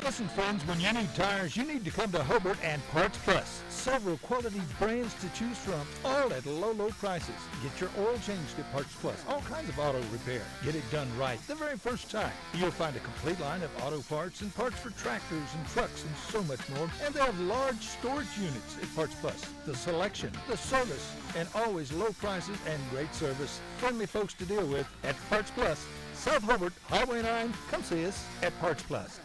Listen, friends, when you need tires, you need to come to Hobart and Parts Plus. Several quality brands to choose from, all at low, low prices. Get your oil changed at Parts Plus. All kinds of auto repair. Get it done right the very first time. You'll find a complete line of auto parts and parts for tractors and trucks and so much more. And they have large storage units at Parts Plus. The selection, the service, and always low prices and great service. Friendly folks to deal with at Parts Plus. South Hobart, Highway 9. Come see us at Parts Plus.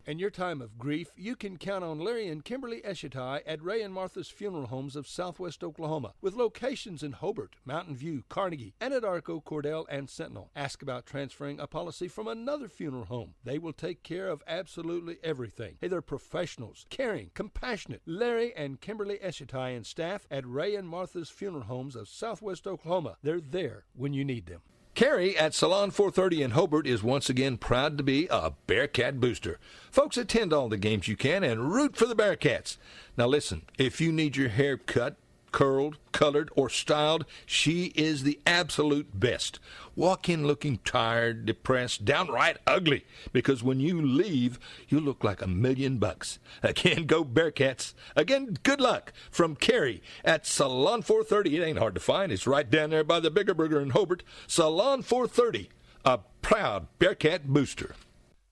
In your time of grief, you can count on Larry and Kimberly Eshitai at Ray and Martha's Funeral Homes of Southwest Oklahoma, with locations in Hobart, Mountain View, Carnegie, Anadarko, Cordell, and Sentinel. Ask about transferring a policy from another funeral home. They will take care of absolutely everything. Hey, they're professionals, caring, compassionate. Larry and Kimberly Eshitai and staff at Ray and Martha's Funeral Homes of Southwest Oklahoma. They're there when you need them. Carrie at Salon 430 in Hobart is once again proud to be a Bearcat booster. Folks, attend all the games you can and root for the Bearcats. Now listen, if you need your hair cut, curled, colored, or styled, she is the absolute best. Walk in looking tired, depressed, downright ugly, because when you leave, you look like $1,000,000. Again, go Bearcats. Again, good luck from Carrie at Salon 430. It ain't hard to find. It's right down there by the Bigger Burger in Hobart. Salon 430, a proud Bearcat booster.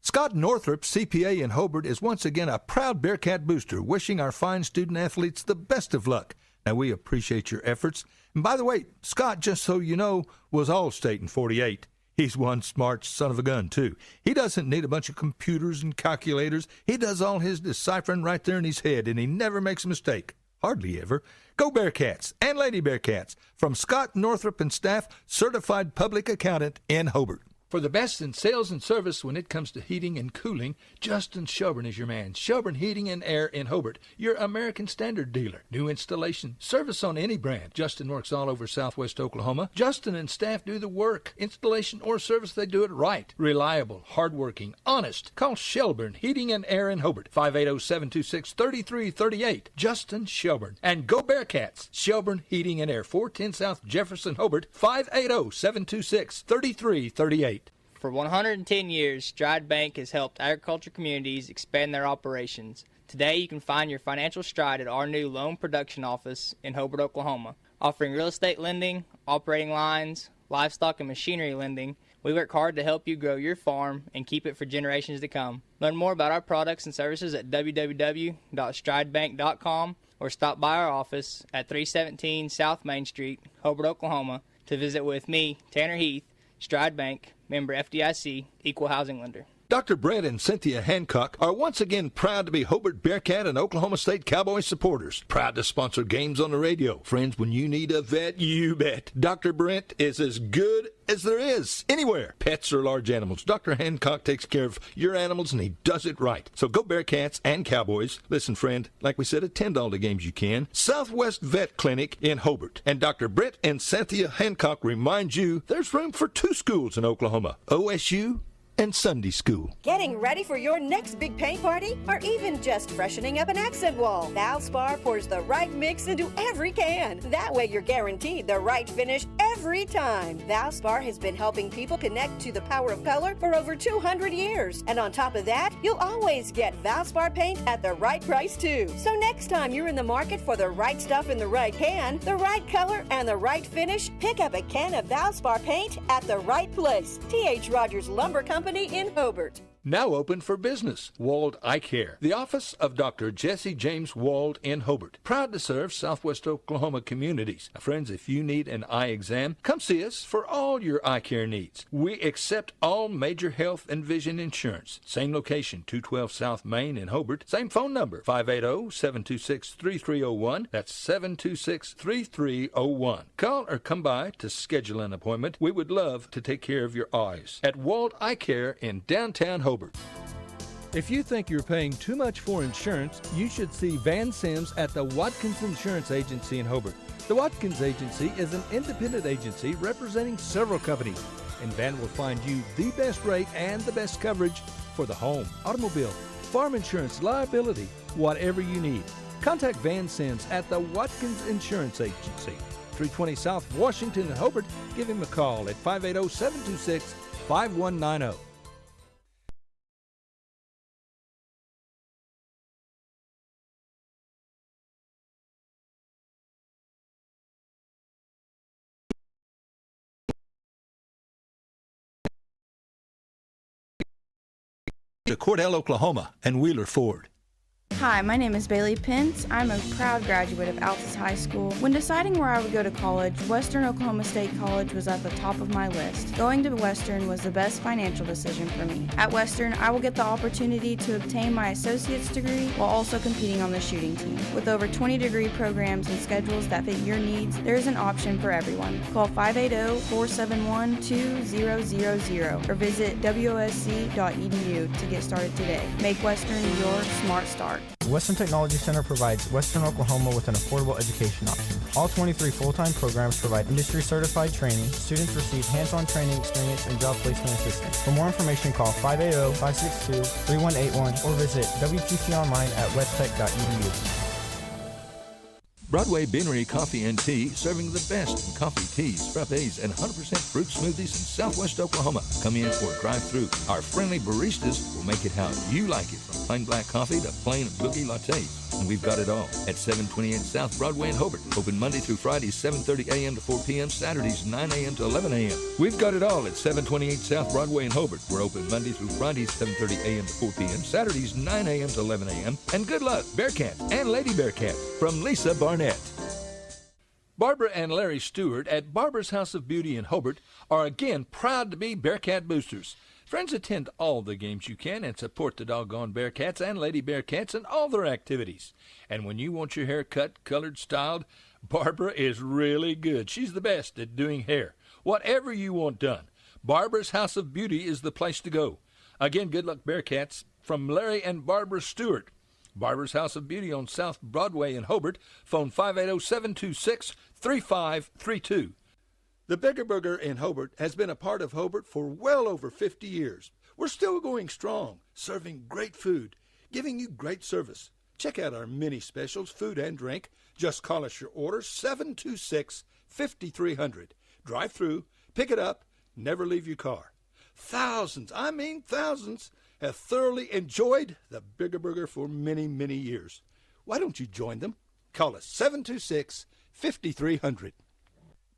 Scott Northrup, CPA in Hobart, is once again a proud Bearcat booster, wishing our fine student athletes the best of luck. Now, we appreciate your efforts. And by the way, Scott, just so you know, was All-State in '48. He's one smart son of a gun, too. He doesn't need a bunch of computers and calculators. He does all his deciphering right there in his head, and he never makes a mistake. Hardly ever. Go Bearcats and Lady Bearcats from Scott Northrup and staff, certified public accountant in Hobart. For the best in sales and service when it comes to heating and cooling, Justin Shelburne is your man. Shelburne Heating and Air in Hobart, your American Standard dealer. New installation, service on any brand. Justin works all over southwest Oklahoma. Justin and staff do the work. Installation or service, they do it right. Reliable, hardworking, honest. Call Shelburne Heating and Air in Hobart, 580-726-3338. Justin Shelburne. And go Bearcats. Shelburne Heating and Air, 410 South Jefferson, Hobart, 580-726-3338. For 110 years, Stride Bank has helped agriculture communities expand their operations. Today, you can find your financial stride at our new loan production office in Hobart, Oklahoma. Offering real estate lending, operating lines, livestock and machinery lending, we work hard to help you grow your farm and keep it for generations to come. Learn more about our products and services at www.stridebank.com or stop by our office at 317 South Main Street, Hobart, Oklahoma, to visit with me, Tanner Heath, Stride Bank, member FDIC, equal housing lender. Dr. Brett and Cynthia Hancock are once again proud to be Hobart Bearcat and Oklahoma State Cowboys supporters. Proud to sponsor games on the radio. Friends, when you need a vet, you bet. Dr. Brett is as good as there is anywhere. Pets or large animals. Dr. Hancock takes care of your animals, and he does it right. So go Bearcats and Cowboys. Listen, friend, like we said, attend all the games you can. Southwest Vet Clinic in Hobart. And Dr. Brett and Cynthia Hancock remind you there's room for 2 schools in Oklahoma. OSU and Sunday school. Getting ready for your next big paint party? Or even just freshening up an accent wall? Valspar pours the right mix into every can. That way you're guaranteed the right finish every time. Valspar has been helping people connect to the power of color for over 200 years. And on top of that, you'll always get Valspar paint at the right price too. So next time you're in the market for the right stuff in the right can, the right color, and the right finish, pick up a can of Valspar paint at the right place. T.H. Rogers Lumber Company in Hobart. Now open for business. Wald Eye Care. The office of Dr. Jesse James Wald in Hobart. Proud to serve southwest Oklahoma communities. Now, friends, if you need an eye exam, come see us for all your eye care needs. We accept all major health and vision insurance. Same location, 212 South Main in Hobart. Same phone number, 580-726-3301. That's 726-3301. Call or come by to schedule an appointment. We would love to take care of your eyes. At Wald Eye Care in downtown Hobart. If you think you're paying too much for insurance, you should see Van Sims at the Watkins Insurance Agency in Hobart. The Watkins Agency is an independent agency representing several companies, and Van will find you the best rate and the best coverage for the home, automobile, farm insurance, liability, whatever you need. Contact Van Sims at the Watkins Insurance Agency, 320 South Washington in Hobart. Give him a call at 580-726-5190. To Cordell, Oklahoma, and Wheeler Ford. Hi, my name is Bailey Pence. I'm a proud graduate of Altus High School. When deciding where I would go to college, Western Oklahoma State College was at the top of my list. Going to Western was the best financial decision for me. At Western, I will get the opportunity to obtain my associate's degree while also competing on the shooting team. With over 20 degree programs and schedules that fit your needs, there is an option for everyone. Call 580-471-2000 or visit wosc.edu to get started today. Make Western your smart start. Western Technology Center provides Western Oklahoma with an affordable education option. All 23 full-time programs provide industry-certified training. Students receive hands-on training experience and job placement assistance. For more information, call 580-562-3181 or visit WTC online at westech.edu. Broadway Beanery Coffee and Tea, serving the best in coffee, teas, frappes, and 100% fruit smoothies in Southwest Oklahoma. Come in or drive through. Our friendly baristas will make it how you like it, from plain black coffee to plain boogie lattes. And we've got it all at 728 South Broadway in Hobart. Open Monday through Friday, 7:30 a.m. to 4 p.m., Saturdays 9 a.m. to 11 a.m. We've got it all at 728 South Broadway in Hobart. We're open Monday through Friday, 7:30 a.m. to 4 p.m., Saturdays 9 a.m. to 11 a.m. And good luck, Bearcats and Lady Bearcats, from Lisa Barnett. Barbara and Larry Stewart at Barbara's House of Beauty in Hobart are again proud to be Bearcat boosters. Friends, attend all the games you can and support the doggone Bearcats and Lady Bearcats and all their activities. And when you want your hair cut, colored, styled, Barbara is really good. She's the best at doing hair. Whatever you want done, Barbara's House of Beauty is the place to go. Again, good luck, Bearcats, from Larry and Barbara Stewart. Barbara's House of Beauty on South Broadway in Hobart. Phone 580-726-3532. The Bigger Burger in Hobart has been a part of Hobart for well over 50 years. We're still going strong, serving great food, giving you great service. Check out our mini specials, food and drink. Just call us your order, 726-5300. Drive through, pick it up, never leave your car. Thousands, I mean thousands, have thoroughly enjoyed the Bigger Burger for many, many years. Why don't you join them? Call us 726-5300.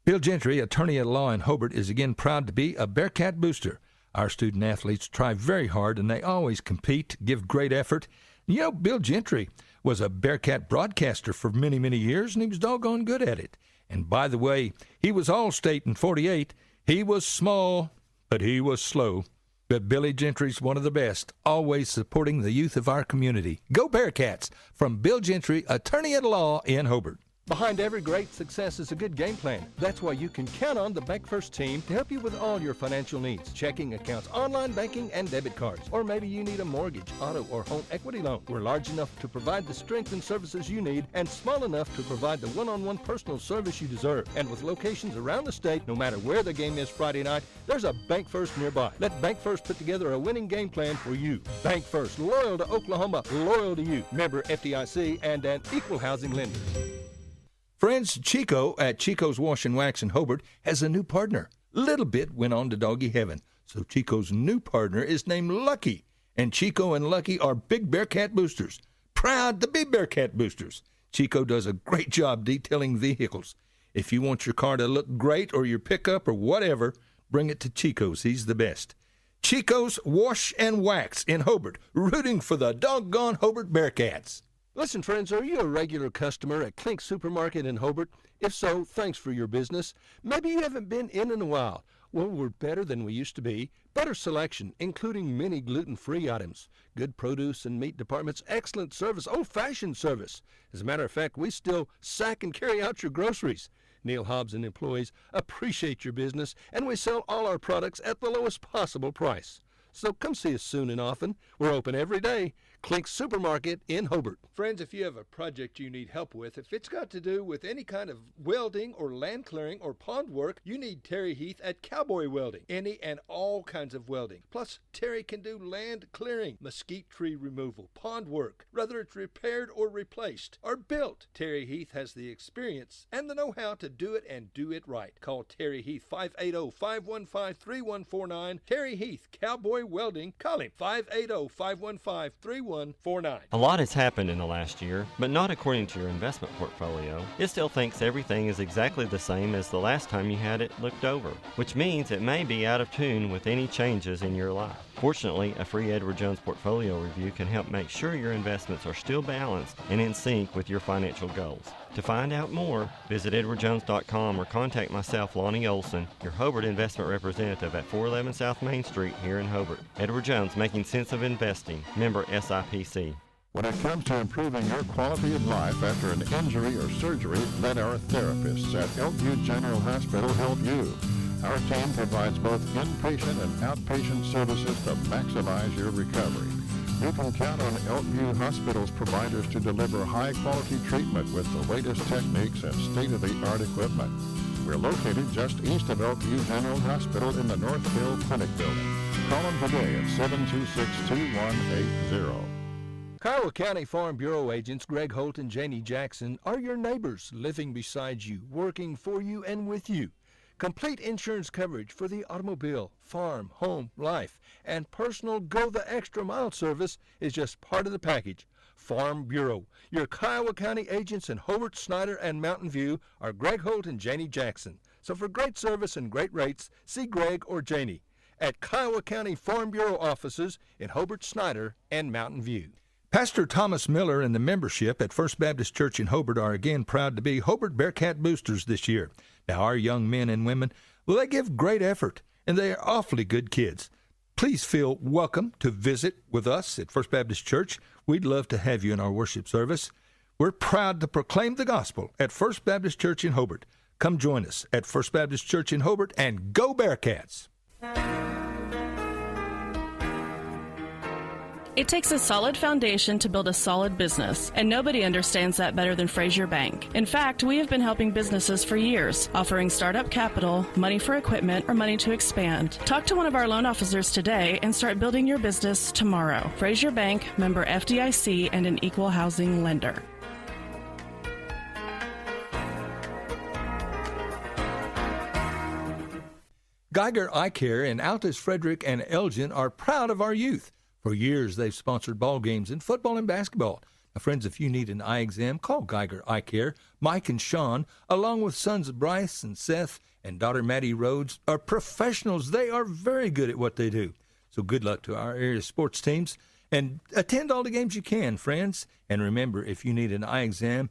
Bill Gentry, attorney at law in Hobart, is again proud to be a Bearcat booster. Our student athletes try very hard and they always compete, give great effort. You know, Bill Gentry was a Bearcat broadcaster for many, many years, and he was doggone good at it. And by the way, he was All-State in '48. He was small, but he was slow. But Billy Gentry's one of the best, always supporting the youth of our community. Go Bearcats! From Bill Gentry, attorney at law in Hobart. Behind every great success is a good game plan. That's why you can count on the Bank First team to help you with all your financial needs. Checking accounts, online banking, and debit cards. Or maybe you need a mortgage, auto, or home equity loan. We're large enough to provide the strength and services you need and small enough to provide the one-on-one personal service you deserve. And with locations around the state, no matter where the game is Friday night, there's a Bank First nearby. Let Bank First put together a winning game plan for you. Bank First, loyal to Oklahoma, loyal to you. Member FDIC and an equal housing lender. Friends, Chico at Chico's Wash and Wax in Hobart has a new partner. Little Bit went on to doggy heaven, so Chico's new partner is named Lucky. And Chico and Lucky are big Bearcat boosters. Proud to be Bearcat boosters. Chico does a great job detailing vehicles. If you want your car to look great or your pickup or whatever, bring it to Chico's. He's the best. Chico's Wash and Wax in Hobart, rooting for the doggone Hobart Bearcats. Listen, friends, are you a regular customer at Klink Supermarket in Hobart? If so, thanks for your business. Maybe you haven't been in a while. Well, we're better than we used to be. Better selection, including many gluten-free items. Good produce and meat departments, excellent service, old-fashioned service. As a matter of fact, we still sack and carry out your groceries. Neil Hobbs and employees appreciate your business, and we sell all our products at the lowest possible price. So come see us soon and often. We're open every day. Klink Supermarket in Hobart. Friends, if you have a project you need help with, if it's got to do with any kind of welding or land clearing or pond work, you need Terry Heath at Cowboy Welding. Any and all kinds of welding. Plus, Terry can do land clearing, mesquite tree removal, pond work, whether it's repaired or replaced or built. Terry Heath has the experience and the know-how to do it and do it right. Call Terry Heath, 580-515-3149. Terry Heath, Cowboy Welding. Call him, 580-515-3149. A lot has happened in the last year, but not according to your investment portfolio. It still thinks everything is exactly the same as the last time you had it looked over, which means it may be out of tune with any changes in your life. Fortunately, a free Edward Jones portfolio review can help make sure your investments are still balanced and in sync with your financial goals. To find out more, visit edwardjones.com or contact myself, Lonnie Olson, your Hobart investment representative at 411 South Main Street here in Hobart. Edward Jones, making sense of investing. Member SIPC. When it comes to improving your quality of life after an injury or surgery, let our therapists at Elkview General Hospital help you. Our team provides both inpatient and outpatient services to maximize your recovery. You can count on Elkview Hospital's providers to deliver high-quality treatment with the latest techniques and state-of-the-art equipment. We're located just east of Elkview General Hospital in the North Hill Clinic Building. Call them today at 726-2180. Kiowa County Farm Bureau agents Greg Holt and Janie Jackson are your neighbors, living beside you, working for you and with you. Complete insurance coverage for the automobile, farm, home, life, and personal Go the Extra Mile service is just part of the package. Farm Bureau. Your Kiowa County agents in Hobart, Snyder, and Mountain View are Greg Holt and Janie Jackson. So for great service and great rates, see Greg or Janie at Kiowa County Farm Bureau offices in Hobart, Snyder, and Mountain View. Pastor Thomas Miller and the membership at First Baptist Church in Hobart are again proud to be Hobart Bearcat Boosters this year. Now, our young men and women, well, they give great effort, and they are awfully good kids. Please feel welcome to visit with us at First Baptist Church. We'd love to have you in our worship service. We're proud to proclaim the gospel at First Baptist Church in Hobart. Come join us at First Baptist Church in Hobart and go Bearcats! It takes a solid foundation to build a solid business, and nobody understands that better than Frazier Bank. In fact, we have been helping businesses for years, offering startup capital, money for equipment, or money to expand. Talk to one of our loan officers today and start building your business tomorrow. Frazier Bank, member FDIC, and an equal housing lender. Geiger Eye Care in Altus, Frederick, and Elgin are proud of our youth. For years, they've sponsored ball games in football and basketball. Now, friends, if you need an eye exam, call Geiger Eye Care. Mike and Sean, along with sons Bryce and Seth and daughter Maddie Rhodes, are professionals. They are very good at what they do. So good luck to our area sports teams. And attend all the games you can, friends. And remember, if you need an eye exam,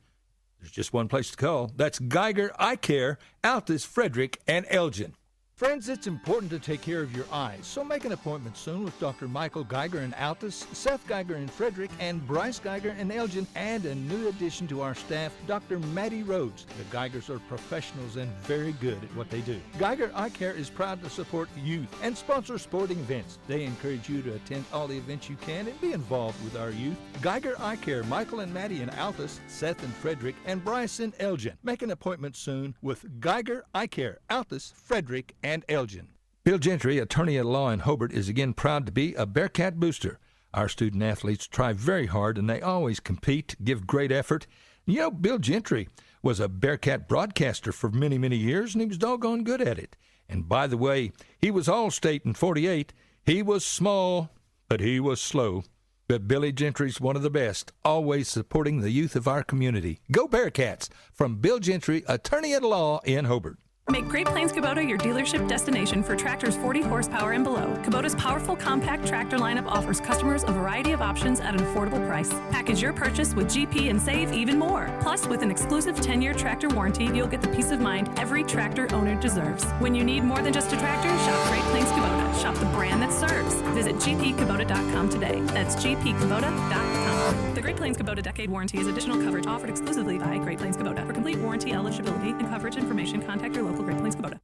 there's just one place to call. That's Geiger Eye Care, Altus, Frederick, and Elgin. Friends, it's important to take care of your eyes, so make an appointment soon with Dr. Michael Geiger in Altus, Seth Geiger in Frederick, and Bryce Geiger in Elgin, and a new addition to our staff, Dr. Maddie Rhodes. The Geigers are professionals and very good at what they do. Geiger Eye Care is proud to support youth and sponsor sporting events. They encourage you to attend all the events you can and be involved with our youth. Geiger Eye Care, Michael and Maddie in Altus, Seth in Frederick, and Bryce in Elgin. Make an appointment soon with Geiger Eye Care, Altus, Frederick, and Elgin. Bill Gentry, attorney at law in Hobart, is again proud to be a Bearcat booster. Our student athletes try very hard and they always compete, give great effort. You know, Bill Gentry was a Bearcat broadcaster for many, many years and he was doggone good at it. And by the way, he was All-State in '48. He was small, but he was slow. But Billy Gentry's one of the best, always supporting the youth of our community. Go Bearcats! From Bill Gentry, attorney at law in Hobart. Make Great Plains Kubota your dealership destination for tractors 40 horsepower and below. Kubota's powerful compact tractor lineup offers customers a variety of options at an affordable price. Package your purchase with GP and save even more. Plus, with an exclusive 10-year tractor warranty, you'll get the peace of mind every tractor owner deserves. When you need more than just a tractor, shop Great Plains Kubota. Shop the brand that serves. Visit gpkubota.com today. That's gpkubota.com. The Great Plains Kubota Decade Warranty is additional coverage offered exclusively by Great Plains Kubota. For complete warranty eligibility and coverage information, contact your local Great Plains Kubota.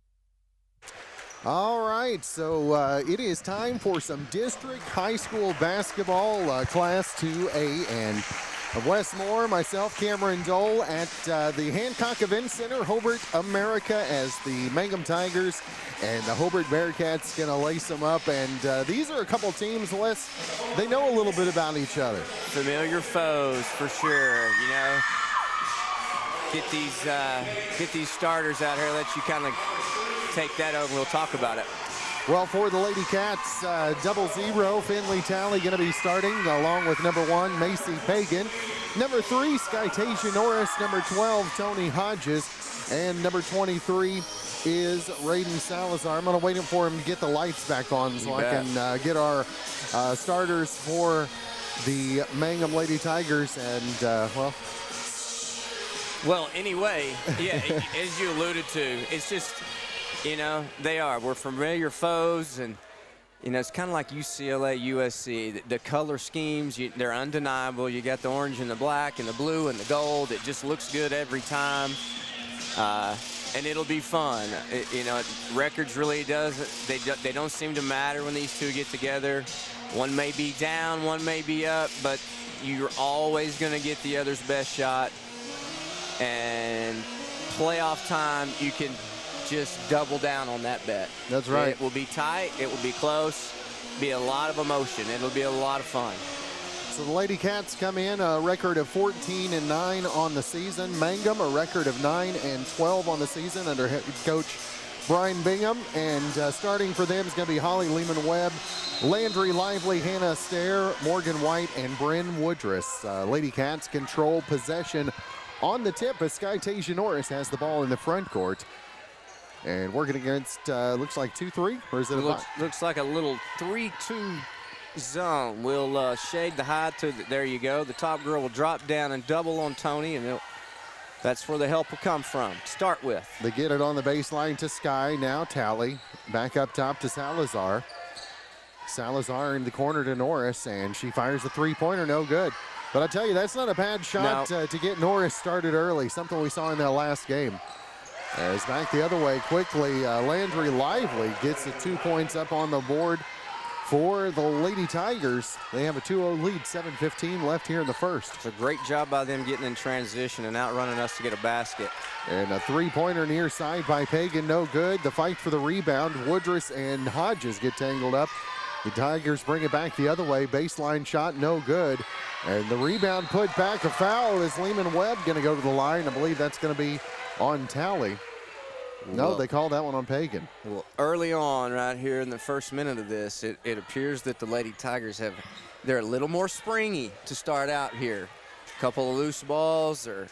All right, so it is time for some district high school basketball, Class 2A. And of Westmore, myself, Cameron Dole, at the Hancock Event Center, Hobart, America, as the Mangum Tigers and the Hobart Bearcats going to lace them up. And these are a couple teams, Les, they know a little bit about each other. Familiar foes, for sure, you know. Get these starters out here, let you kind of take that over, we'll talk about it. Well, for the Lady Cats, 00, Finley Talley going to be starting, along with number 1, Macy Pagan. Number 3, Skytasia Norris. Number 12, Tony Hodges. And number 23 is Raiden Salazar. I'm going to wait for him to get the lights back on so I can get our starters for the Mangum Lady Tigers. And, well, anyway, yeah, as you alluded to, it's just, you know, we're familiar foes, and, you know, it's kind of like UCLA, USC. The color schemes, they're undeniable. You got the orange and the black and the blue and the gold. It just looks good every time, and it'll be fun. You know, records really they don't seem to matter when these two get together. One may be down, one may be up, but you're always going to get the other's best shot. And playoff time, you can just double down on that bet. That's right. It will be tight. It will be close. Be a lot of emotion. It'll be a lot of fun. So the Lady Cats come in a record of 14-9 on the season. Mangum a record of 9-12 on the season under head coach Brian Bingham. And starting for them is going to be Holly Lehman-Webb, Landry Lively, Hannah Stair, Morgan White, and Bryn Woodruss. Lady Cats control possession on the tip as Sky Tasia Norris has the ball in the front court. And working against, looks like 2-3, or is it looks like a little 3-2 zone. We'll shade the high to there you go. The top girl will drop down and double on Tony, and that's where the help will come from. Start with. They get it on the baseline to Sky. Now Tally back up top to Salazar. Salazar in the corner to Norris, and she fires a three-pointer, no good. But I tell you, that's not a bad shot to get Norris started early, something we saw in that last game. As back the other way quickly, Landry Lively gets the 2 points up on the board for the Lady Tigers. They have a 2-0 lead, 7:15 left here in the first. It's a great job by them getting in transition and outrunning us to get a basket. And a three-pointer near side by Pagan, no good. The fight for the rebound, Woodruss and Hodges get tangled up. The Tigers bring it back the other way. Baseline shot, no good. And the rebound put back, a foul. Is Lehman-Webb going to go to the line? I believe that's going to be on Tally. No, they called that one on Pagan. Well, early on, right here in the first minute of this, it appears that the Lady Tigers they're a little more springy to start out here. A couple of loose balls, or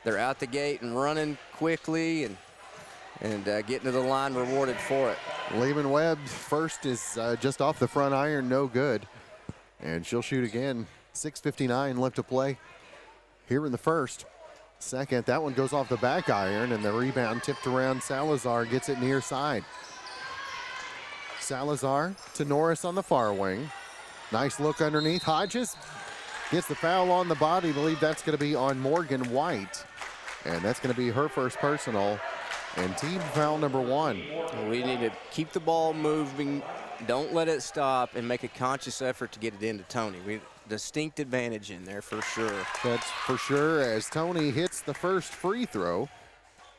they're out the gate and running quickly and getting to the line rewarded for it. Lehman-Webb first is just off the front iron, no good. And she'll shoot again. 6:59 left to play here in the first. Second, that one goes off the back iron, and the rebound tipped around. Salazar gets it near side. Salazar to Norris on the far wing. Nice look underneath. Hodges gets the foul on the body. I believe that's going to be on Morgan White, and that's going to be her first personal and team foul number 1. We need to keep the ball moving, don't let it stop, and make a conscious effort to get it into Tony. Distinct advantage in there for sure. That's for sure, as Tony hits the first free throw.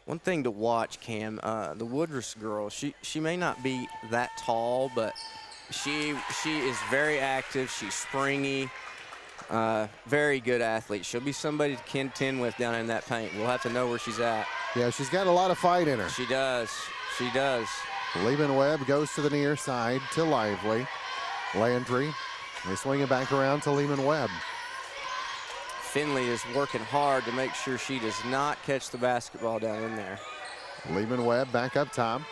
One thing to watch, Cam, the Woodruss girl, she may not be that tall, but she is very active. She's springy, very good athlete. She'll be somebody to contend with down in that paint. We'll have to know where she's at. Yeah, she's got a lot of fight in her. She does. She does. Lehman-Webb goes to the near side to Lively. Landry. They swing it back around to Lehman-Webb. Finley is working hard to make sure she does not catch the basketball down in there. Lehman-Webb back up top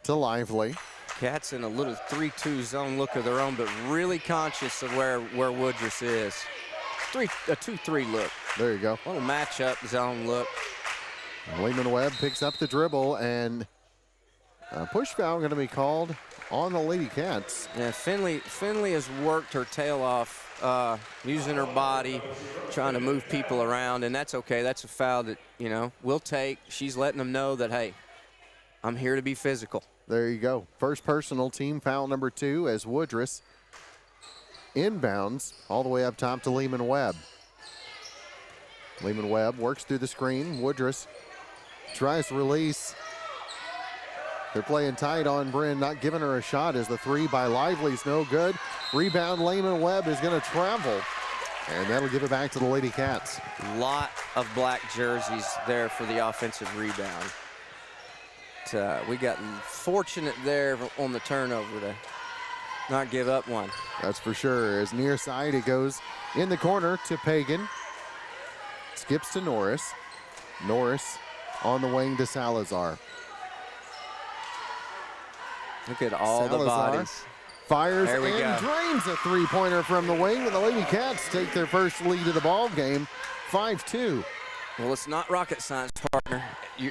to Lively. Cats in a little 3-2 zone look of their own, but really conscious of where Woodruss is. A 2-3 look. There you go. A little matchup zone look. Lehman-Webb picks up the dribble, and a push foul going to be called on the Lady Cats. Yeah, Finley has worked her tail off, using her body, trying to move people around, and that's okay. That's a foul that, we'll take. She's letting them know that, hey, I'm here to be physical. There you go. First personal, team foul number 2 as Woodruss inbounds all the way up top to Lehman-Webb. Lehman-Webb works through the screen. Woodruss tries to release. They're playing tight on Bryn, not giving her a shot as the three by Lively's no good. Rebound, Lehman-Webb is going to travel, and that'll give it back to the Lady Cats. Lot of black jerseys there for the offensive rebound. We got fortunate there on the turnover to not give up one. That's for sure. As near side, it goes in the corner to Pagan. Skips to Norris. Norris on the wing to Salazar. Look at all the bodies. Fires there we and go. Drains a three-pointer from the wing, and the Lady Cats take their first lead of the ball game, 5-2. Well, it's not rocket science, partner.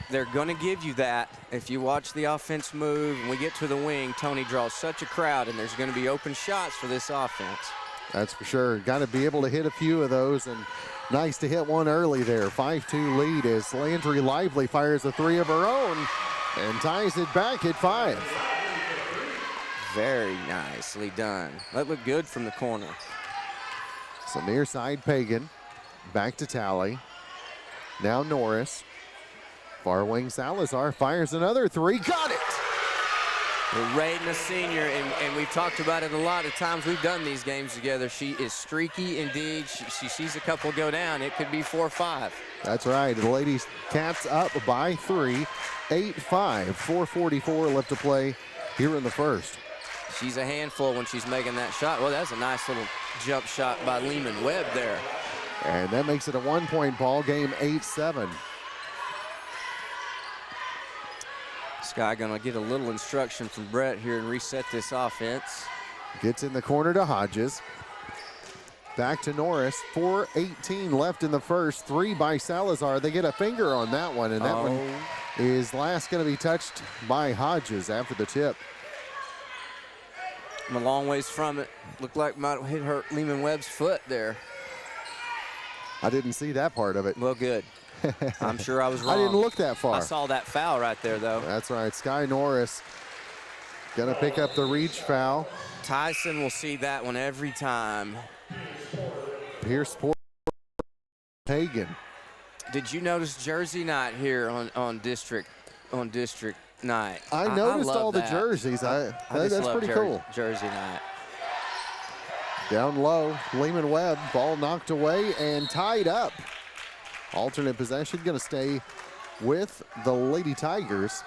They're going to give you that. If you watch the offense move and we get to the wing, Tony draws such a crowd, and there's going to be open shots for this offense. That's for sure. Got to be able to hit a few of those, and nice to hit one early there. 5-2 lead as Landry Lively fires a three of her own and ties it back at 5. Very nicely done. That looked good from the corner. So near side Pagan, back to Tally. Now Norris. Far wing Salazar fires another three. Got it! Well, Raiden, a senior, and we've talked about it a lot of times. We've done these games together. She is streaky indeed. She sees a couple go down. It could be 4 or 5. That's right. The Ladies Cats up by 3, 8-5, 4:44 left to play here in the first. She's a handful when she's making that shot. Well, that's a nice little jump shot by Lehman Webb there. And that makes it a 1-point ball game, 8-7. Sky gonna get a little instruction from Brett here and reset this offense. Gets in the corner to Hodges. Back to Norris, 4:18 left in the first, 3 by Salazar. They get a finger on that one, and that one is last gonna be touched by Hodges after the tip. I'm a long ways from it. Looked like might have hit her Lehman Webb's foot there. I didn't see that part of it. Well, good. I'm sure I was wrong. I didn't look that far. I saw that foul right there, though. That's right. Sky Norris gonna pick up the reach foul. Tyson will see that one every time. Pierce Pagan. Did you notice Jersey night here on district night? I noticed all the jerseys. That's pretty cool. Jersey night. Down low, Lehman Webb, ball knocked away and tied up. Alternate possession going to stay with the Lady Tigers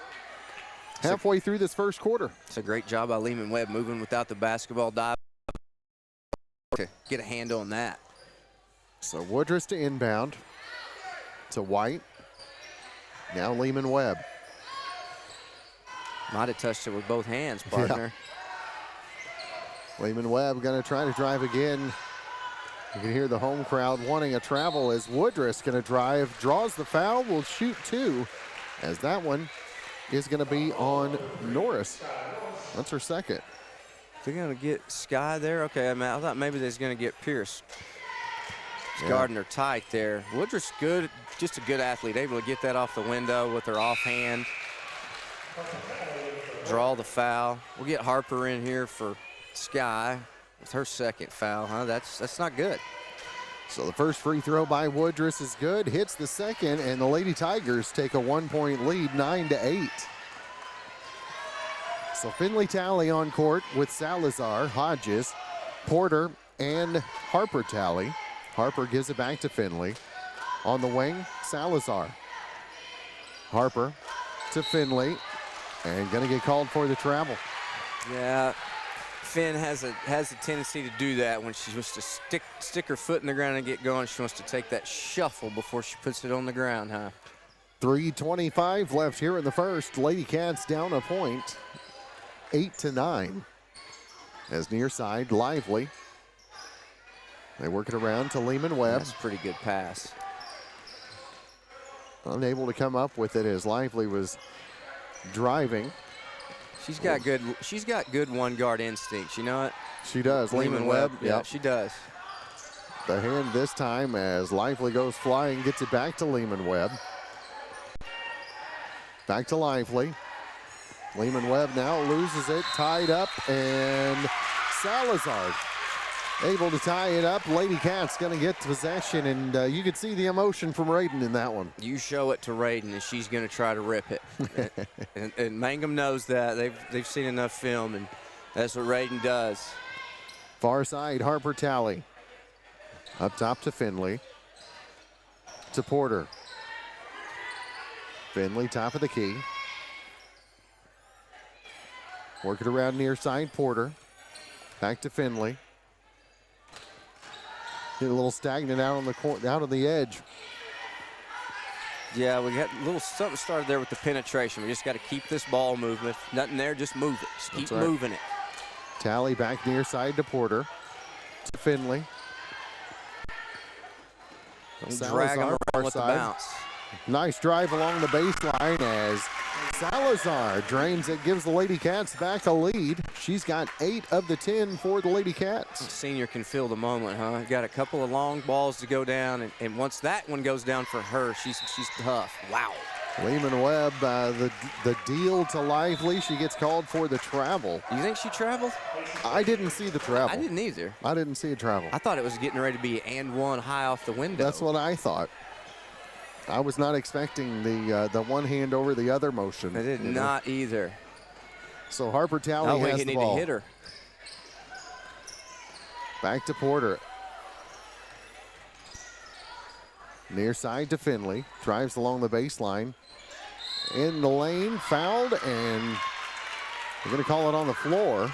halfway through this first quarter. It's a great job by Lehman Webb moving without the basketball dive to get a handle on that. So Woodruss to inbound to White. Now Lehman Webb. Might have touched it with both hands, partner. Yeah. Lehman Webb going to try to drive again. You can hear the home crowd wanting a travel as Woodruss going to drive, draws the foul, will shoot 2, as that one is going to be on Norris. That's her second. They're going to get Sky there? Okay, I thought maybe they're going to get Pierce. Guarding her tight there. Woodruss good, just a good athlete, able to get that off the window with her offhand. Draw the foul. We'll get Harper in here for Sky with her second foul. That's not good. So the first free throw by Woodruss is good, hits the second, and the Lady Tigers take a 1-point lead, 9-8. So Finley Talley on court with Salazar, Hodges, Porter, and Harper Talley. Harper gives it back to Finley. On the wing, Salazar. Harper to Finley, and gonna get called for the travel. Yeah, Finn has a tendency to do that when she wants to stick her foot in the ground and get going. She wants to take that shuffle before she puts it on the ground, huh? 3:25 left here in the first. Lady Cats down a point, 8-9. As near side, Lively. They work it around to Lehman Webb. That's a pretty good pass. Unable to come up with it as Lively was driving. She's got good one-guard instincts, you know it? She does. Lehman Webb. Yeah, she does. The hand this time as Lively goes flying, gets it back to Lehman Webb. Back to Lively. Lehman Webb now loses it, tied up, and Salazar able to tie it up. Lady Cats going to get possession, and you could see the emotion from Raiden in that one. You show it to Raiden, and she's going to try to rip it. and Mangum knows that. They've seen enough film, and that's what Raiden does. Far side, Harper Talley. Up top to Finley. To Porter. Finley, top of the key. Work it around near side, Porter. Back to Finley. Get a little stagnant out on the edge. Yeah, we got a little something started there with the penetration. We just got to keep this ball moving. If nothing there, just move it. Just keep moving it. Talley back near side to Porter. To Finley. Drag him around with the bounce. Nice drive along the baseline as Salazar drains it, gives the Lady Cats back a lead. She's got 8 of the 10 for the Lady Cats. Senior can feel the moment, huh? Got a couple of long balls to go down, and once that one goes down for her, she's tough. Wow. Lehman Webb, the deal to Lively. She gets called for the travel. You think she traveled? I didn't see the travel. I didn't either. I didn't see a travel. I thought it was getting ready to be and one high off the window. That's what I thought. I was not expecting the one hand over the other motion. I did not either. So Harper Talley has the ball. Need to hit her. Back to Porter. Near side to Finley. Drives along the baseline. In the lane, fouled, and they're going to call it on the floor.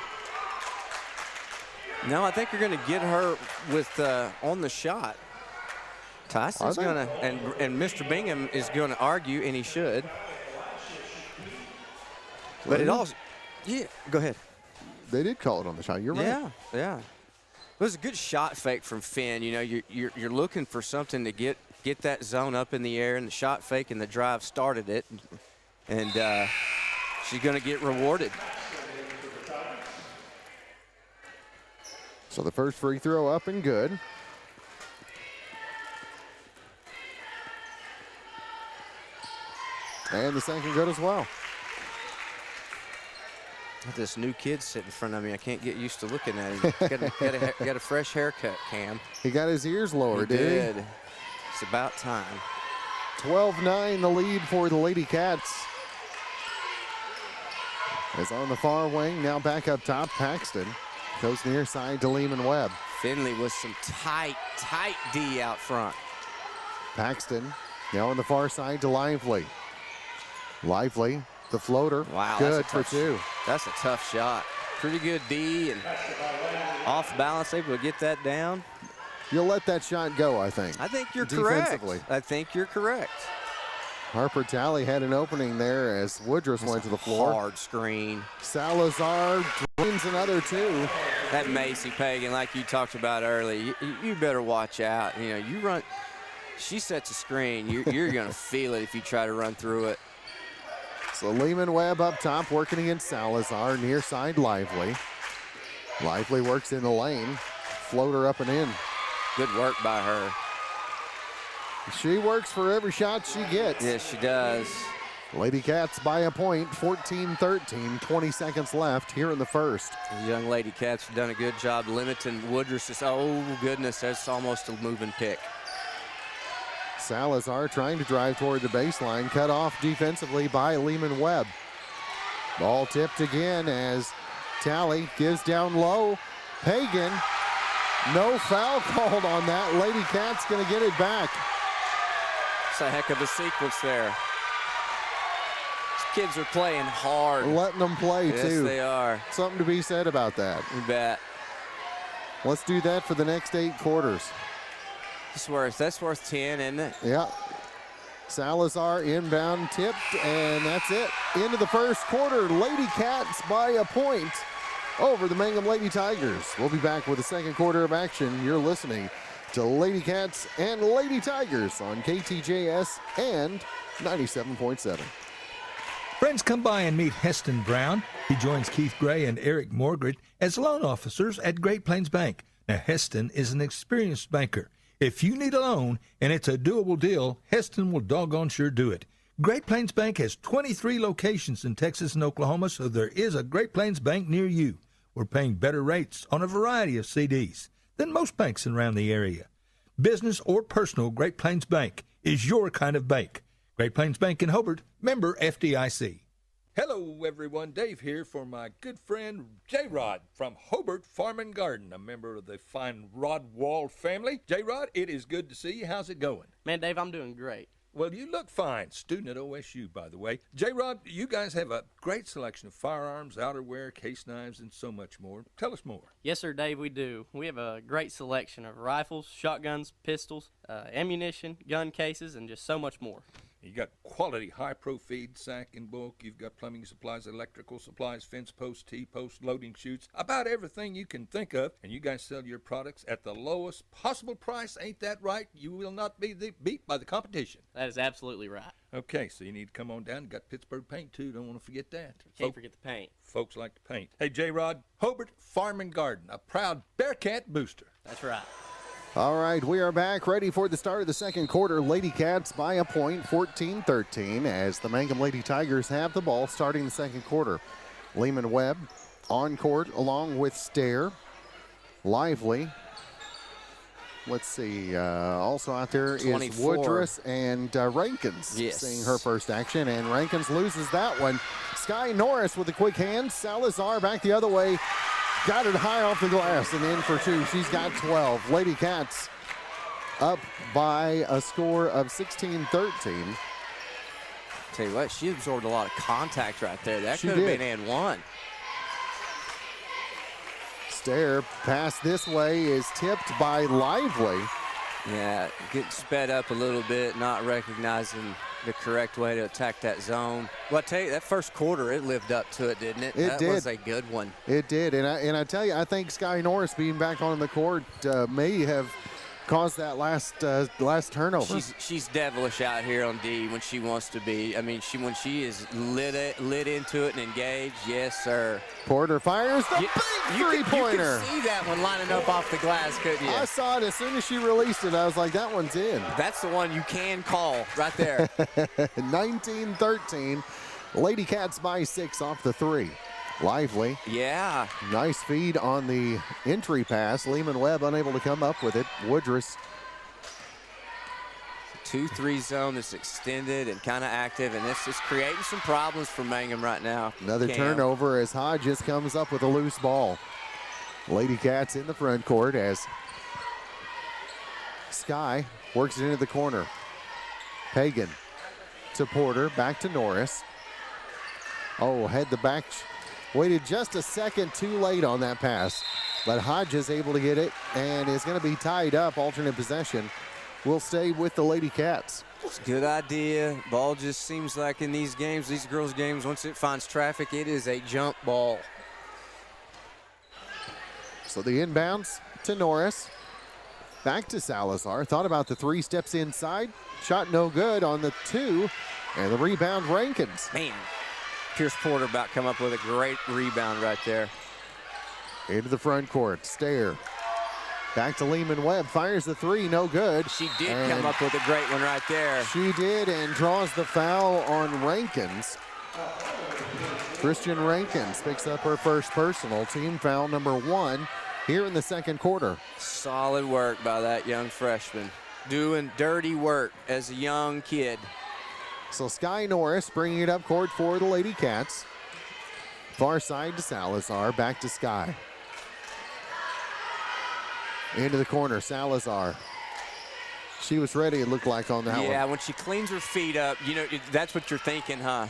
No, I think you're going to get her with on the shot. Tyson's going to, and Mr. Bingham is going to argue, and he should. But it also, yeah, go ahead. They did call it on the shot. You're right. Yeah. It was a good shot fake from Finn. You know, you're looking for something to get that zone up in the air, and the shot fake and the drive started it, and she's going to get rewarded. So the first free throw up and good. And the second good as well. This new kid sitting in front of me, I can't get used to looking at him. Got a fresh haircut, Cam. He got his ears lowered, did he? It's about time. 12-9 the lead for the Lady Cats. Is on the far wing, now back up top, Paxton. Goes near side to Lehman Webb. Finley with some tight D out front. Paxton now on the far side to Lively. Lively, the floater. Wow, good for two. That's a tough shot. Pretty good D and off balance, able to get that down. You'll let that shot go, I think. I think you're defensively. Correct. I think you're correct. Harper Talley had an opening there as Woodruff went to the floor. Hard screen. Salazar drains another two. That Macy Pagan, like you talked about earlier, you better watch out. You know, you run. She sets a screen. You're going to feel it if you try to run through it. So Lehman Webb up top working against Salazar. Near side Lively. Lively works in the lane. Floater up and in. Good work by her. She works for every shot she gets. Yes, she does. Lady Cats by a point, 14-13, 20 seconds left here in the first. The young Lady Cats have done a good job limiting Woodruff's. Oh, goodness, that's almost a moving pick. Salazar trying to drive toward the baseline, cut off defensively by Lehman Webb. Ball tipped again as Talley gives down low. Pagan, no foul called on that. Lady Cats going to get it back. It's a heck of a sequence there. These kids are playing hard. Letting them play, yes, too. Yes, they are. Something to be said about that. You bet. Let's do that for the next 8 quarters. That's worth 10, isn't it? Yeah. Salazar inbound tipped, and that's it. Into the first quarter. Lady Cats by a point over the Mangum Lady Tigers. We'll be back with the second quarter of action. You're listening to Lady Cats and Lady Tigers on KTJS and 97.7. Friends, come by and meet Heston Brown. He joins Keith Gray and Eric Morgret as loan officers at Great Plains Bank. Now, Heston is an experienced banker. If you need a loan and it's a doable deal, Heston will doggone sure do it. Great Plains Bank has 23 locations in Texas and Oklahoma, so there is a Great Plains Bank near you. We're paying better rates on a variety of CDs than most banks around the area. Business or personal, Great Plains Bank is your kind of bank. Great Plains Bank in Hobart, member FDIC. Hello, everyone. Dave here for my good friend J-Rod from Hobart Farm and Garden, a member of the fine Rod Wall family. J-Rod, it is good to see you. How's it going? Man, Dave, I'm doing great. Well, you look fine. Student at OSU, by the way. J-Rod, you guys have a great selection of firearms, outerwear, case knives, and so much more. Tell us more. Yes, sir, Dave, we do. We have a great selection of rifles, shotguns, pistols, ammunition, gun cases, and just so much more. You got quality high-pro feed, sack in bulk. You've got plumbing supplies, electrical supplies, fence posts, T-posts, loading chutes, about everything you can think of. And you guys sell your products at the lowest possible price. Ain't that right? You will not be beat by the competition. That is absolutely right. Okay, so you need to come on down. You got Pittsburgh paint, too. Don't want to forget that. Can't forget the paint. Folks like to paint. Hey, J-Rod, Hobart Farm and Garden, a proud Bearcat booster. That's right. All right, we are back ready for the start of the second quarter. Lady Cats by a point, 14-13, as the Mangum Lady Tigers have the ball starting the second quarter. Lehman Webb on court along with Stair. Lively Let's see. Also out there 24. is Woodruss and Rankins seeing her first action, and Rankins loses that one. Sky Norris with a quick hand. Salazar back the other way. Got it high off the glass and in for 2. She's got 12. Lady Cats up by a score of 16-13. Tell you what, she absorbed a lot of contact right there. That She could have did. been and one. Stair pass this way is tipped by Lively. Yeah, getting sped up a little bit, not recognizing the correct way to attack that zone. Well, I tell you, that first quarter, it lived up to it, didn't it? It did. That was a good one. It did, and I tell you, I think Sky Norris being back on the court may have caused that last turnover. She's devilish out here on D when she wants to be. I mean, when she is lit into it and engaged, yes, sir. Porter fires the big three-pointer. You could see that one lining up off the glass, couldn't you? I saw it as soon as she released it. I was like, that one's in. That's the one you can call right there. 19-13. Lady Cats by 6 off the 3. Lively. Yeah. Nice feed on the entry pass. Lehman Webb unable to come up with it. Woodruss. 2-3 zone that's extended and kind of active, and this is creating some problems for Mangum right now. Another turnover as Hodges comes up with a loose ball. Lady Cats in the front court as Sky works it into the corner. Pagan to Porter, back to Norris. Oh, had the back, waited just a second too late on that pass, but Hodges able to get it and is going to be tied up. Alternate possession will stay with the Lady Cats. It's a good idea. Ball just seems like in these games, these girls' games, once it finds traffic, it is a jump ball. So the inbounds to Norris. Back to Salazar. Thought about the 3 steps inside. Shot no good on the 2. And the rebound, Rankins. Man, Pierce Porter about come up with a great rebound right there. Into the front court. Stair. Back to Lehman Webb. Fires the 3. No good. She did come up with a great one right there. She did, and draws the foul on Rankins. Christian Rankins picks up her first personal. Team foul number 1 here in the second quarter. Solid work by that young freshman. Doing dirty work as a young kid. So Sky Norris bringing it up court for the Lady Cats. Far side to Salazar, back to Sky. Into the corner, Salazar. She was ready, it looked like, on that one. Yeah, when she cleans her feet up, you know, that's what you're thinking, huh?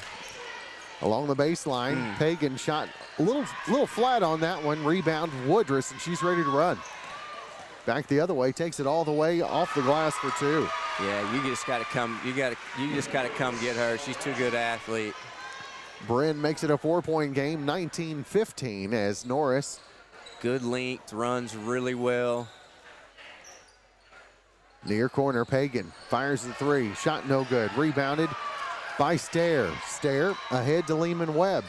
Along the baseline, Pagan shot a little flat on that one. Rebound Woodruss, and she's ready to run. Back the other way, takes it all the way off the glass for 2. Yeah, you just got to come. You just got to come get her. She's too good an athlete. Bryn makes it a 4-point game, 19-15, as Norris. Good length, runs really well. Near corner, Pagan fires the 3. Shot no good. Rebounded by Stair. Stair ahead to Lehman Webb.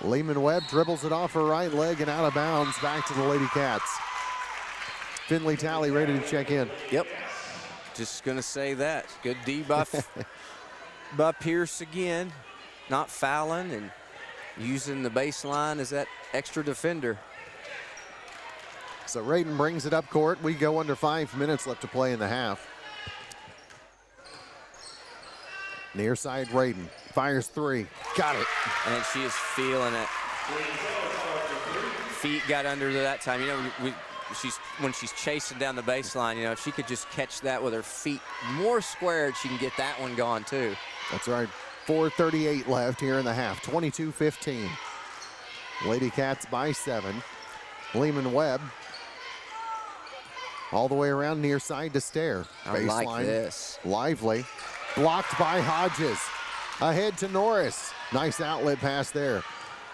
Lehman Webb dribbles it off her right leg and out of bounds back to the Lady Cats. Finley Talley ready to check in. Yep. Just going to say that. Good D by, by Pierce again. Not fouling and using the baseline as that extra defender. So Radin brings it up court. We go under 5 minutes left to play in the half. Near side, Radin fires 3. Got it. And she is feeling it. Feet got under that time. You know, when she's chasing down the baseline, you know, if she could just catch that with her feet more squared, she can get that one gone too. That's right. 4:38 left here in the half. 22-15. Lady Cats by 7. Lehman Webb all the way around near side to Stair. I like this. Lively. Blocked by Hodges. Ahead to Norris. Nice outlet pass there.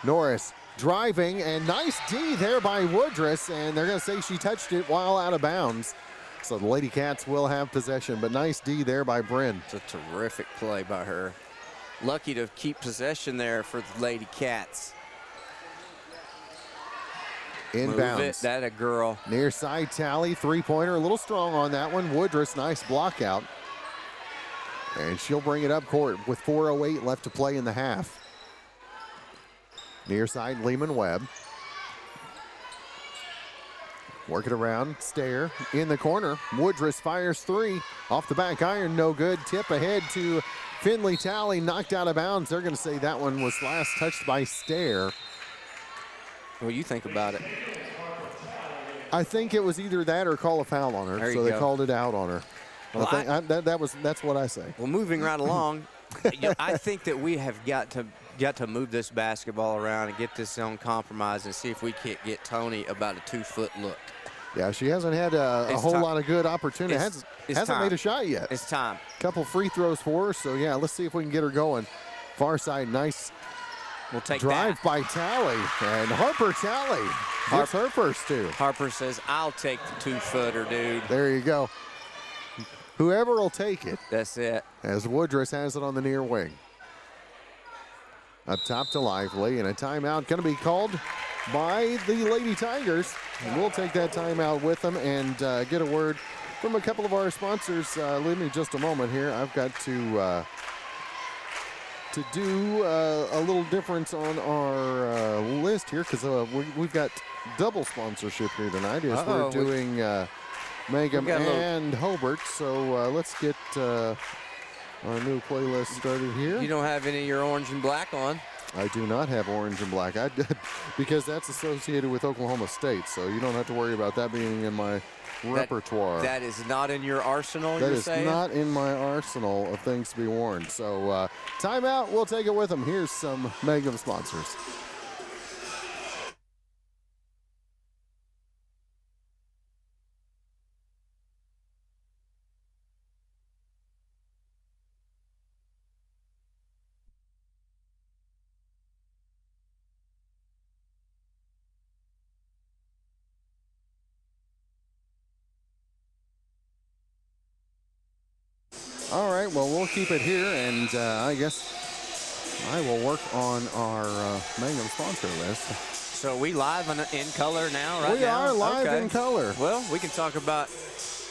Norris driving, and nice D there by Woodruss, and they're going to say she touched it while out of bounds. So the Lady Cats will have possession, but nice D there by Bryn. It's a terrific play by her. Lucky to keep possession there for the Lady Cats. Inbounds. Move it, that a girl. Near side Tally, 3-pointer, a little strong on that one. Woodruss, nice block out. And she'll bring it up court with 4:08 left to play in the half. Near side Lehman Webb. Work it around, Stair in the corner. Woodruss fires three. Off the back iron, no good. Tip ahead to Finley Talley, knocked out of bounds. They're going to say that one was last touched by Stair. What do you think about it? I think it was either that or call a foul on her, so they called it out on her. Well, that's what I say. Well, moving right along, I think that we have got to move this basketball around and get this zone compromise and see if we can't get Tony about a 2-foot look. Yeah, she hasn't had a whole lot of good opportunity. Hasn't made a shot yet. It's time. Couple free throws for her, so yeah, let's see if we can get her going. Far side, nice we'll take drive that. by Talley, and Harper Talley gets her first two. Harper says, I'll take the 2-footer, dude. There you go. Whoever will take it. That's it. As Woodruss has it on the near wing. Up top to Lively, and a timeout going to be called by the Lady Tigers. And we'll take that timeout with them and get a word from a couple of our sponsors. Leave me just a moment here. I've got to do a little difference on our list here because we've got double sponsorship here tonight as we're doing Mangum and Hobart. So let's get our new playlist started here. You don't have any of your orange and black on. I do not have orange and black. I did because that's associated with Oklahoma State, so you don't have to worry about that being in my repertoire. That is not in your arsenal, That you're is saying? not in my arsenal of things to be worn. So timeout, we'll take it with them. Here's some Mangum sponsors. All right, well, we'll keep it here, and I guess I will work on our Mangum sponsor list. So we live in color now, right now? We are live in color. Well, we can talk about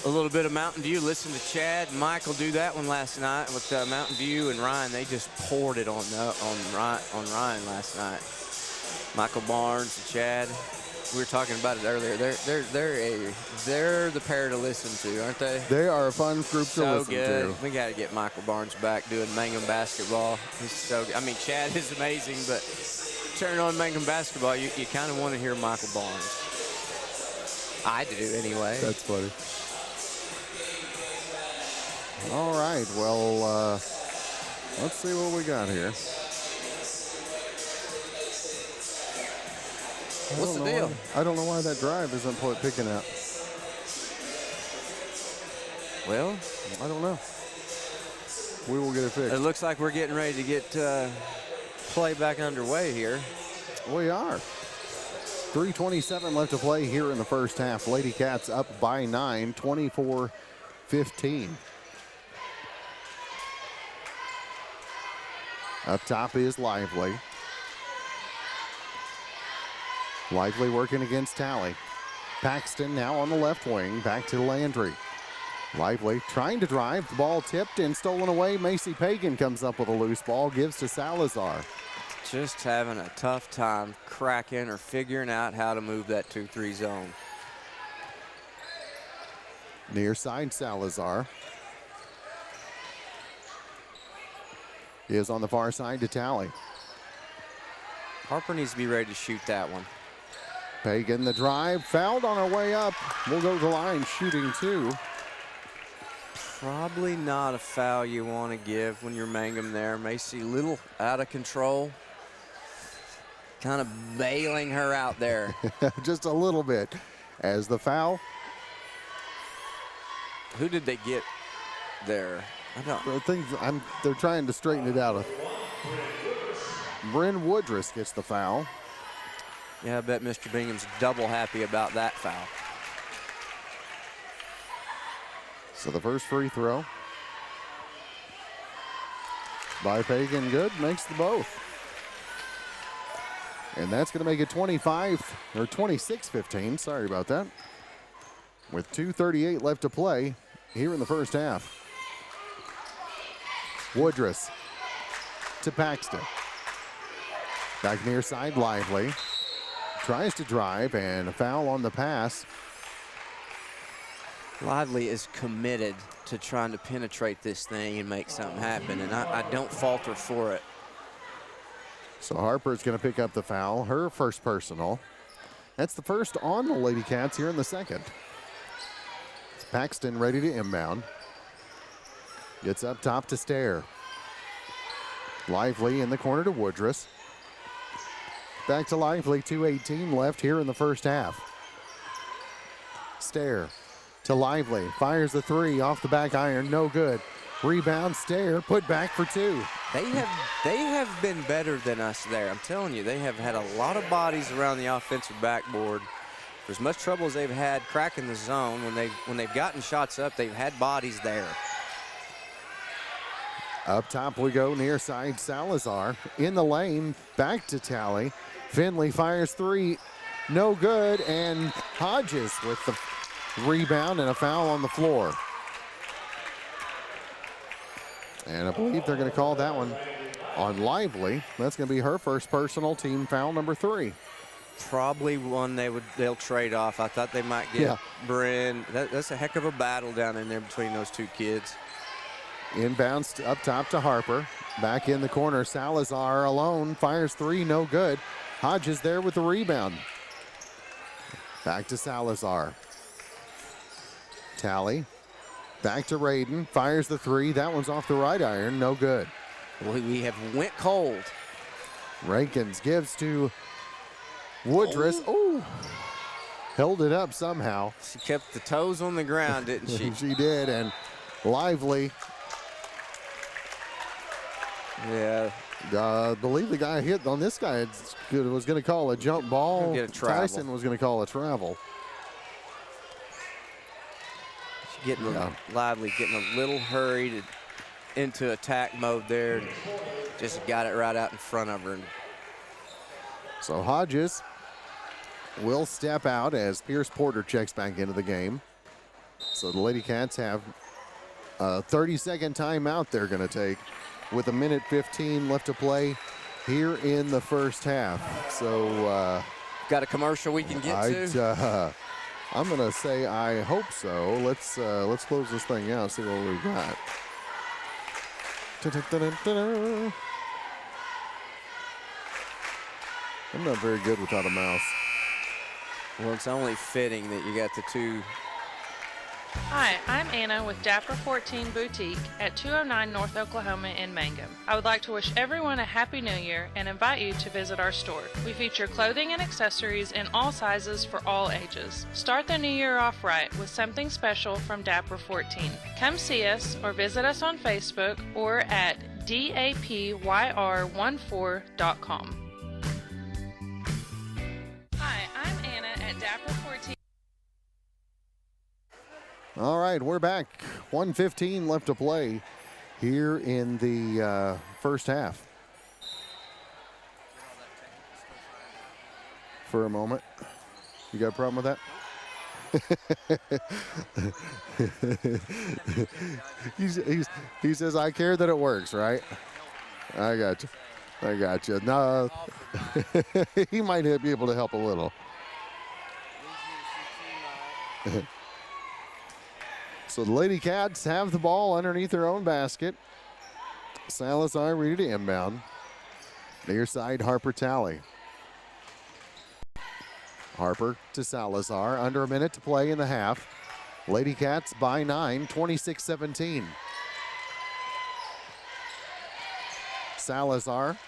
a little bit of Mountain View. Listen to Chad and Michael do that one last night with Mountain View and Ryan. They just poured it on Ryan last night. Michael Barnes and Chad. We were talking about it earlier. They're the pair to listen to, aren't they? They are a fun group to listen to. We got to get Michael Barnes back doing Mangum basketball. He's so good. I mean, Chad is amazing, but turn on Mangum basketball, you kind of want to hear Michael Barnes. I do anyway. That's funny. All right, well, let's see what we got here. What's the deal? I don't know why that drive isn't picking up. Well, I don't know. We will get it fixed. It looks like we're getting ready to get play back underway here. We are. 3:27 left to play here in the first half. Lady Cats up by 9, 24-15. Up top is Lively. Lively working against Talley. Paxton now on the left wing, back to Landry. Lively trying to drive, the ball tipped and stolen away. Macy Pagan comes up with a loose ball, gives to Salazar. Just having a tough time cracking or figuring out how to move that 2-3 zone. Near side Salazar. He is on the far side to Talley. Harper needs to be ready to shoot that one. Pagan the drive, fouled on her way up. We'll go to the line shooting two. Probably not a foul you want to give when you're Mangum there. Macy a little out of control. Kind of bailing her out there. Just a little bit. As the foul. Who did they get there? I don't. They're trying to straighten it out. Bryn Woodruss gets the foul. Yeah, I bet Mr. Bingham's double happy about that foul. So the first free throw by Pagan, good, makes the both. And that's going to make it 26-15, sorry about that. With 2:38 left to play here in the first half. Woodruss to Paxton. Back near side, Lively. Tries to drive, and a foul on the pass Lively is committed to trying to penetrate this thing and make something happen, and I don't falter for it. So Harper's going to pick up the foul, her first personal. That's the first on the Lady Cats here in the second. It's Paxton ready to inbound. Gets up top to Stair. Lively in the corner to Woodruss. Back to Lively, 2:18 left here in the first half. Stair to Lively, fires the three off the back iron, no good. Rebound, Stair, put back for two. They have been better than us there. I'm telling you, they have had a lot of bodies around the offensive backboard. For as much trouble as they've had cracking the zone, when they've gotten shots up, they've had bodies there. Up top we go, near side Salazar. In the lane, back to Tally. Finley fires three, no good, and Hodges with the rebound and a foul on the floor. And I believe they're going to call that one on Lively. That's going to be her first personal, team foul number 3. Probably one they'll trade off. I thought they might get Bryn. That's a heck of a battle down in there between those two kids. Inbounds up top to Harper. Back in the corner, Salazar alone, fires three, no good. Hodges there with the rebound. Back to Salazar. Tally. Back to Radin, fires the three. That one's off the right iron, no good. We have went cold. Rankins gives to Woodruss. Oh, held it up somehow. She kept the toes on the ground, didn't she? She did, and Lively. Yeah. I believe the guy hit on this guy was going to call a jump ball. Get a travel. Tyson was going to call a travel. Lively getting a little hurried into attack mode there. Just got it right out in front of her. So Hodges will step out as Pierce Porter checks back into the game. So the Lady Cats have a 30-second timeout they're going to take with 1:15 left to play here in the first half. So got a commercial we can get to? I'm going to say I hope so. Let's close this thing out, see what we've got. I'm not very good without a mouse. Well, it's only fitting that you got the two. Hi, I'm Anna with Dapper 14 Boutique at 209 North Oklahoma in Mangum. I would like to wish everyone a Happy New Year and invite you to visit our store. We feature clothing and accessories in all sizes for all ages. Start the new year off right with something special from Dapper 14. Come see us or visit us on Facebook or at dapyr14.com. Hi, I'm Anna at Dapper 14. All right, we're back. 1:15 left to play here in the first half. For a moment. You got a problem with that? He says, I care that it works, right? I got you. No, he might be able to help a little. So the Lady Cats have the ball underneath their own basket. Salazar ready to inbound. Near side, Harper Tally. Harper to Salazar. Under a minute to play in the half. Lady Cats by 9, 26-17. Salazar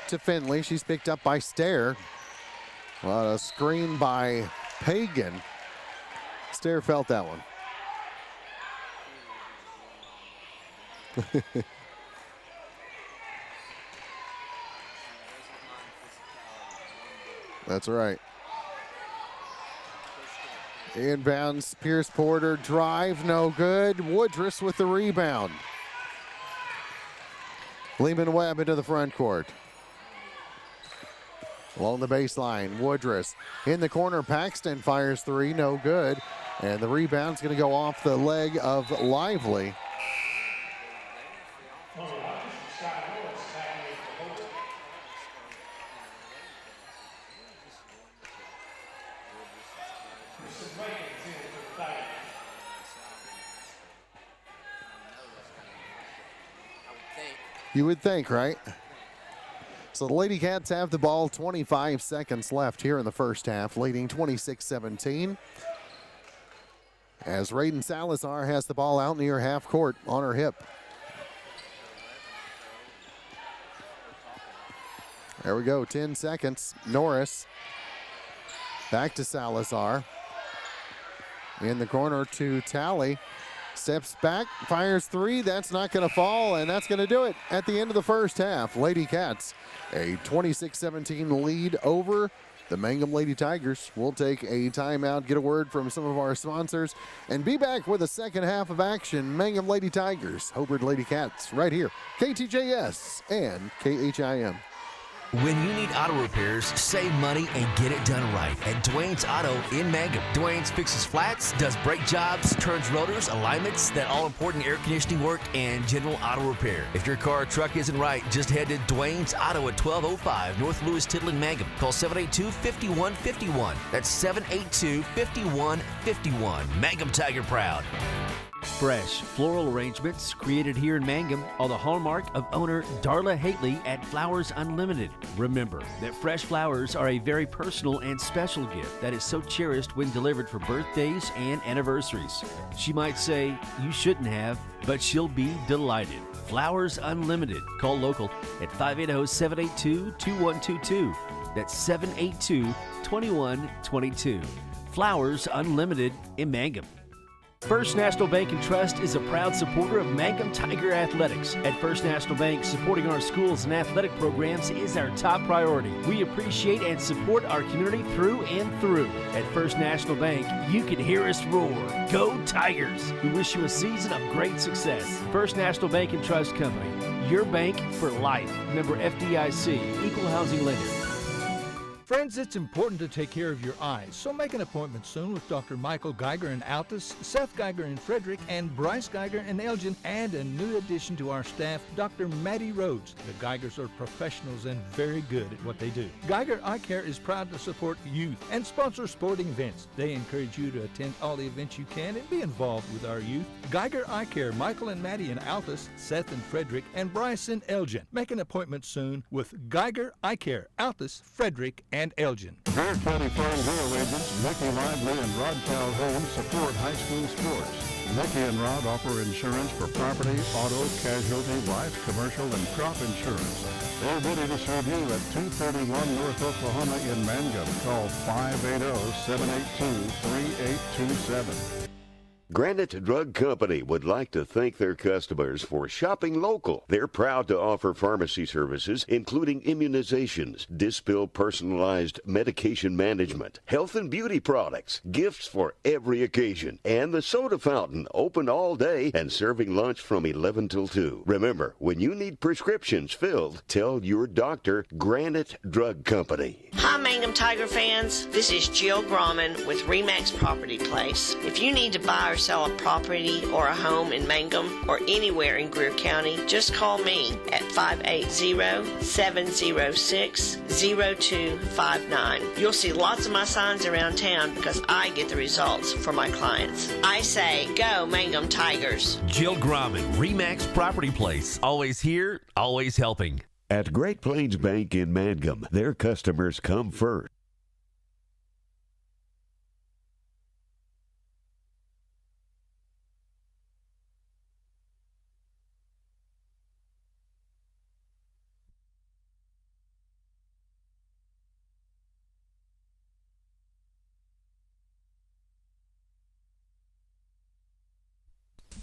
to Finley. She's picked up by Stair. A screen by Pagan. Stair felt that one. That's right. Inbounds, Pierce Porter, drive, no good. Woodruss with the rebound. Lehman Webb into the front court. Along the baseline, Woodruss. In the corner, Paxton fires three, no good. And the rebound's going to go off the leg of Lively. You would think, right? So the Lady Cats have the ball, 25 seconds left here in the first half, leading 26-17. As Raiden Salazar has the ball out near half court on her hip. There we go, 10 seconds. Norris back to Salazar. In the corner to Talley. Steps back, fires three. That's not going to fall, and that's going to do it at the end of the first half. Lady Cats, a 26-17 lead over the Mangum Lady Tigers. We'll take a timeout, get a word from some of our sponsors, and be back with the second half of action. Mangum Lady Tigers, Hobart Lady Cats, right here. KTJS and KHIM. When you need auto repairs, save money and get it done right at Dwayne's Auto in Mangum. Dwayne's fixes flats, does brake jobs, turns rotors, alignments, that all-important air conditioning work, and general auto repair. If your car or truck isn't right, just head to Dwayne's Auto at 1205 North Lewis Tittle in Mangum. Call 782-5151. That's 782-5151. Mangum Tiger Proud. Fresh floral arrangements created here in Mangum are the hallmark of owner Darla Hately at Flowers Unlimited. Remember that fresh flowers are a very personal and special gift that is so cherished when delivered for birthdays and anniversaries. She might say, "You shouldn't have," but she'll be delighted. Flowers Unlimited. Call local at 580-782-2122. That's 782-2122. Flowers Unlimited in Mangum. First National Bank and Trust is a proud supporter of Mangum Tiger Athletics. At First National Bank, supporting our schools and athletic programs is our top priority. We appreciate and support our community through and through. At First National Bank, you can hear us roar. Go Tigers! We wish you a season of great success. First National Bank and Trust Company, your bank for life. Member FDIC, Equal Housing Lender. Friends, it's important to take care of your eyes, so make an appointment soon with Dr. Michael Geiger in Altus, Seth Geiger in Frederick, and Bryce Geiger in Elgin, and a new addition to our staff, Dr. Maddie Rhodes. The Geigers are professionals and very good at what they do. Geiger Eye Care is proud to support youth and sponsor sporting events. They encourage you to attend all the events you can and be involved with our youth. Geiger Eye Care, Michael and Maddie in Altus, Seth in Frederick, and Bryce in Elgin. Make an appointment soon with Geiger Eye Care, Altus, Frederick, and Elgin. Bear County Farm Bureau agents Mickey Lively and Rod Calhoun support high school sports. Mickey and Rod offer insurance for property, auto, casualty, life, commercial, and crop insurance. They're ready to serve you at 231 North Oklahoma in Mangum. Call 580-782-3827. Granite Drug Company would like to thank their customers for shopping local. They're proud to offer pharmacy services, including immunizations, Dispill personalized medication management, health and beauty products, gifts for every occasion, and the soda fountain, open all day and serving lunch from 11 till 2. Remember, when you need prescriptions filled, tell your doctor Granite Drug Company. Hi, Mangum Tiger fans. This is Jill Grauman with RE/MAX Property Place. If you need to buy or sell a property or a home in Mangum or anywhere in Greer County, just call me at 580-706-0259. You'll see lots of my signs around town because I get the results for my clients. I say, go Mangum Tigers. Jill Grauman, RE/MAX Property Place. Always here, always helping. At Great Plains Bank in Mangum, their customers come first.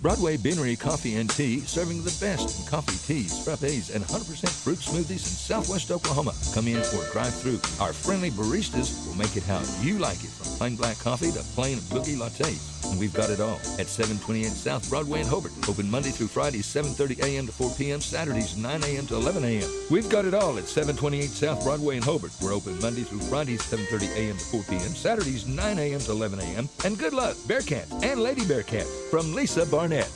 Broadway Beanery Coffee and Tea, serving the best in coffee, teas, frappes, and 100% fruit smoothies in Southwest Oklahoma. Come in or drive through. Our friendly baristas will make it how you like it, from plain black coffee to plain boogie lattes. And we've got it all at 728 South Broadway in Hobart. Open Monday through Friday, 7:30 a.m. to 4 p.m., Saturdays 9 a.m. to 11 a.m. We've got it all at 728 South Broadway in Hobart. We're open Monday through Friday, 7:30 a.m. to 4 p.m., Saturdays 9 a.m. to 11 a.m. And good luck, Bearcats and Lady Bearcats, from Lisa Barnett.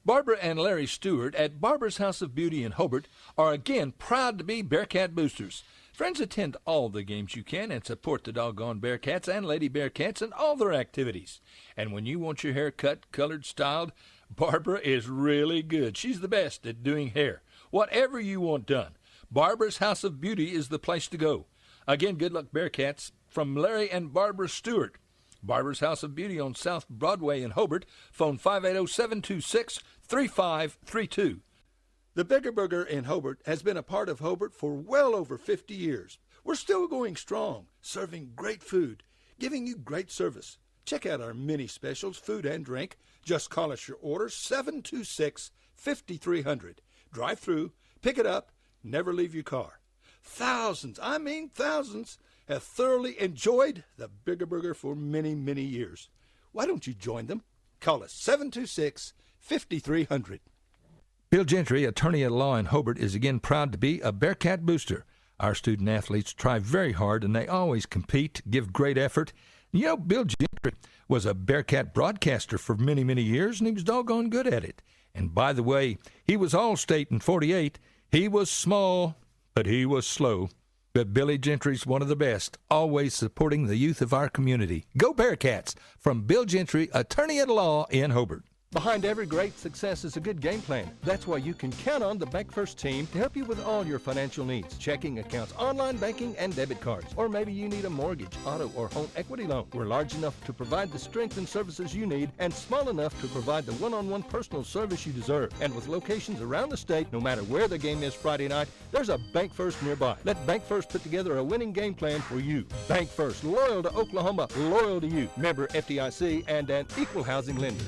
Barbara and Larry Stewart at Barbara's House of Beauty in Hobart are again proud to be Bearcat boosters. Friends, attend all the games you can and support the doggone Bearcats and Lady Bearcats and all their activities. And when you want your hair cut, colored, styled, Barbara is really good. She's the best at doing hair. Whatever you want done, Barbara's House of Beauty is the place to go. Again, good luck, Bearcats, from Larry and Barbara Stewart. Barbara's House of Beauty on South Broadway in Hobart. Phone 580-726-3532. The Bigger Burger in Hobart has been a part of Hobart for well over 50 years. We're still going strong, serving great food, giving you great service. Check out our mini specials, food and drink. Just call us your order, 726-5300. Drive through, pick it up, never leave your car. Thousands, I mean thousands, have thoroughly enjoyed the Bigger Burger for many, many years. Why don't you join them? Call us 726-5300. Bill Gentry, attorney at law in Hobart, is again proud to be a Bearcat booster. Our student athletes try very hard and they always compete, give great effort. You know, Bill Gentry was a Bearcat broadcaster for many, many years, and he was doggone good at it. And by the way, he was All-State in '48. He was small, but he was slow. But Billy Gentry's one of the best, always supporting the youth of our community. Go Bearcats! From Bill Gentry, attorney at law in Hobart. Behind every great success is a good game plan. That's why you can count on the Bank First team to help you with all your financial needs. Checking accounts, online banking, and debit cards. Or maybe you need a mortgage, auto, or home equity loan. We're large enough to provide the strength and services you need and small enough to provide the one-on-one personal service you deserve. And with locations around the state, no matter where the game is Friday night, there's a Bank First nearby. Let Bank First put together a winning game plan for you. Bank First, loyal to Oklahoma, loyal to you. Member FDIC and an equal housing lender.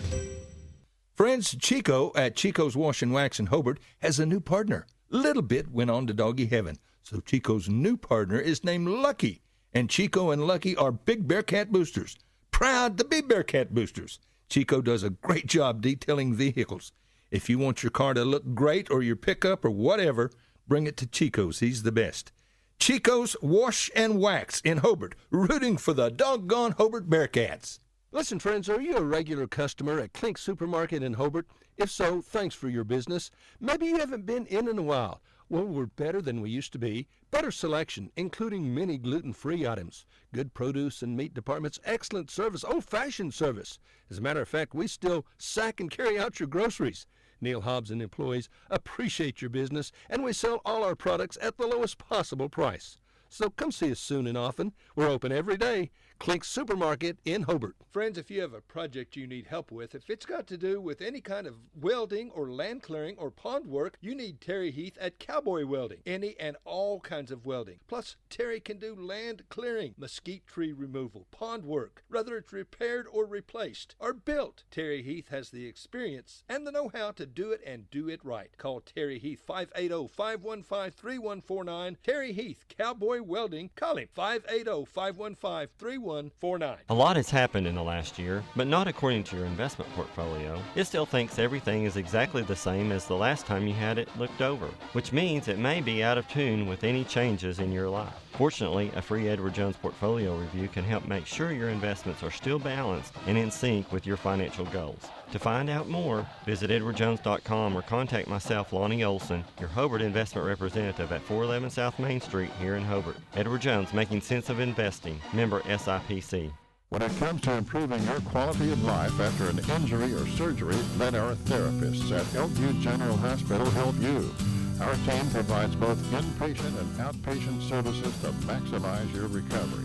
Friends, Chico at Chico's Wash and Wax in Hobart has a new partner. Little Bit went on to doggy heaven, so Chico's new partner is named Lucky. And Chico and Lucky are big Bearcat boosters. Proud to be Bearcat boosters. Chico does a great job detailing vehicles. If you want your car to look great or your pickup or whatever, bring it to Chico's. He's the best. Chico's Wash and Wax in Hobart, rooting for the doggone Hobart Bearcats. Listen, friends, are you a regular customer at Klink Supermarket in Hobart? If so, thanks for your business. Maybe you haven't been in a while. Well, we're better than we used to be. Better selection, including many gluten-free items. Good produce and meat departments, excellent service, old-fashioned service. As a matter of fact, we still sack and carry out your groceries. Neil Hobbs and employees appreciate your business, and we sell all our products at the lowest possible price. So come see us soon and often. We're open every day. Klink Supermarket in Hobart. Friends, if you have a project you need help with, if it's got to do with any kind of welding or land clearing or pond work, you need Terry Heath at Cowboy Welding. Any and all kinds of welding. Plus, Terry can do land clearing, mesquite tree removal, pond work, whether it's repaired or replaced or built. Terry Heath has the experience and the know-how to do it and do it right. Call Terry Heath, 580-515-3149. Terry Heath, Cowboy Welding. Call him, 580-515-3149. A lot has happened in the last year, but not according to your investment portfolio. It still thinks everything is exactly the same as the last time you had it looked over, which means it may be out of tune with any changes in your life. Fortunately, a free Edward Jones portfolio review can help make sure your investments are still balanced and in sync with your financial goals. To find out more, visit edwardjones.com or contact myself, Lonnie Olson, your Hobart investment representative at 411 South Main Street here in Hobart. Edward Jones, making sense of investing. Member SIPC. When it comes to improving your quality of life after an injury or surgery, let our therapists at Elkview General Hospital help you. Our team provides both inpatient and outpatient services to maximize your recovery.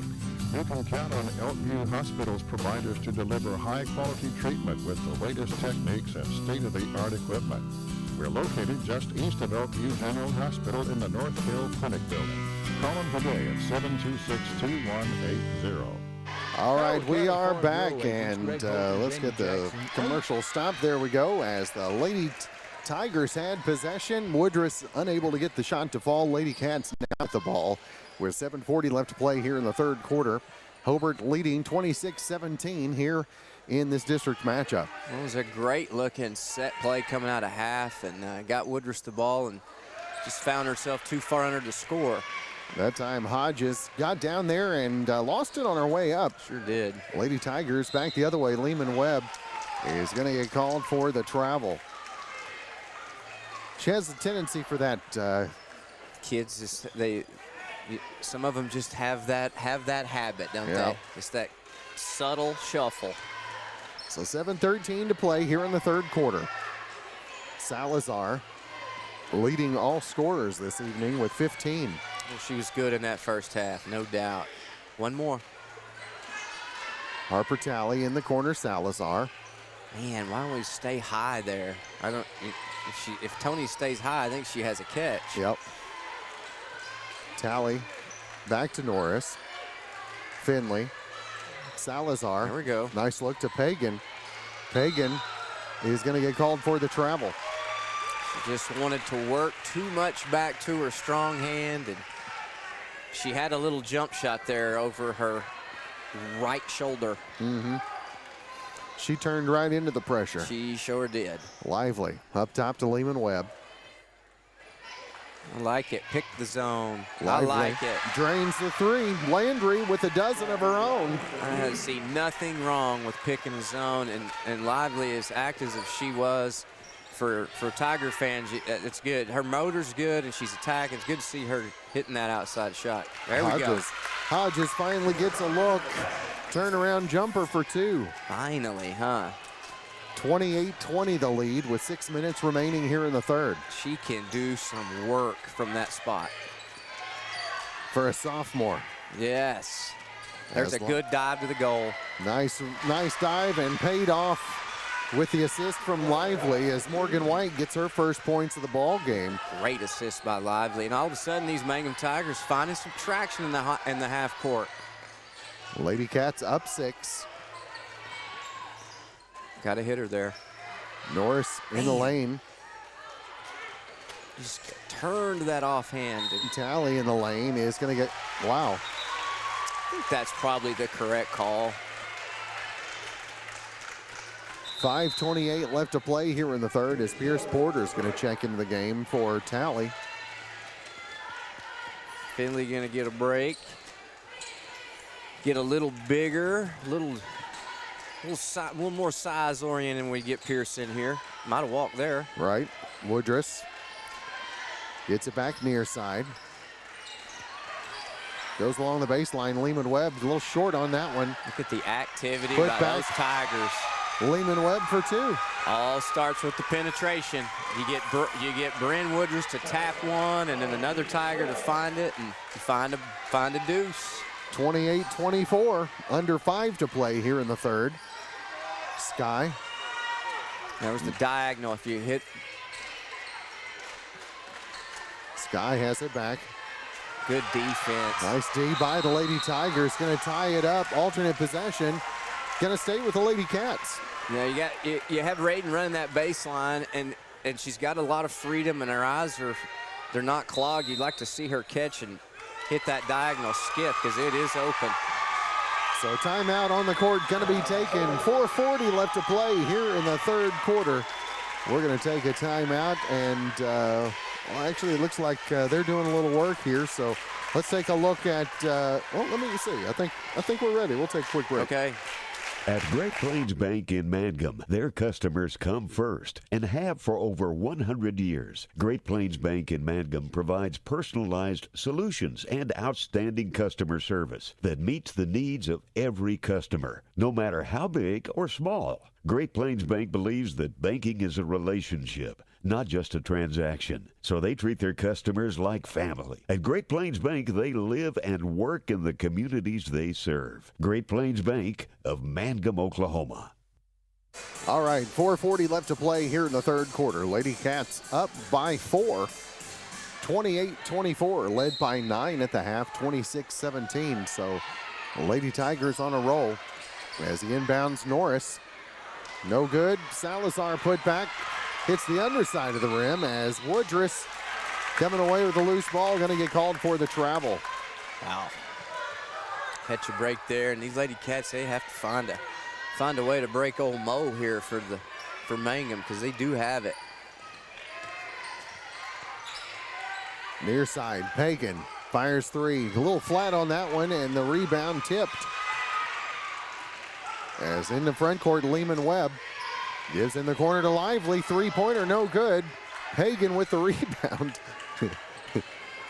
You can count on Elkview Hospital's providers to deliver high-quality treatment with the latest techniques and state-of-the-art equipment. We're located just east of Elkview General Hospital in the North Hill Clinic Building. Call them today at 726-2180. All right, we are back, and let's get the commercial stop. There we go, as the Lady Tigers had possession. Woodruss unable to get the shot to fall. Lady Cats now with the ball with 7:40 left to play here in the third quarter. Hobart leading 26-17 here in this district matchup. Well, it was a great-looking set play coming out of half, and got Woodruss the ball and just found herself too far under to score. That time Hodges got down there and lost it on her way up. Sure did. Lady Tigers back the other way. Lehman Webb is going to get called for the travel. She has a tendency for that. Kids just some of them just have that habit, don't they? Just that subtle shuffle. So 7:13 to play here in the third quarter. Salazar leading all scorers this evening with 15. Well, she was good in that first half, no doubt. One more. Harper Talley in the corner, Salazar. Man, why don't we stay high there? I don't. If Tony stays high, I think she has a catch. Yep. Talley back to Norris. Finley. Salazar. There we go. Nice look to Pagan. Pagan is going to get called for the travel. She just wanted to work too much back to her strong hand, and she had a little jump shot there over her right shoulder. Mm-hmm. She turned right into the pressure. She sure did. Lively. Up top to Lehman Webb. I like it. Pick the zone. Lively. I like it. Drains the three. Landry with a dozen of her own. I see nothing wrong with picking a zone, and Lively, as active as she was, for Tiger fans, it's good. Her motor's good, and she's attacking. It's good to see her hitting that outside shot. There we go. Hodges finally gets a look. Turnaround jumper for two. Finally, huh? 28-20 the lead with 6 minutes remaining here in the third. She can do some work from that spot. For a sophomore. Yes. There's a good dive to the goal. Nice dive, and paid off with the assist from Lively as Morgan White gets her first points of the ball game. Great assist by Lively, and all of a sudden these Mangum Tigers finding some traction in the half court. Lady Cats up 6. Got a hitter there. Norris in the lane. Just turned that offhand. Talley in the lane is going to get, wow. I think that's probably the correct call. 5:28 left to play here in the third as Pierce Porter is going to check into the game for Talley. Finley going to get a break. Get a little bigger, a little more size oriented when we get Pierce in here. Might have walked there. Right. Woodruss gets it back near side. Goes along the baseline. Lehman Webb a little short on that one. Look at the activity Put by back. those Tigers. Lehman Webb for two. All starts with the penetration. You get Bryn Woodruss to tap one, and then another Tiger to find it, and you find a deuce. 28-24. Under 5 to play here in the third. Sky. That was the diagonal. If you hit. Sky has it back. Good defense. Nice D by the Lady Tigers. Going to tie it up. Alternate possession. Going to stay with the Lady Cats. Yeah, you have Raiden running that baseline, and she's got a lot of freedom, and her eyes they're not clogged. You'd like to see her catch and hit that diagonal skip because it is open. So timeout on the court going to be taken. 4:40 left to play here in the third quarter. We're going to take a timeout, and well, actually it looks like they're doing a little work here. So let's take a look at. Well, let me see. I think we're ready. We'll take a quick break. Okay. At Great Plains Bank in Mangum, their customers come first and have for over 100 years. Great Plains Bank in Mangum provides personalized solutions and outstanding customer service that meets the needs of every customer, no matter how big or small. Great Plains Bank believes that banking is a relationship, not just a transaction. So they treat their customers like family. At Great Plains Bank, they live and work in the communities they serve. Great Plains Bank of Mangum, Oklahoma. All right, 4:40 left to play here in the third quarter. Lady Cats up by 4. 28-24, led by 9 at the half, 26-17. So Lady Tigers on a roll as he inbounds Norris. No good. Salazar put back. Hits the underside of the rim as Woodruss coming away with a loose ball. Going to get called for the travel. Wow. Catch a break there, and these Lady Cats, they have to find a way to break old Mo here for Mangum because they do have it. Near side, Pagan fires three. A little flat on that one, and the rebound tipped. As in the front court, Lehman Webb gives in the corner to Lively. Three-pointer, no good. Pagan with the rebound.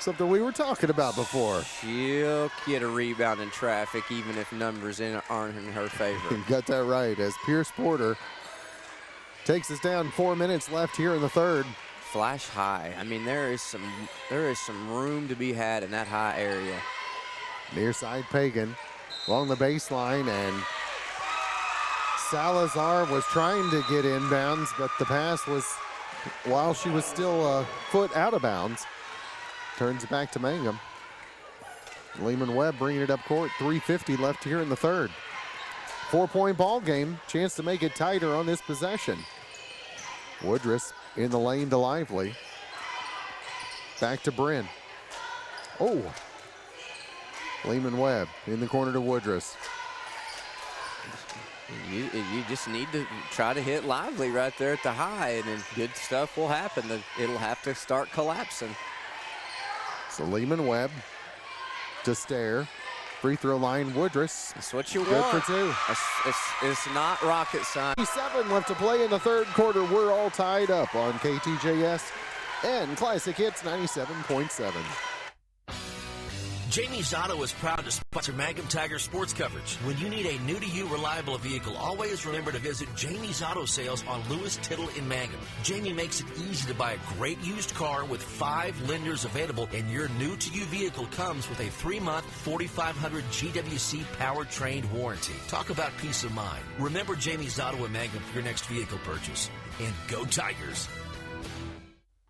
Something we were talking about before. She'll get a rebound in traffic even if numbers aren't in her favor. You got that right, as Pierce Porter takes us down. 4 minutes left here in the third. Flash high. I mean, there is some room to be had in that high area. Near side Pagan along the baseline, and Salazar was trying to get inbounds, but the pass was, while she was still a foot out of bounds, turns it back to Mangum. Lehman Webb bringing it up court. 3:50 left here in the third. 4-point ball game. Chance to make it tighter on this possession. Woodruss in the lane to Lively. Back to Bryn. Oh. Lehman Webb in the corner to Woodruss. You just need to try to hit Lively right there at the high, and then good stuff will happen. It'll have to start collapsing. So Lehman Webb to Stair. Free throw line, Woodruss. That's what you Good want. for two. It's not rocket science. 7 left to play in the third quarter. We're all tied up on KTJS and Classic Hits 97.7. Jamie's Auto is proud to sponsor Mangum Tiger sports coverage. When you need a new-to-you reliable vehicle, always remember to visit Jamie's Auto Sales on Lewis Tittle in Mangum. Jamie makes it easy to buy a great used car with 5 lenders available, and your new-to-you vehicle comes with a 3-month 4,500 GWC powertrain warranty. Talk about peace of mind. Remember Jamie's Auto in Mangum for your next vehicle purchase. And go Tigers!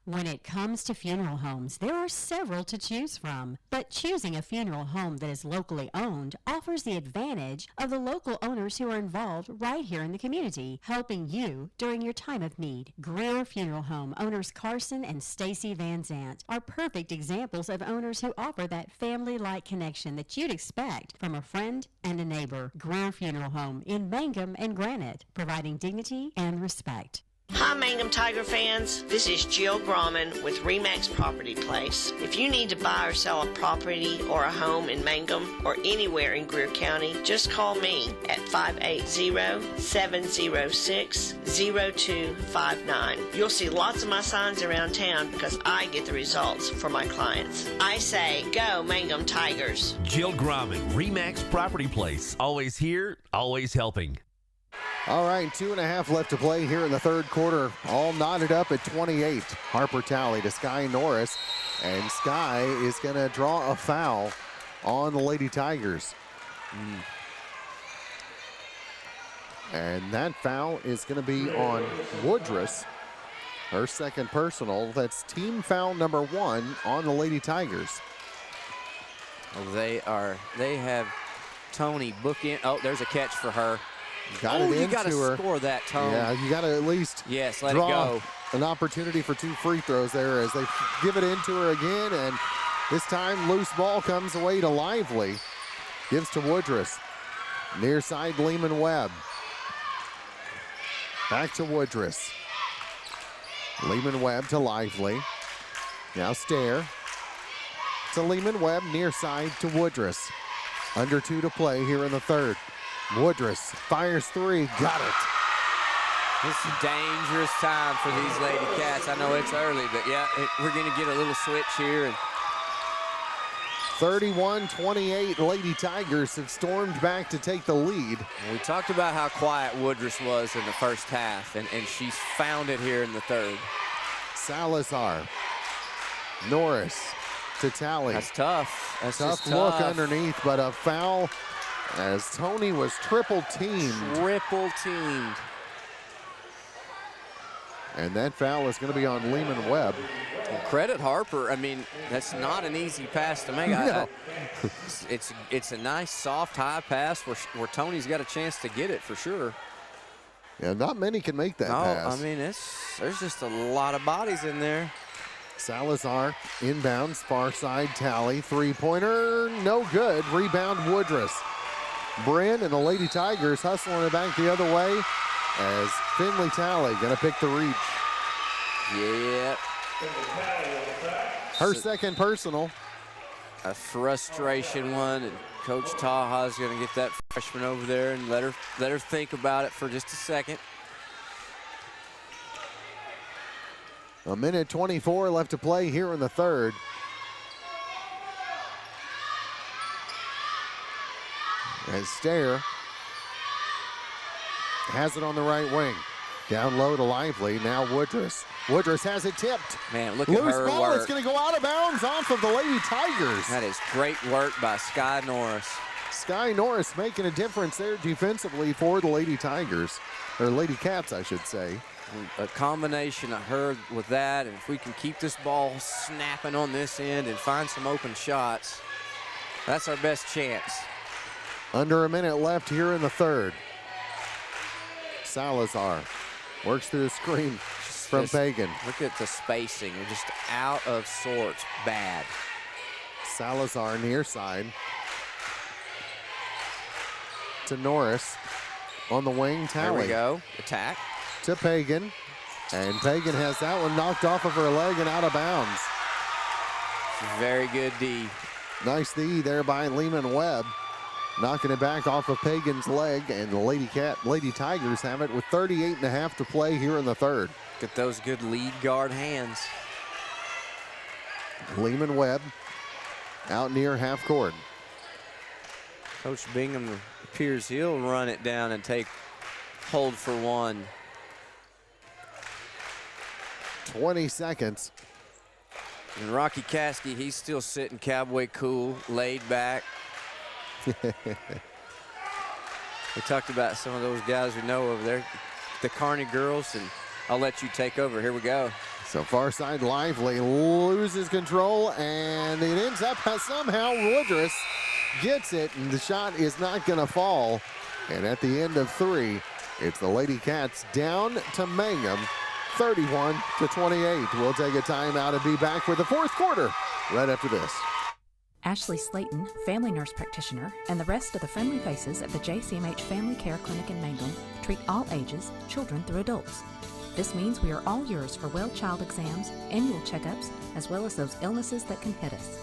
When it comes to funeral homes, there are several to choose from. But choosing a funeral home that is locally owned offers the advantage of the local owners who are involved right here in the community, helping you during your time of need. Greer Funeral Home owners Carson and Stacy Van Zant are perfect examples of owners who offer that family-like connection that you'd expect from a friend and a neighbor. Greer Funeral Home in Mangum and Granite, providing dignity and respect. Hi, Mangum Tiger fans. This is Jill Grauman with RE/MAX Property Place. If you need to buy or sell a property or a home in Mangum or anywhere in Greer County, just call me at 580-706-0259. You'll see lots of my signs around town because I get the results for my clients. I say, go Mangum Tigers. Jill Grauman, RE/MAX Property Place. Always here, always helping. All right, 2.5 left to play here in the third quarter. All knotted up at 28. Harper Talley to Sky Norris. And Sky is going to draw a foul on the Lady Tigers. And that foul is going to be on Woodruss. Her second personal. That's team foul number 1 on the Lady Tigers. They have Tony book in. Oh, there's a catch for her. You got to score that, Tony. Yeah, you got to at least let it draw go. An opportunity for 2 free throws there as they give it into her again, and this time loose ball comes away to Lively. Gives to Woodruss. Near side Lehman Webb. Back to Woodruss. Lehman Webb to Lively. Now Stair to Lehman Webb, near side to Woodruss. Under 2 to play here in the third. Woodruss fires 3, got it. It's a dangerous time for these Lady Cats. I know it's early, but yeah, we're going to get a little switch here. 31-28, Lady Tigers have stormed back to take the lead. We talked about how quiet Woodruss was in the first half, and she's found it here in the third. Salazar, Norris to Talley. That's tough. That's tough just look tough. underneath, but a foul as Tony was triple teamed. And that foul is going to be on Lehman Webb. And credit Harper. I mean, that's not an easy pass to make. No. It's a nice, soft, high pass where Tony's got a chance to get it for sure. Yeah, not many can make that pass. I mean, there's just a lot of bodies in there. Salazar inbounds, far side Talley. 3-pointer, no good. Rebound Woodruss. Bryn and the Lady Tigers hustling it back the other way as Finley Talley going to pick the reach. Yeah. Her second personal. A frustration one, and Coach Taha's going to get that freshman over there and let her think about it for just a second. 1:24 left to play here in the third. as Stair has it on the right wing. Down low to Lively. Now Woodruss. Woodruss has it tipped. Man, look at Loose her ball. work. It's going to go out of bounds off of the Lady Tigers. That is great work by Sky Norris. Sky Norris making a difference there defensively for the Lady Tigers. Or Lady Cats, I should say. A combination of her with that, and if we can keep this ball snapping on this end and find some open shots, that's our best chance. Under a minute left here in the third. Salazar works through the screen from Pagan. Look at the spacing. We're just out of sorts. Bad. Salazar near side to Norris on the wing. Tally. There we go. Attack. To Pagan. And Pagan has that one knocked off of her leg and out of bounds. Very good D. Nice D there by Lehman Webb. Knocking it back off of Pagan's leg, and the Lady Tigers have it with 38.5 to play here in the third. Get those good lead guard hands. Lehman Webb out near half court. Coach Bingham appears he'll run it down and take hold for one. 20 seconds. And Rocky Caskey, he's still sitting cowboy cool, laid back. We talked about some of those guys we know over there, the Kearney girls, and I'll let you take over. Here we go. So far side Lively loses control, and it ends up somehow Woodruss gets it, and the shot is not going to fall. And at the end of three, it's the Lady Cats down to Mangum, 31-28. We'll take a timeout and be back for the fourth quarter right after this. Ashley Slayton, family nurse practitioner, and the rest of the friendly faces at the JCMH Family Care Clinic in Mangum treat all ages, children through adults. This means we are all yours for well child exams, annual checkups, as well as those illnesses that can hit us.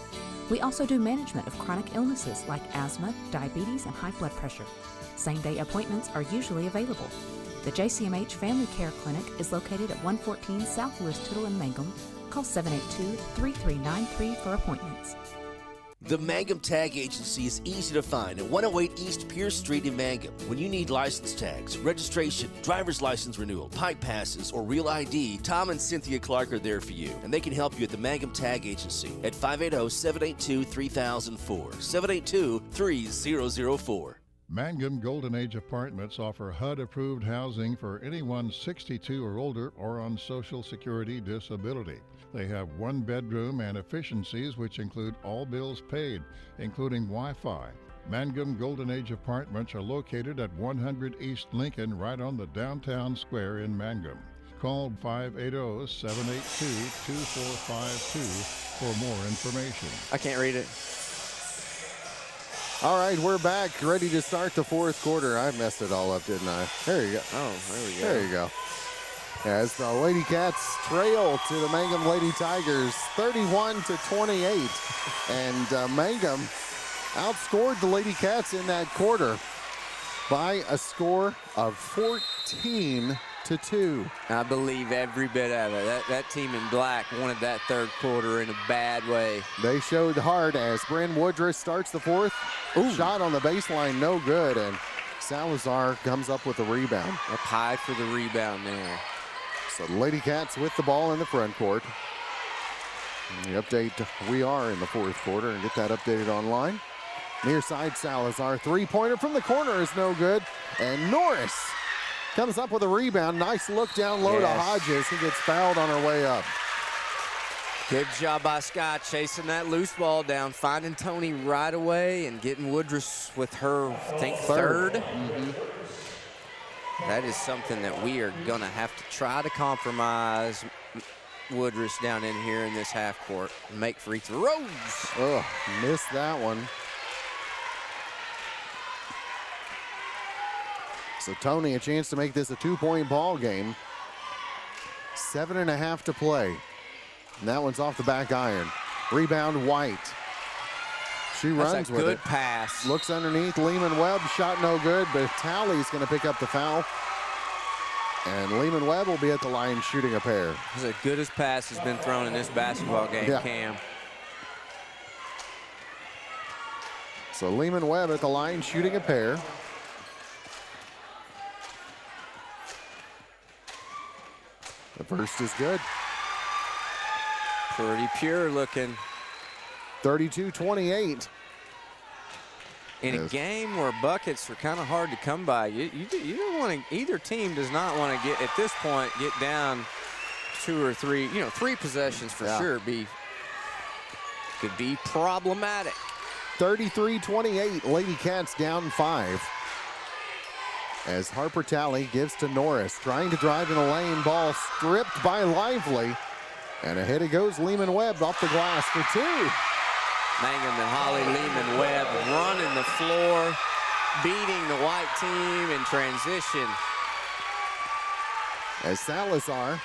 We also do management of chronic illnesses like asthma, diabetes, and high blood pressure. Same-day appointments are usually available. The JCMH Family Care Clinic is located at 114 South Lewis Tittle in Mangum. Call 782-3393 for appointments. The Mangum Tag Agency is easy to find at 108 East Pierce Street in Mangum. When you need license tags, registration, driver's license renewal, pipe passes, or real ID, Tom and Cynthia Clark are there for you, and they can help you at the Mangum Tag Agency at 580-782-3004, 782-3004. Mangum Golden Age Apartments offer HUD-approved housing for anyone 62 or older or on Social Security disability. They have one bedroom and efficiencies which include all bills paid, including Wi-Fi. Mangum Golden Age Apartments are located at 100 East Lincoln, right on the downtown square in Mangum. Call 580-782-2452 for more information. I can't read it. All right, we're back, ready to start the fourth quarter. I messed it all up, didn't I? There you go. Oh, there we go. There you go. As the Lady Cats trail to the Mangum Lady Tigers, 31-28. And Mangum outscored the Lady Cats in that quarter by a score of 14-2. I believe every bit of it. That team in black wanted that third quarter in a bad way. They showed hard as Bryn Woodruss starts the fourth. Shot on the baseline, no good, and Salazar comes up with a rebound. Up high for the rebound there. So the Lady Cats with the ball in the front court. And the update, we are in the fourth quarter, and get that updated online. Near side Salazar, three-pointer from the corner is no good, and Norris comes up with a rebound. Nice look down low to Hodges. He gets fouled on her way up. Good job by Scott chasing that loose ball down, finding Tony right away and getting Woodruss with her, I think, third. Mm-hmm. That is something that we are going to have to try to compromise Woodruss down in here in this half court and make free throws. Oh, missed that one. So Tony, a chance to make this a two-point ball game. 7.5 to play. And that one's off the back iron. Rebound, White. She runs with it. Good pass. Looks underneath. Lehman Webb, shot no good, but Talley's going to pick up the foul. And Lehman Webb will be at the line shooting a pair. That's the goodest pass has been thrown in this basketball game, Cam. So Lehman Webb at the line shooting a pair. The first is good. Pretty pure looking. 32-28. In a game where buckets are kind of hard to come by, you don't want to, either team does not want to get, at this point, get down 2 or 3, 3 possessions for sure could be problematic. 33-28, Lady Cats down 5. As Harper Talley gives to Norris, trying to drive in the lane, ball stripped by Lively. And ahead it goes, Lehman Webb off the glass for 2. Mangum and Holly Lehman Webb running the floor, beating the white team in transition. As Salazar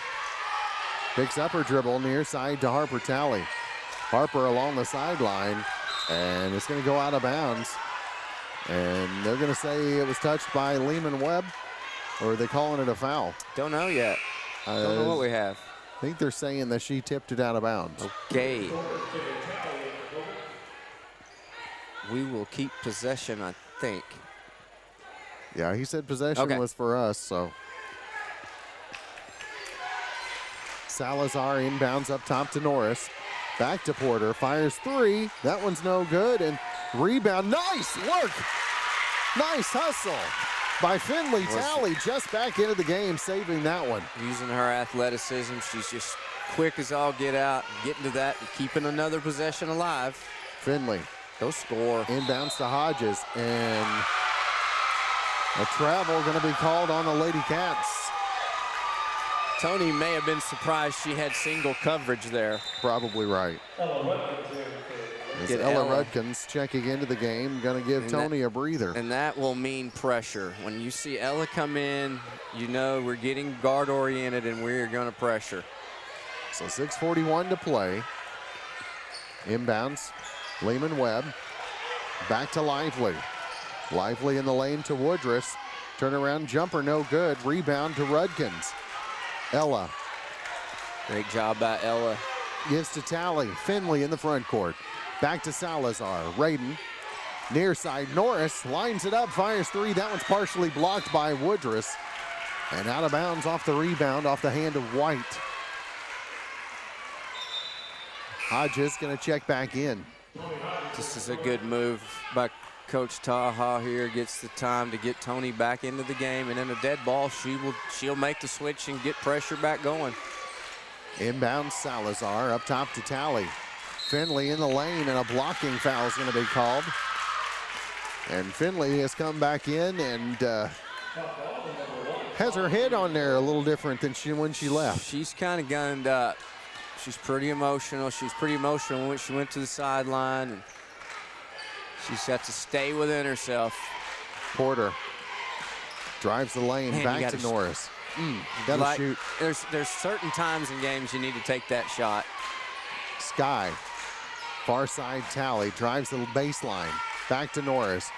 picks up her dribble near side to Harper Talley. Harper along the sideline, and it's going to go out of bounds. And they're going to say it was touched by Lehman Webb, or are they calling it a foul? Don't know yet. Don't know what we have. I think they're saying that she tipped it out of bounds. Okay. We will keep possession, I think. Yeah, he said possession was for us, so. Salazar inbounds up top to Norris. Back to Porter, fires 3. That one's no good, and rebound. Nice work. Nice hustle by Finley Talley, just back into the game, saving that one. Using her athleticism, she's just quick as all get out, getting to that and keeping another possession alive. Finley. Go score. Inbounds to Hodges, and a travel going to be called on the Lady Cats. Tony may have been surprised she had single coverage there. Probably right. As Ella Rudkins checking into the game, going to give Tony a breather. And that will mean pressure. When you see Ella come in, you know we're getting guard oriented and we're going to pressure. So 6:41 to play. Inbounds, Lehman Webb. Back to Lively. Lively in the lane to Woodruss. Turnaround jumper, no good. Rebound to Rudkins. Ella. Great job by Ella. Gives to Talley. Finley in the front court. Back to Salazar. Radin. Near side. Norris lines it up. Fires 3. That one's partially blocked by Woodruss. And out of bounds off the rebound, off the hand of White. Hodges going to check back in. This is a good move by Coach Taha here. Gets the time to get Tony back into the game, and in a dead ball, she'll make the switch and get pressure back going. Inbound Salazar up top to Talley. Finley in the lane, and a blocking foul is going to be called. And Finley has come back in and has her head on there a little different than when she left. She's kind of gunned up. She's pretty emotional. She was pretty emotional when she went to the sideline. And she's got to stay within herself. Porter drives the lane. Man, back to Norris. Gotta shoot. There's certain times in games you need to take that shot. Sky. Far side Talley drives the baseline. Back to Norris.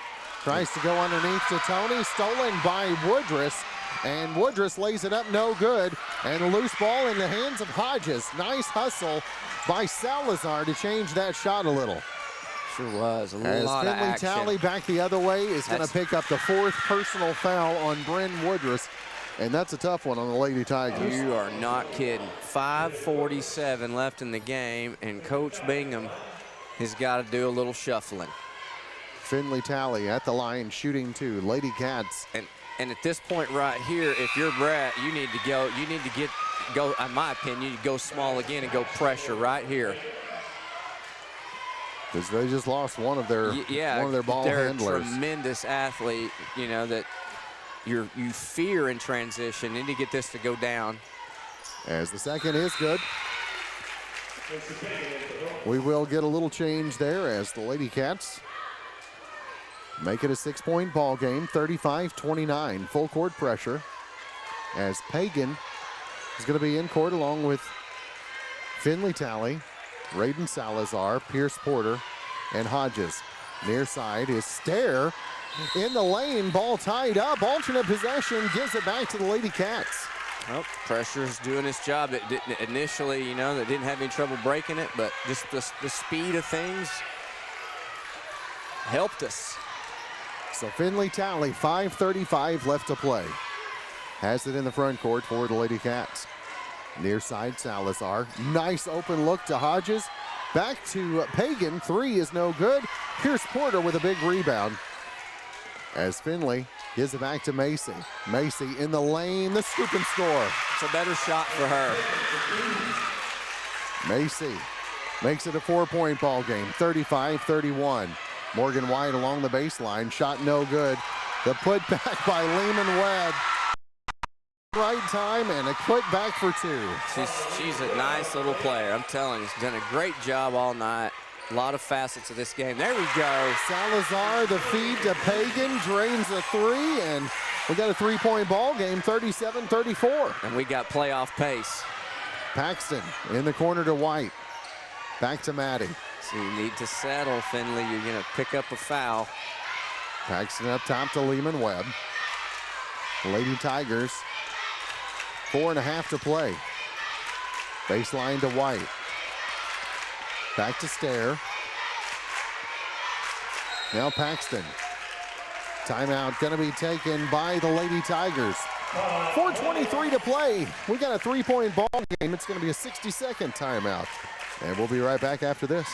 Tries to go underneath to Tony. Stolen by Woodruss. And Woodruss lays it up, no good. And a loose ball in the hands of Hodges. Nice hustle by Salazar to change that shot a little. Sure was. A As lot Finley of action. Talley back the other way is going to pick up the 4th personal foul on Bryn Woodruss. And that's a tough one on the Lady Tigers. You are not kidding. 5:47 left in the game, and Coach Bingham has got to do a little shuffling. Finley Talley at the line, shooting 2. Lady Cats. And at this point right here, if you're Brett, you need to go. You need to go. In my opinion, you go small again and go pressure right here. Because they just lost one of their ball handlers. They're a tremendous athlete. You know that you fear in transition. Need to get this to go down. As the second is good. We will get a little change there as the Lady Cats make it a 6-point ball game, 35-29. Full court pressure as Pagan is going to be in court along with Finley Talley, Radin Salazar, Pierce Porter, and Hodges. Near side is Stair in the lane, ball tied up. Alternate possession gives it back to the Lady Cats. Well, pressure's doing its job. It didn't initially, they didn't have any trouble breaking it, but just the speed of things. helped us. So Finley Talley, 5:35 left to play. Has it in the front court for the Lady Cats. Near side, Salazar. Nice open look to Hodges. Back to Pagan. 3 is no good. Pierce Porter with a big rebound. As Finley gives it back to Macy. Macy in the lane. The scoop and score. It's a better shot for her. Macy makes it a 4-point ball game. 35-31. Morgan White along the baseline. Shot no good. The putback by Lehman Webb. Right time and a put back for 2. She's a nice little player. I'm telling you, she's done a great job all night. A lot of facets of this game. There we go. Salazar, the feed to Pagan, drains a 3, and we got a 3-point ball game, 37-34. And we got playoff pace. Paxton in the corner to White. Back to Maddie. So you need to settle, Finley. You're going to pick up a foul. Paxton up top to Lehman Webb. Lady Tigers, 4.5 to play. Baseline to White. Back to Stair. Now Paxton. Timeout going to be taken by the Lady Tigers. 4:23 to play. We got a 3-point ball game. It's going to be a 60-second timeout. And we'll be right back after this.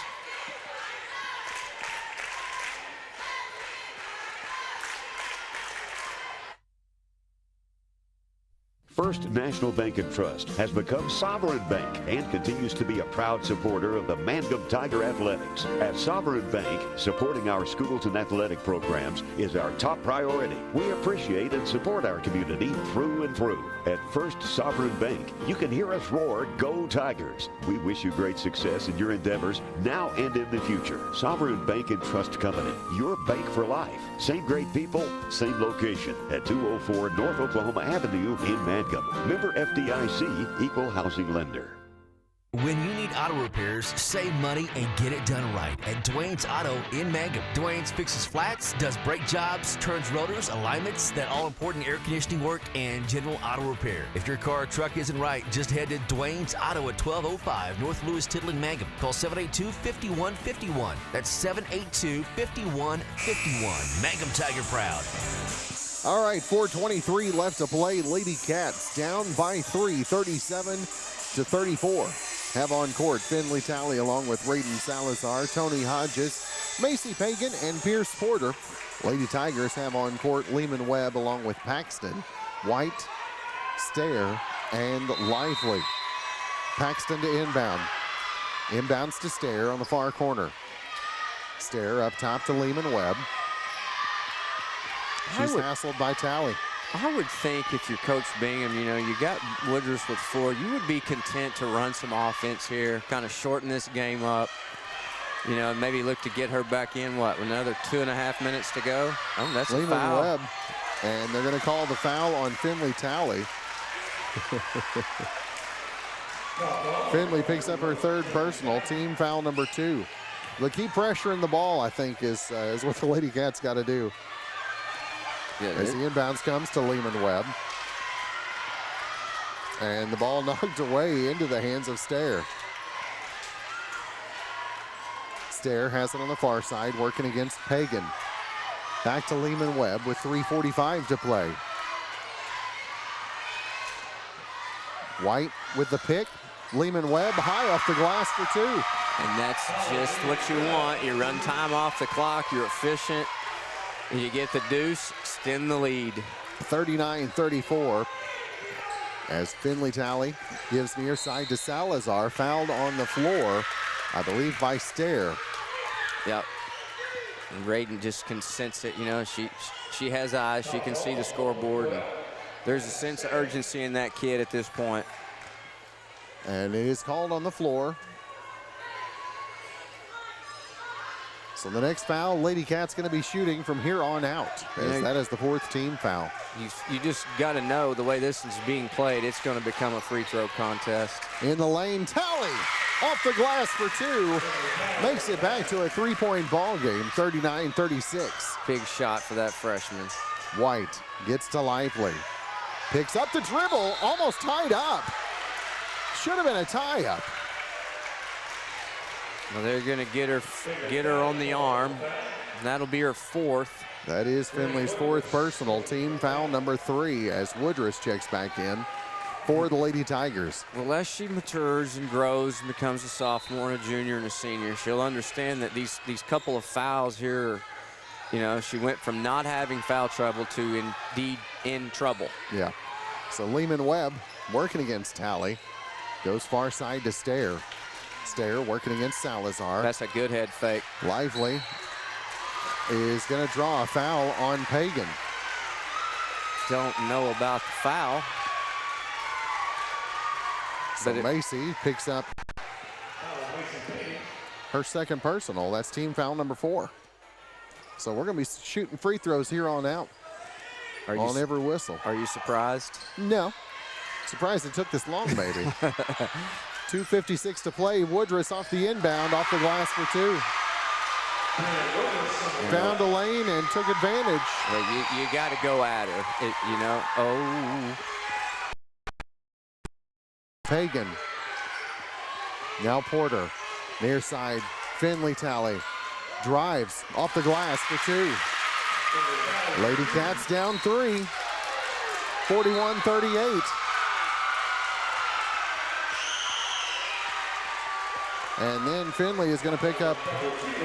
First National Bank and Trust has become Sovereign Bank and continues to be a proud supporter of the Mangum Tiger Athletics. At Sovereign Bank, supporting our schools and athletic programs is our top priority. We appreciate and support our community through and through. At First Sovereign Bank, you can hear us roar, "Go Tigers!" We wish you great success in your endeavors now and in the future. Sovereign Bank and Trust Company, your bank for life. Same great people, same location at 204 North Oklahoma Avenue in Mangum. Member FDIC, Equal Housing Lender. When you need auto repairs, save money and get it done right at Dwayne's Auto in Mangum. Dwayne's fixes flats, does brake jobs, turns rotors, alignments, that all-important air conditioning work, and general auto repair. If your car or truck isn't right, just head to Dwayne's Auto at 1205 North Lewis Tittle in Mangum. Call 782-5151. That's 782-5151. Mangum Tiger proud. All right, 4:23 left to play. Lady Cats down by 3, 37-34. Have on court Finley Talley along with Raiden Salazar, Tony Hodges, Macy Pagan, and Pierce Porter. Lady Tigers have on court Lehman Webb along with Paxton, White, Stair, and Lively. Paxton to inbound. Inbounds to Stair on the far corner. Stair up top to Lehman Webb. She's hassled by Talley. I would think if you're Coach Bingham, you know, you got Woodruff with 4, you would be content to run some offense here, kind of shorten this game up. You know, maybe look to get her back in, what, another 2.5 minutes to go? Oh, that's a foul. Webb, and they're going to call the foul on Finley Talley. Finley picks up her 3rd personal, team foul number 2. But keep pressuring the ball, I think, is what the Lady Cats got to do. Yeah, as the inbounds comes to Lehman Webb. And the ball knocked away into the hands of Stair. Stair has it on the far side, working against Pagan. Back to Lehman Webb with 3:45 to play. White with the pick. Lehman Webb high off the glass for 2. And that's just what you want. You run time off the clock, you're efficient. And you get the deuce, extend the lead. 39-34 as Finley Talley gives near side to Salazar, fouled on the floor, I believe by Stair. Yep. And Raiden just can sense it, you know, she has eyes, she can see the scoreboard. And there's a sense of urgency in that kid at this point. And it is called on the floor. So the next foul, Lady Cat's going to be shooting from here on out, as that is the 4th team foul. You just got to know the way this is being played, it's going to become a free throw contest. In the lane, Talley off the glass for 2. Makes it back to a 3-point ball game, 39-36. Big shot for that freshman. White gets to Lively. Picks up the dribble, almost tied up. Should have been a tie-up. Well, they're going to get her on the arm. And that'll be her 4th. That is Finley's 4th personal. Team foul number 3 as Woodruss checks back in for the Lady Tigers. Well, as she matures and grows and becomes a sophomore and a junior and a senior, she'll understand that these couple of fouls here, you know, she went from not having foul trouble to indeed in trouble. Yeah. So Lehman Webb working against Talley. Goes far side to Stair. Stair working against Salazar. That's a good head fake. Lively is going to draw a foul on Pagan. Don't know about the foul. So Macy picks up her 2nd personal. That's team foul number 4. So we're going to be shooting free throws here on out on every whistle. Are you surprised? No. Surprised it took this long, maybe. 2:56 to play. Woodruss off the inbound, off the glass for 2. Found a lane and took advantage. Well, you got to go at her, you know. Oh. Pagan. Now Porter. Near side. Finley Talley. Drives off the glass for 2. Lady Cats down 3. 41-38. And then Finley is going to pick up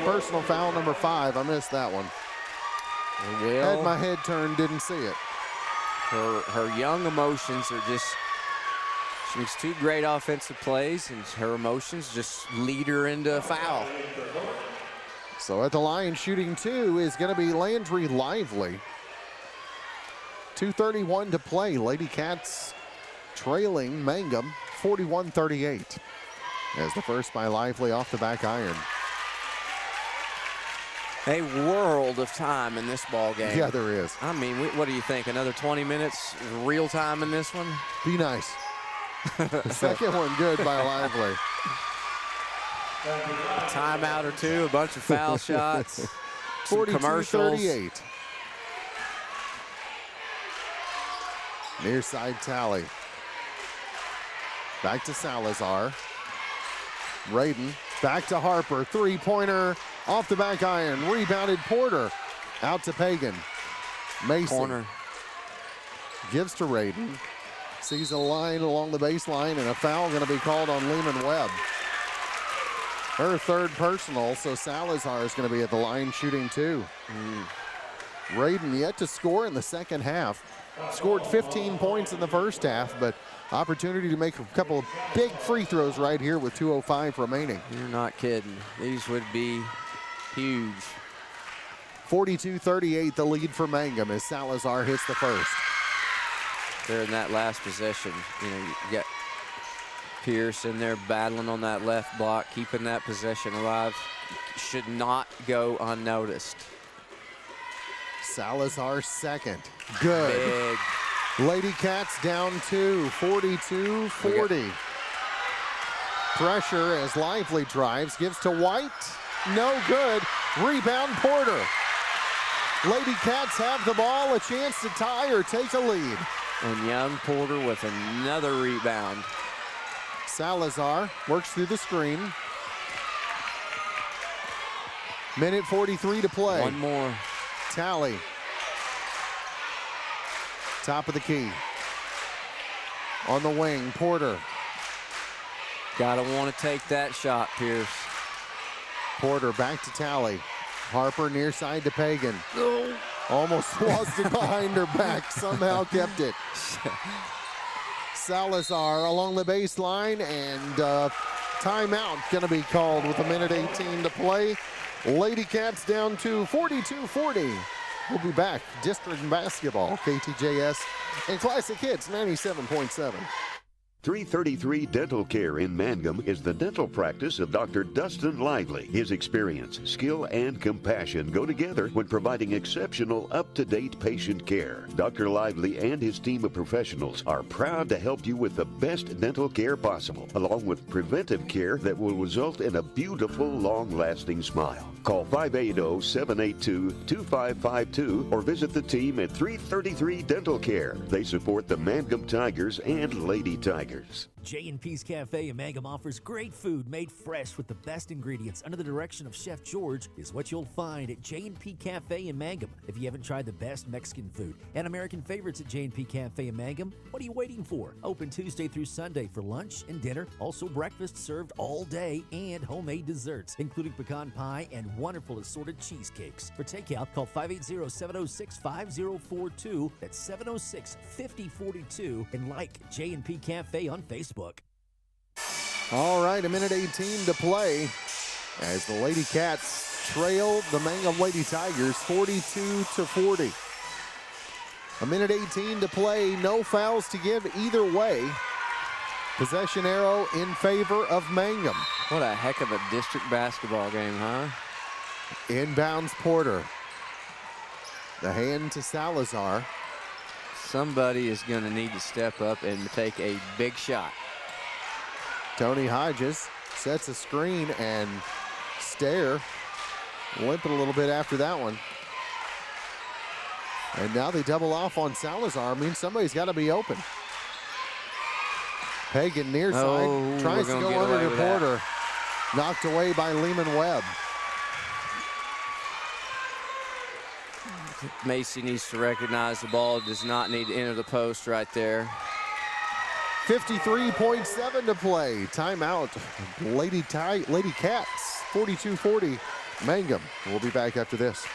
personal foul number 5. I missed that one. Well, had my head turned, didn't see it. Her young emotions are just, she makes 2 great offensive plays, and her emotions just lead her into a foul. So at the line, shooting 2 is going to be Landry Lively. 2:31 to play. Lady Cats trailing Mangum 41-38. As the first by Lively off the back iron. A world of time in this ball game. Yeah, there is. I mean, what do you think? Another 20 minutes real time in this one? Be nice. The second one good by Lively. A timeout or 2, a bunch of foul shots, 42-38. Near side Talley. Back to Salazar. Raiden back to Harper. 3-pointer off the back iron. Rebounded Porter. Out to Pagan. Mason. Corner. Gives to Raiden. Sees a line along the baseline, and a foul going to be called on Lehman Webb. Her 3rd personal, so Salazar is going to be at the line shooting 2. Raiden yet to score in the second half. Scored 15 points in the first half, but opportunity to make a couple of big free throws right here with 2:05 remaining. You're not kidding. These would be huge. 42-38 the lead for Mangum as Salazar hits the first. There in that last possession, you know, you got Pierce in there battling on that left block, keeping that possession alive. Should not go unnoticed. Salazar 2nd. Good. Big. Lady Cats down 2, 42-40. Pressure as Lively drives, gives to White. No good. Rebound Porter. Lady Cats have the ball, a chance to tie or take a lead. And young Porter with another rebound. Salazar works through the screen. Minute 43 to play. One more. Talley. Top of the key. On the wing, Porter. Gotta want to take that shot, Pierce. Porter back to Talley. Harper near side to Pagan. Oh. Almost lost it behind her back. Somehow kept it. Salazar along the baseline, and timeout going to be called with a minute 18 to play. Lady Cats down to 42-40. We'll be back. District basketball, KTJS, and Classic Hits 97.7. 333 Dental Care in Mangum is the dental practice of Dr. Dustin Lively. His experience, skill, and compassion go together when providing exceptional, up-to-date patient care. Dr. Lively and his team of professionals are proud to help you with the best dental care possible, along with preventive care that will result in a beautiful, long-lasting smile. Call 580-782-2552 or visit the team at 333 Dental Care. They support the Mangum Tigers and Lady Tigers. J&P's Cafe in Mangum offers great food made fresh with the best ingredients under the direction of Chef George is what you'll find at J&P Cafe in Mangum. If you haven't tried the best Mexican food and American favorites at J&P Cafe in Mangum, what are you waiting for? Open Tuesday through Sunday for lunch and dinner. Also breakfast served all day and homemade desserts, including pecan pie and wonderful assorted cheesecakes. For takeout, call 580-706-5042. That's 706-5042. And like J&P Cafe on Facebook. All right, a minute 18 to play as the Lady Cats trail the Mangum Lady Tigers 42-40. A minute 18 to play, no fouls to give either way. Possession arrow in favor of Mangum. What a heck of a district basketball game, huh? Inbounds Porter. The hand to Salazar. Somebody is going to need to step up and take a big shot. Tony Hodges sets a screen and Stair limping a little bit after that one. And now they double off on Salazar. I mean, somebody's got to be open. Pagan near side tries to go under to Porter. Knocked away by Lehman Webb. Macy needs to recognize the ball does not need to enter the post right there. 53.7 to play. Timeout. Lady Cats, 42-40. Mangum. We'll be back after this.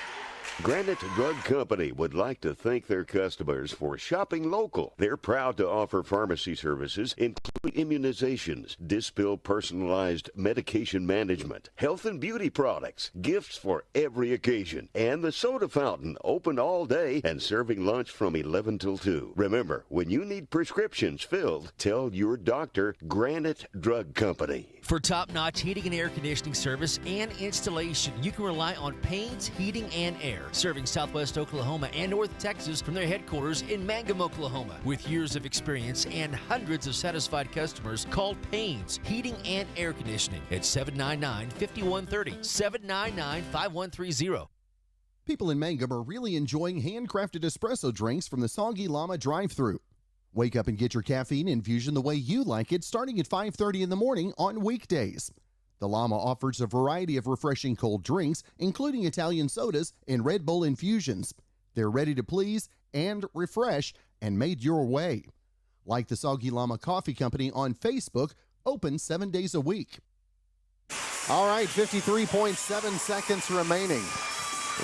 Granite Drug Company would like to thank their customers for shopping local. They're proud to offer pharmacy services, including immunizations, Dispill personalized medication management, health and beauty products, gifts for every occasion, and the soda fountain, open all day and serving lunch from 11 till 2. Remember, when you need prescriptions filled, tell your doctor Granite Drug Company. For top-notch heating and air conditioning service and installation, you can rely on Payne's Heating and Air, serving Southwest Oklahoma and North Texas from their headquarters in Mangum, Oklahoma. With years of experience and hundreds of satisfied customers, call Payne's Heating and Air Conditioning at 799-5130, 799-5130. People in Mangum are really enjoying handcrafted espresso drinks from the Soggy Llama drive-thru. Wake up and get your caffeine infusion the way you like it, starting at 5:30 in the morning on weekdays. The Llama offers a variety of refreshing cold drinks, including Italian sodas and Red Bull infusions. They're ready to please and refresh and made your way. Like the Soggy Llama Coffee Company on Facebook, open 7 days a week. All right, 53.7 seconds remaining.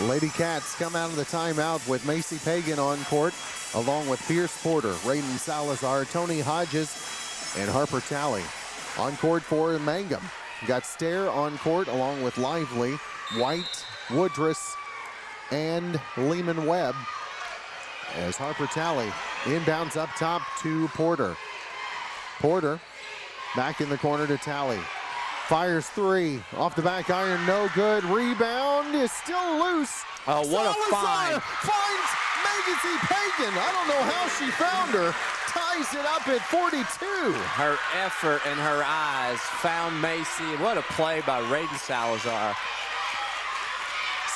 Lady Cats come out of the timeout with Macy Pagan on court, along with Pierce Porter, Raiden Salazar, Tony Hodges, and Harper Talley. On court for Mangum. Got Stair on court, along with Lively, White, Woodruss, and Lehman Webb. As Harper Talley inbounds up top to Porter. Porter back in the corner to Talley. Fires three, off the back iron, no good. Rebound is still loose. Oh, what a find. Finds Macy Pagan. I don't know how she found her. Ties it up at 42. Her effort and her eyes found Macy. What a play by Raiden Salazar.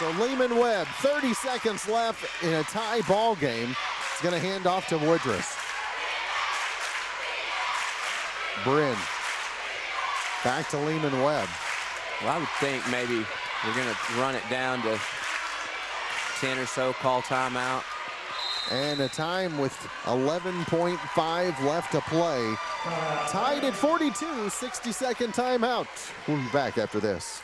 So Lehman Webb, 30 seconds left in a tie ball game. It's going to hand off to Woodruss. Bryn. Back to Lehman Webb. Well, I would think maybe we're going to run it down to 10 or so, call timeout. And a time with 11.5 left to play. Tied at 42, 60-second timeout. We'll be back after this.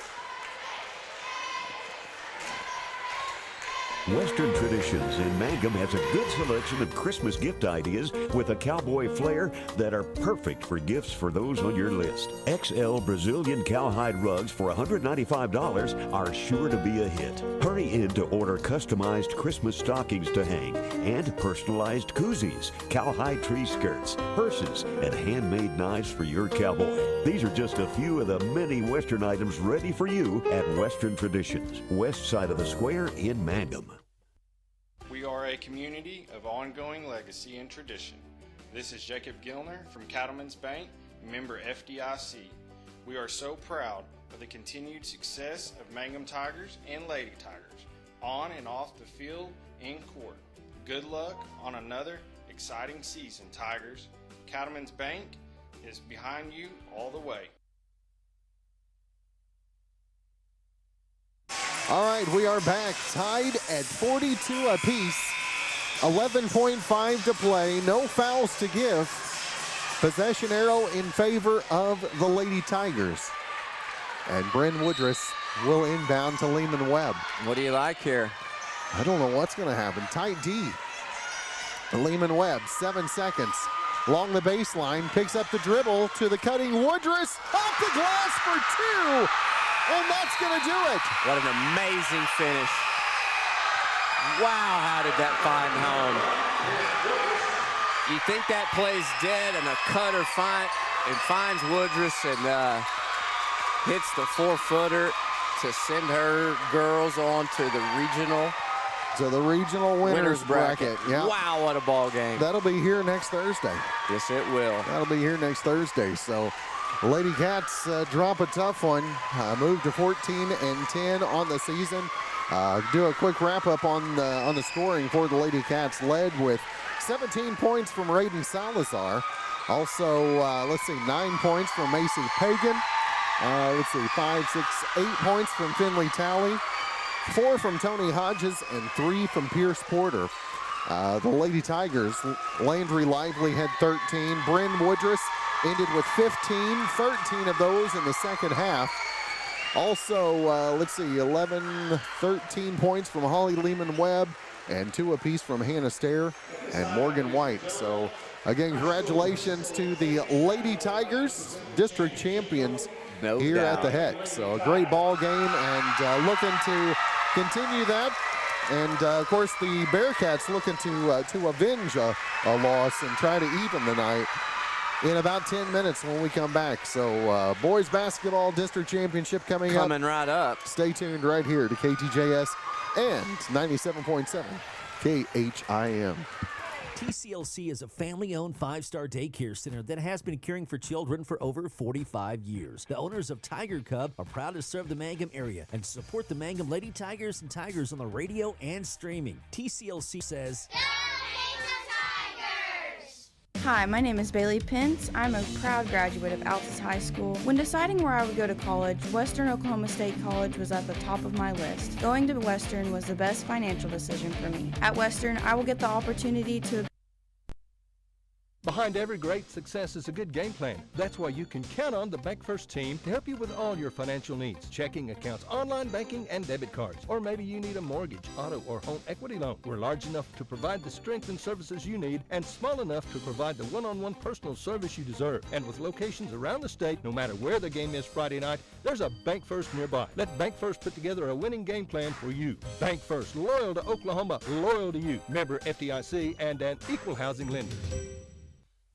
Western Traditions in Mangum has a good selection of Christmas gift ideas with a cowboy flair that are perfect for gifts for those on your list. XL Brazilian cowhide rugs for $195 are sure to be a hit. Hurry in to order customized Christmas stockings to hang and personalized koozies, cowhide tree skirts, purses, and handmade knives for your cowboy. These are just a few of the many Western items ready for you at Western Traditions, west side of the square in Mangum. We are a community of ongoing legacy and tradition. This is Jacob Gilner from Cattlemen's Bank, member FDIC. We are so proud of the continued success of Mangum Tigers and Lady Tigers, on and off the field and court. Good luck on another exciting season, Tigers. Cattlemen's Bank, is behind you all the way. All right, we are back, tied at 42 apiece. 11.5 to play, no fouls to give. Possession arrow in favor of the Lady Tigers. And Bryn Woodruss will inbound to Lehman Webb. What do you like here? I don't know what's going to happen. Tight D. Lehman Webb, 7 seconds. Along the baseline, picks up the dribble to the cutting Woodruss. Off the glass for 2. And that's going to do it. What an amazing finish. Wow, how did that find home? You think that play's dead, and a cutter finds Woodruss and hits the 4-footer to send her girls on to the regional. To the regional winners bracket. Yeah. Wow, what a ball game. That'll be here next Thursday. Yes, it will. That'll be here next Thursday. So Lady Cats drop a tough one, move to 14-10 on the season. Do a quick wrap up on the scoring for the Lady Cats, led with 17 points from Raiden Salazar. Also, 9 points from Macy Pagan. 5, 6, 8 points from Finley Talley. 4 from Tony Hodges and 3 from Pierce Porter. The Lady Tigers, Landry Lively had 13. Bryn Woodruss ended with 15, 13 of those in the second half. Also, 11, 13 points from Holly Lehman Webb and 2 apiece from Hannah Stair and Morgan White. So, again, congratulations to the Lady Tigers, district champions here at the Heck. So, a great ball game and looking to continue that. And, of course, the Bearcats looking to avenge a loss and try to even the night in about 10 minutes when we come back. So, boys basketball district championship coming right up. Stay tuned right here to KTJS and 97.7 KHIM. TCLC is a family-owned 5-star daycare center that has been caring for children for over 45 years. The owners of Tiger Cub are proud to serve the Mangum area and support the Mangum Lady Tigers and Tigers on the radio and streaming. TCLC says, Hi, my name is Bailey Pence. I'm a proud graduate of Altus High School. When deciding where I would go to college, Western Oklahoma State College was at the top of my list. Going to Western was the best financial decision for me. At Western, I will get the opportunity to Behind every great success is a good game plan. That's why you can count on the Bank First team to help you with all your financial needs. Checking accounts, online banking, and debit cards. Or maybe you need a mortgage, auto, or home equity loan. We're large enough to provide the strength and services you need and small enough to provide the one-on-one personal service you deserve. And with locations around the state, no matter where the game is Friday night, there's a Bank First nearby. Let Bank First put together a winning game plan for you. Bank First, loyal to Oklahoma, loyal to you. Member FDIC and an equal housing lender.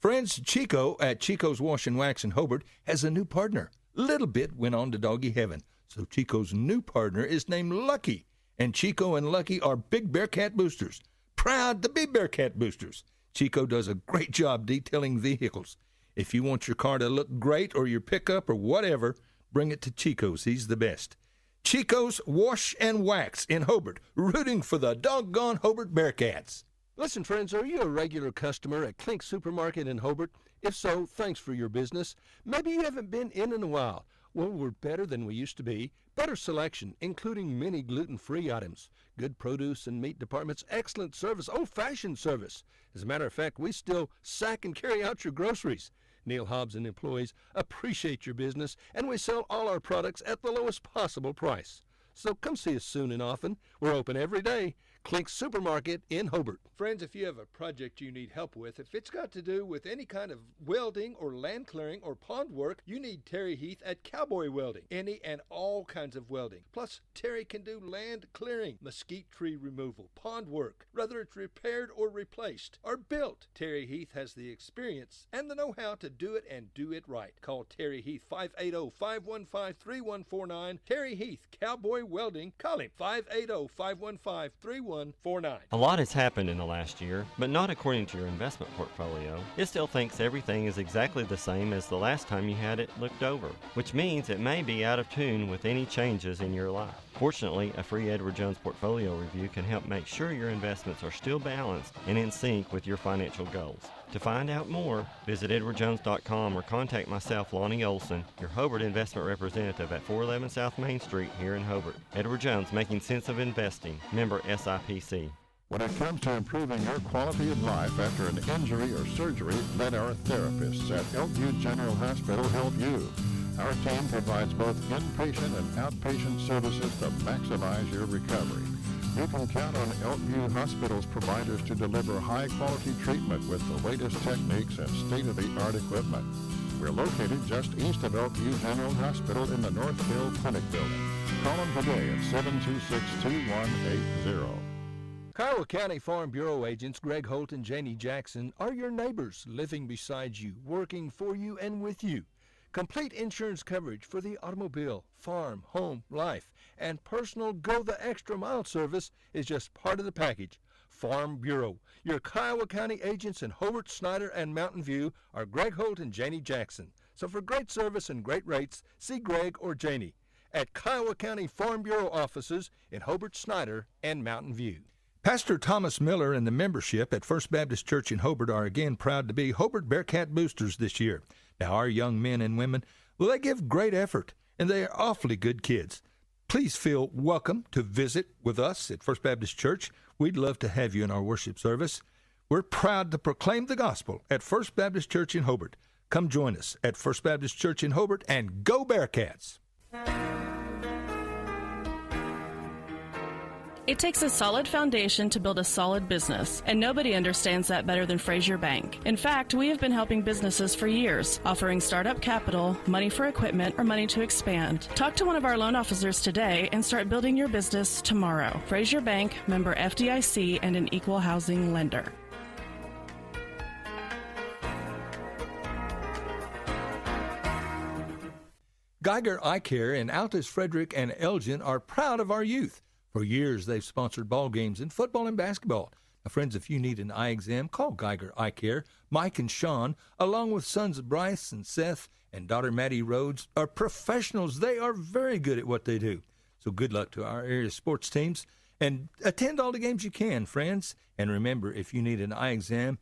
Friends, Chico at Chico's Wash and Wax in Hobart has a new partner. Little Bit went on to doggy heaven, so Chico's new partner is named Lucky. And Chico and Lucky are big Bearcat boosters. Proud to be Bearcat boosters. Chico does a great job detailing vehicles. If you want your car to look great or your pickup or whatever, bring it to Chico's. He's the best. Chico's Wash and Wax in Hobart, rooting for the doggone Hobart Bearcats. Listen, friends, are you a regular customer at Klink Supermarket in Hobart? If so, thanks for your business. Maybe you haven't been in a while. Well, we're better than we used to be. Better selection, including many gluten-free items. Good produce and meat departments, excellent service, old-fashioned service. As a matter of fact, we still sack and carry out your groceries. Neil Hobbs and employees appreciate your business, and we sell all our products at the lowest possible price. So come see us soon and often. We're open every day. Klink Supermarket in Hobart. Friends, if you have a project you need help with, if it's got to do with any kind of welding or land clearing or pond work, you need Terry Heath at Cowboy Welding. Any and all kinds of welding. Plus, Terry can do land clearing, mesquite tree removal, pond work, whether it's repaired or replaced or built. Terry Heath has the experience and the know-how to do it and do it right. Call Terry Heath 580-515-3149. Terry Heath, Cowboy Welding. Call him 580-515-3149. A lot has happened in the last year, but not according to your investment portfolio. It still thinks everything is exactly the same as the last time you had it looked over, which means it may be out of tune with any changes in your life. Fortunately, a free Edward Jones portfolio review can help make sure your investments are still balanced and in sync with your financial goals. To find out more, visit edwardjones.com or contact myself, Lonnie Olson, your Hobart investment representative at 411 South Main Street here in Hobart. Edward Jones, making sense of investing. Member SIPC. When it comes to improving your quality of life after an injury or surgery, let our therapists at Elkview General Hospital help you. Our team provides both inpatient and outpatient services to maximize your recovery. You can count on Elkview Hospital's providers to deliver high-quality treatment with the latest techniques and state-of-the-art equipment. We're located just east of Elkview General Hospital in the Northville Clinic Building. Call them today at 726-2180. Kiowa County Farm Bureau agents Greg Holt and Janie Jackson are your neighbors, living beside you, working for you and with you. Complete insurance coverage for the automobile, farm, home, life, and personal go-the-extra-mile service is just part of the package. Farm Bureau. Your Kiowa County agents in Hobart, Snyder, and Mountain View are Greg Holt and Janie Jackson. So for great service and great rates, see Greg or Janie at Kiowa County Farm Bureau offices in Hobart, Snyder, and Mountain View. Pastor Thomas Miller and the membership at First Baptist Church in Hobart are again proud to be Hobart Bearcat Boosters this year. Now, our young men and women, well, they give great effort, and they are awfully good kids. Please feel welcome to visit with us at First Baptist Church. We'd love to have you in our worship service. We're proud to proclaim the gospel at First Baptist Church in Hobart. Come join us at First Baptist Church in Hobart, and go Bearcats! It takes a solid foundation to build a solid business, and nobody understands that better than Frazier Bank. In fact, we have been helping businesses for years, offering startup capital, money for equipment, or money to expand. Talk to one of our loan officers today and start building your business tomorrow. Frazier Bank, member FDIC, and an equal housing lender. Geiger Eye Care in Altus, Frederick, and Elgin are proud of our youth. For years, they've sponsored ball games in football and basketball. Now, friends, if you need an eye exam, call Geiger Eye Care. Mike and Sean, along with sons Bryce and Seth and daughter Maddie Rhodes, are professionals. They are very good at what they do. So good luck to our area sports teams. And attend all the games you can, friends. And remember, if you need an eye exam,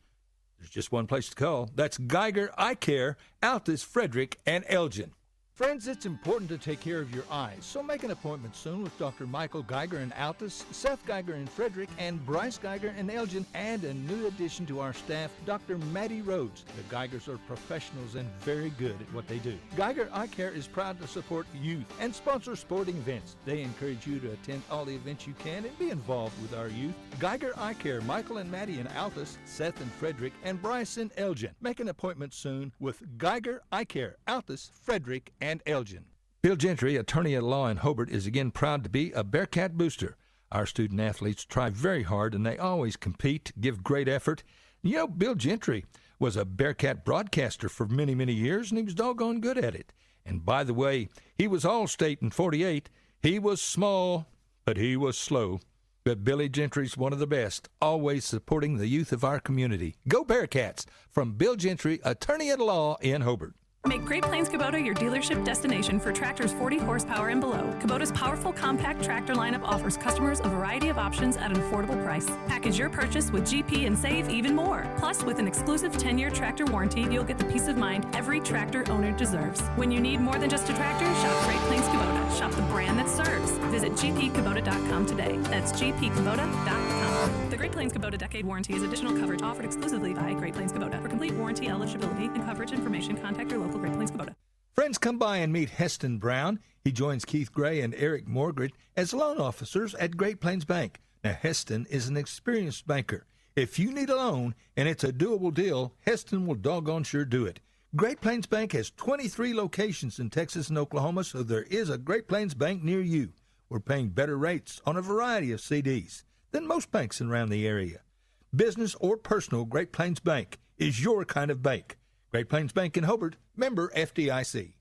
there's just one place to call. That's Geiger Eye Care, Altus, Frederick, and Elgin. Friends, it's important to take care of your eyes, so make an appointment soon with Dr. Michael Geiger in Altus, Seth Geiger in Frederick, and Bryce Geiger in Elgin, and a new addition to our staff, Dr. Maddie Rhodes. The Geigers are professionals and very good at what they do. Geiger Eye Care is proud to support youth and sponsor sporting events. They encourage you to attend all the events you can and be involved with our youth. Geiger Eye Care, Michael and Maddie in Altus, Seth in Frederick, and Bryce in Elgin. Make an appointment soon with Geiger Eye Care, Altus, Frederick, and Elgin. Bill Gentry, attorney at law in Hobart, is again proud to be a Bearcat booster. Our student athletes try very hard and they always compete, give great effort. You know, Bill Gentry was a Bearcat broadcaster for many, many years, and he was doggone good at it. And by the way, he was All-State in 48. He was small, but he was slow. But Billy Gentry's one of the best, always supporting the youth of our community. Go Bearcats! From Bill Gentry, attorney at law in Hobart. Make Great Plains Kubota your dealership destination for tractors 40 horsepower and below. Kubota's powerful compact tractor lineup offers customers a variety of options at an affordable price. Package your purchase with GP and save even more. Plus, with an exclusive 10-year tractor warranty, you'll get the peace of mind every tractor owner deserves. When you need more than just a tractor, shop Great Plains Kubota. Shop the brand that serves. Visit gpkubota.com today. That's gpkubota.com. The Great Plains Kubota Decade Warranty is additional coverage offered exclusively by Great Plains Kubota. For complete warranty eligibility and coverage information, contact your local Great Plains Kubota. Friends, come by and meet Heston Brown. He joins Keith Gray and Eric Morgret as loan officers at Great Plains Bank. Now, Heston is an experienced banker. If you need a loan and it's a doable deal, Heston will doggone sure do it. Great Plains Bank has 23 locations in Texas and Oklahoma, so there is a Great Plains Bank near you. We're paying better rates on a variety of CDs than most banks around the area. Business or personal, Great Plains Bank is your kind of bank. Great Plains Bank in Hobart, member FDIC.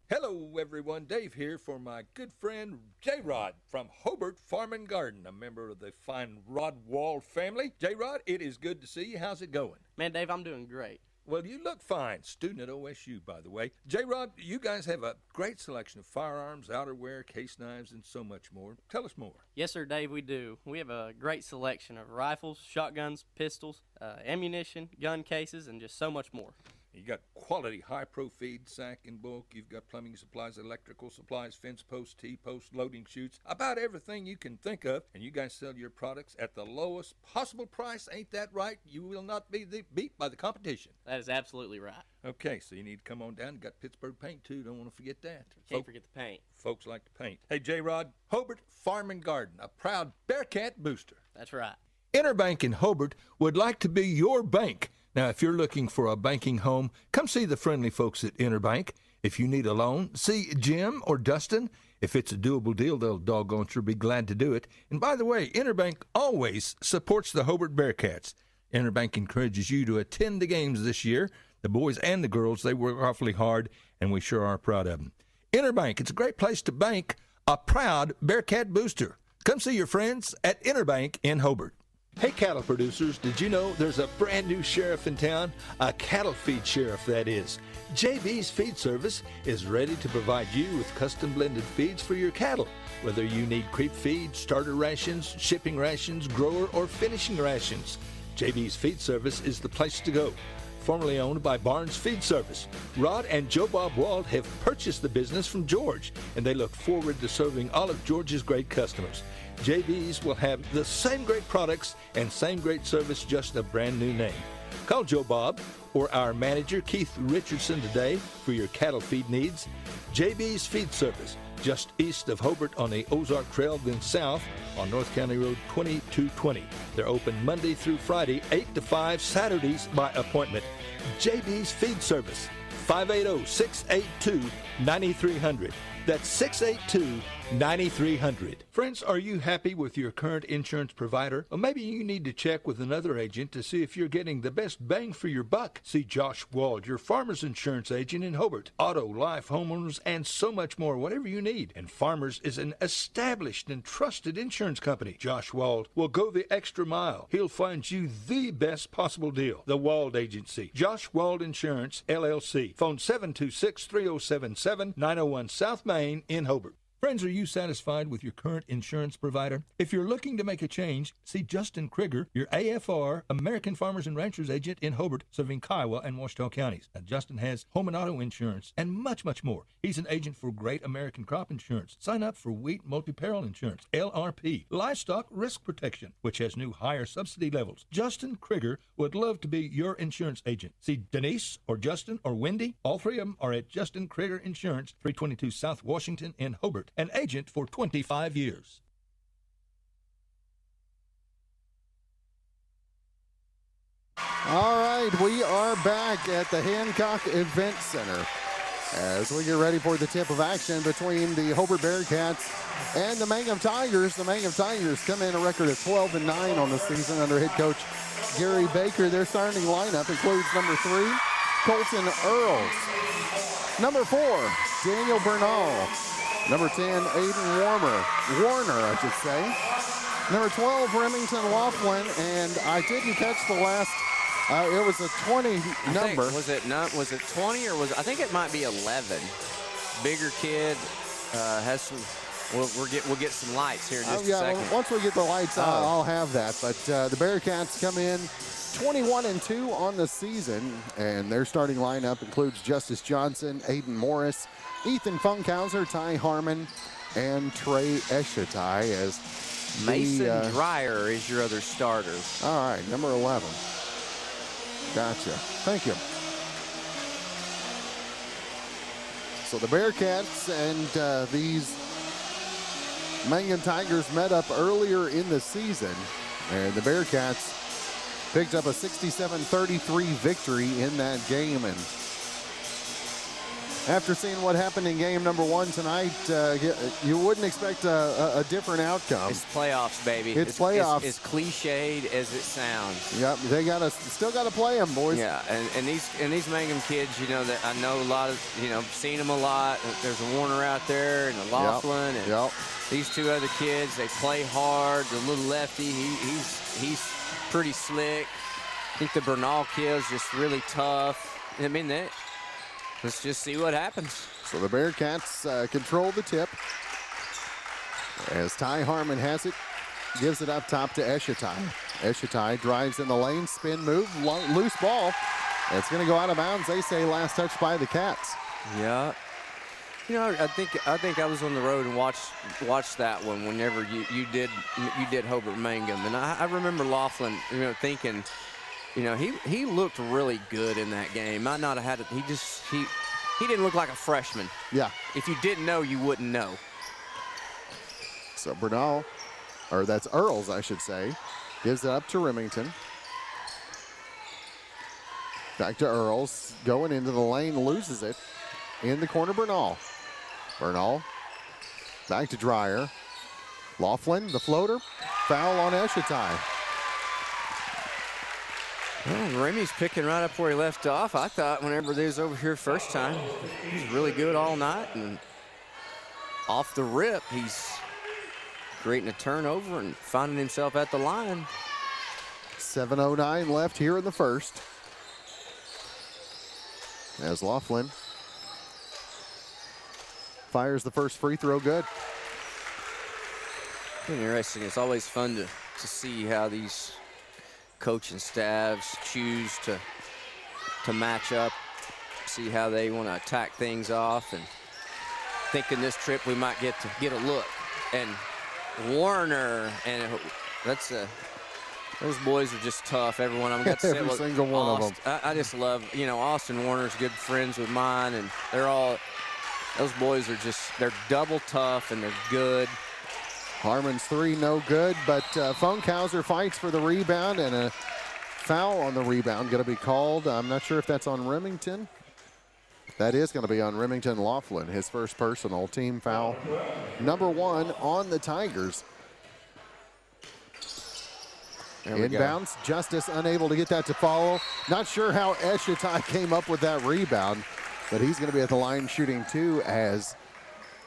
Hello, everyone. Dave here for my good friend J-Rod from Hobart Farm and Garden, a member of the fine Rod Wall family. J-Rod, it is good to see you. How's it going? Man, Dave, I'm doing great. Well, you look fine. Student at OSU, by the way. J-Rod, you guys have a great selection of firearms, outerwear, case knives, and so much more. Tell us more. Yes, sir, Dave, we do. We have a great selection of rifles, shotguns, pistols, ammunition, gun cases, and just so much more. You got quality high-pro feed, sack in bulk. You've got plumbing supplies, electrical supplies, fence posts, T-posts, loading chutes, about everything you can think of. And you guys sell your products at the lowest possible price. Ain't that right? You will not be beat by the competition. That is absolutely right. Okay, so you need to come on down. You got Pittsburgh paint, too. Don't want to forget that. Can't forget the paint. Folks like to paint. Hey, J-Rod, Hobart Farm and Garden, a proud Bearcat booster. That's right. Interbank in Hobart would like to be your bank. Now, if you're looking for a banking home, come see the friendly folks at Interbank. If you need a loan, see Jim or Dustin. If it's a doable deal, they'll doggone sure be glad to do it. And by the way, Interbank always supports the Hobart Bearcats. Interbank encourages you to attend the games this year. The boys and the girls, they work awfully hard, and we sure are proud of them. Interbank, it's a great place to bank, a proud Bearcat booster. Come see your friends at Interbank in Hobart. Hey, cattle producers, did you know there's a brand new sheriff in town? A cattle feed sheriff, that is. JB's Feed Service is ready to provide you with custom blended feeds for your cattle. Whether you need creep feed, starter rations, shipping rations, grower, or finishing rations, JB's Feed Service is the place to go. Formerly owned by Barnes Feed Service, Rod and Joe Bob Wald have purchased the business from George, and they look forward to serving all of George's great customers. JB's will have the same great products and same great service, just a brand new name. Call Joe Bob or our manager, Keith Richardson, today for your cattle feed needs. JB's Feed Service, just east of Hobart on the Ozark Trail, then south on North County Road 2220. They're open Monday through Friday, 8 to 5, Saturdays by appointment. JB's Feed Service, 580-682-9300. That's 682-9300. Friends, are you happy with your current insurance provider? Or maybe you need to check with another agent to see if you're getting the best bang for your buck. See Josh Wald, your Farmers Insurance agent in Hobart. Auto, life, homeowners, and so much more, whatever you need. And Farmers is an established and trusted insurance company. Josh Wald will go the extra mile. He'll find you the best possible deal. The Wald Agency. Josh Wald Insurance, LLC. Phone 726-3077, 901 South Main in Hobart. Friends, are you satisfied with your current insurance provider? If you're looking to make a change, see Justin Krieger, your AFR, American Farmers and Ranchers agent in Hobart, serving Kiowa and Washita counties. Now, Justin has home and auto insurance and much, much more. He's an agent for Great American Crop Insurance. Sign up for Wheat Multi-Peril Insurance, LRP, Livestock Risk Protection, which has new higher subsidy levels. Justin Krieger would love to be your insurance agent. See Denise or Justin or Wendy. All three of them are at Justin Krieger Insurance, 322 South Washington in Hobart. An agent for 25 years. All right, we are back at the Hancock Event Center as we get ready for the tip of action between the Hobart Bearcats and the Mangum Tigers. The Mangum Tigers come in a record of 12-9 on the season under head coach Gary Baker. Their starting lineup includes number 3, Colton Earls, number 4, Daniel Bernal, number 10, Aiden Warner, I should say. Number 12, Remington Laughlin, and I didn't catch the last, it was a 20 number. Was it 20 or I think it might be 11. Bigger kid, has some, we'll get some lights here in just a second. Well, once we get the lights out, I'll have that. But the Bearcats come in 21-2 on the season, and their starting lineup includes Justice Johnson, Aiden Morris, Ethan Funkhauser, Ty Harmon, and Trey Eschatai as Mason Dreyer is your other starter. All right, number 11. Gotcha. Thank you. So the Bearcats and these Mangum Tigers met up earlier in the season, and the Bearcats picked up a 67-33 victory in that game. And after seeing what happened in game number 1 tonight, you wouldn't expect a different outcome. It's playoffs, baby. It's playoffs. As cliched as it sounds. Yep, they still gotta play them, boys. Yeah, and these Mangum kids, that I know a lot of, seen them a lot. There's a Warner out there and a Laughlin, and these two other kids. They play hard. The little lefty, he's pretty slick. I think the Bernal kid is just really tough. I mean, let's just see what happens. So the Bearcats control the tip. As Ty Harmon has it, gives it up top to Eshitai. Eshitai drives in the lane, spin move, loose ball. It's going to go out of bounds. They say last touch by the Cats. Yeah. You know, I think I was on the road and watched that one whenever you did Hobart Mangum, and I remember Laughlin, thinking, he looked really good in that game. Might not have had it. He didn't look like a freshman. Yeah. If you didn't know, you wouldn't know. So Bernal, or that's Earls, I should say, gives it up to Remington. Back to Earls, going into the lane, loses it. In the corner, Bernal. Bernal, back to Dreyer. Laughlin, the floater, foul on Eshitai. Well, Remy's picking right up where he left off. I thought whenever they was over here first time, he was really good all night, and off the rip, he's creating a turnover and finding himself at the line. 7:09 left here in the first. As Laughlin fires the first free throw good. Interesting. It's always fun to see how these coaching staffs choose to match up, see how they want to attack things off, and thinking this trip we might get a look. And Warner, and those boys are just tough. Every one of them. Got to Every single one of them. I just love, Austin Warner's good friends with mine, and those boys are they're double tough and they're good. Harmon's three, no good, but Funkhauser fights for the rebound, and a foul on the rebound going to be called. I'm not sure if that's on Remington. That is going to be on Remington Laughlin, his first personal team foul. Number 1 on the Tigers. Inbounds, Justice unable to get that to follow. Not sure how Eshitai came up with that rebound, but he's going to be at the line shooting 2, as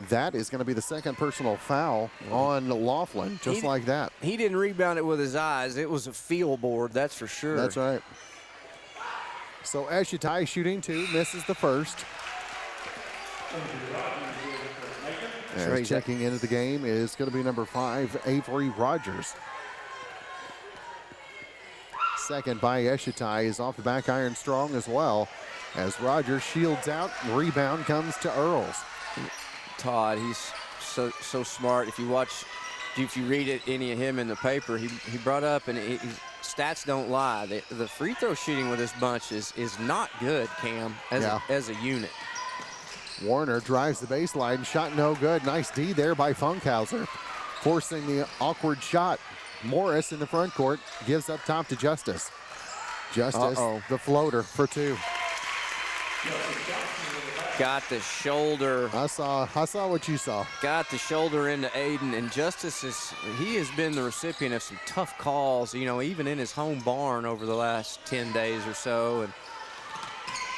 that is going to be the second personal foul on Laughlin, just like that. He didn't rebound it with his eyes. It was a field board, that's for sure. That's right. So Eshitai shooting 2, misses the first. As checking into the game is going to be number 5, Avery Rogers. Second by Eshitai is off the back iron strong as well, as Rogers shields out. Rebound comes to Earls. Todd, he's so smart. If you read any of him in the paper, he brought up, and stats don't lie. The free throw shooting with this bunch is not good, Cam, as a unit. Warner drives the baseline, shot no good. Nice D there by Funkhauser, forcing the awkward shot. Morris in the front court gives up top to Justice. Justice, the floater for 2. Got the shoulder. I saw what you saw. Got the shoulder into Aiden, and Justice he has been the recipient of some tough calls, even in his home barn over the last 10 days or so, and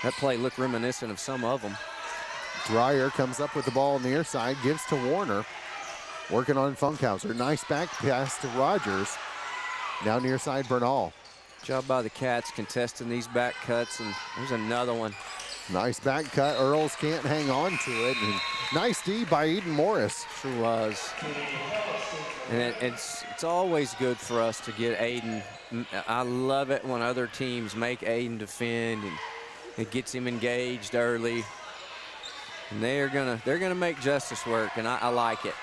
that play looked reminiscent of some of them. Dreyer comes up with the ball on the near side, gives to Warner. Working on Funkhauser. Nice back pass to Rogers. Now near side Bernal. Job by the Cats contesting these back cuts, and there's another one. Nice back cut. Earls can't hang on to it. And nice D by Eden Morris. Sure was. And it's always good for us to get Aiden. I love it when other teams make Aiden defend, and it gets him engaged early. And they're gonna make Justice work, and I like it.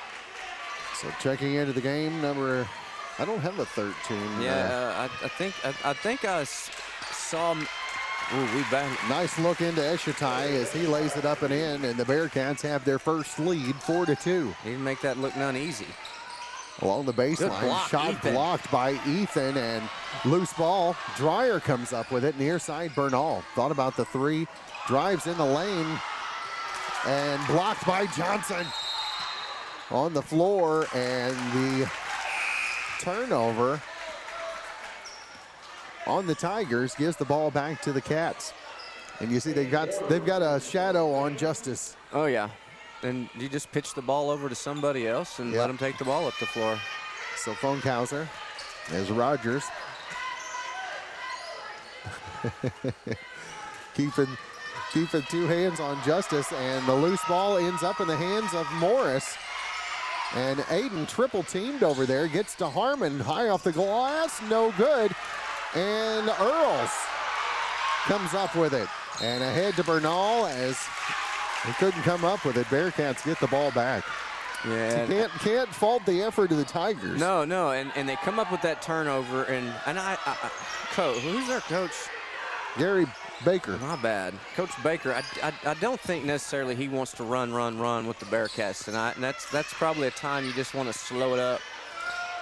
So checking into the game, I don't have a 13. Yeah, I think I saw. Ooh, we back. Nice look into Eshitai as he lays it up and in, and the Bearcats have their first lead, 4-2. He didn't make that look none easy. Along the baseline, shot Ethan. Blocked by Ethan, and loose ball. Dreyer comes up with it, near side Bernal. Thought about the 3, drives in the lane, and blocked by Johnson. On the floor, and the turnover on the Tigers gives the ball back to the Cats. And you see they've got a shadow on Justice. Oh yeah, and you just pitch the ball over to somebody else and let them take the ball up the floor. So Funkhauser, as Rogers keeping two hands on Justice, and the loose ball ends up in the hands of Morris. And Aiden triple teamed over there, gets to Harmon, high off the glass, no good. And Earls comes up with it. And ahead to Bernal as he couldn't come up with it. Bearcats get the ball back. Yeah, so can't fault the effort of the Tigers. No, and they come up with that turnover, and coach, who's their coach? Gary Baker. My bad. Coach Baker, I don't think necessarily he wants to run with the Bearcats tonight, and that's probably a time you just want to slow it up.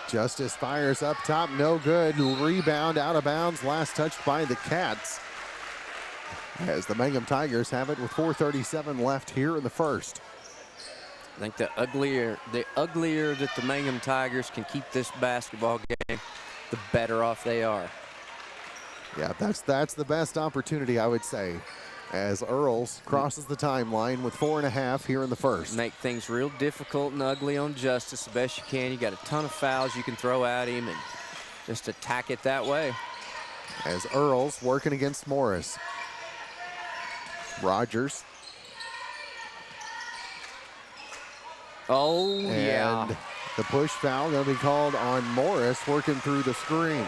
Justice fires up top, no good. Rebound out of bounds, last touched by the Cats. As the Mangum Tigers have it with 4:37 left here in the first. I think the uglier that the Mangum Tigers can keep this basketball game, the better off they are. Yeah, that's the best opportunity, I would say, as Earls crosses the timeline with 4.5 here in the first. Make things real difficult and ugly on Justice the best you can. You got a ton of fouls you can throw at him and just attack it that way. As Earls working against Morris. Rogers. Oh, yeah. And the push foul going to be called on Morris working through the screen.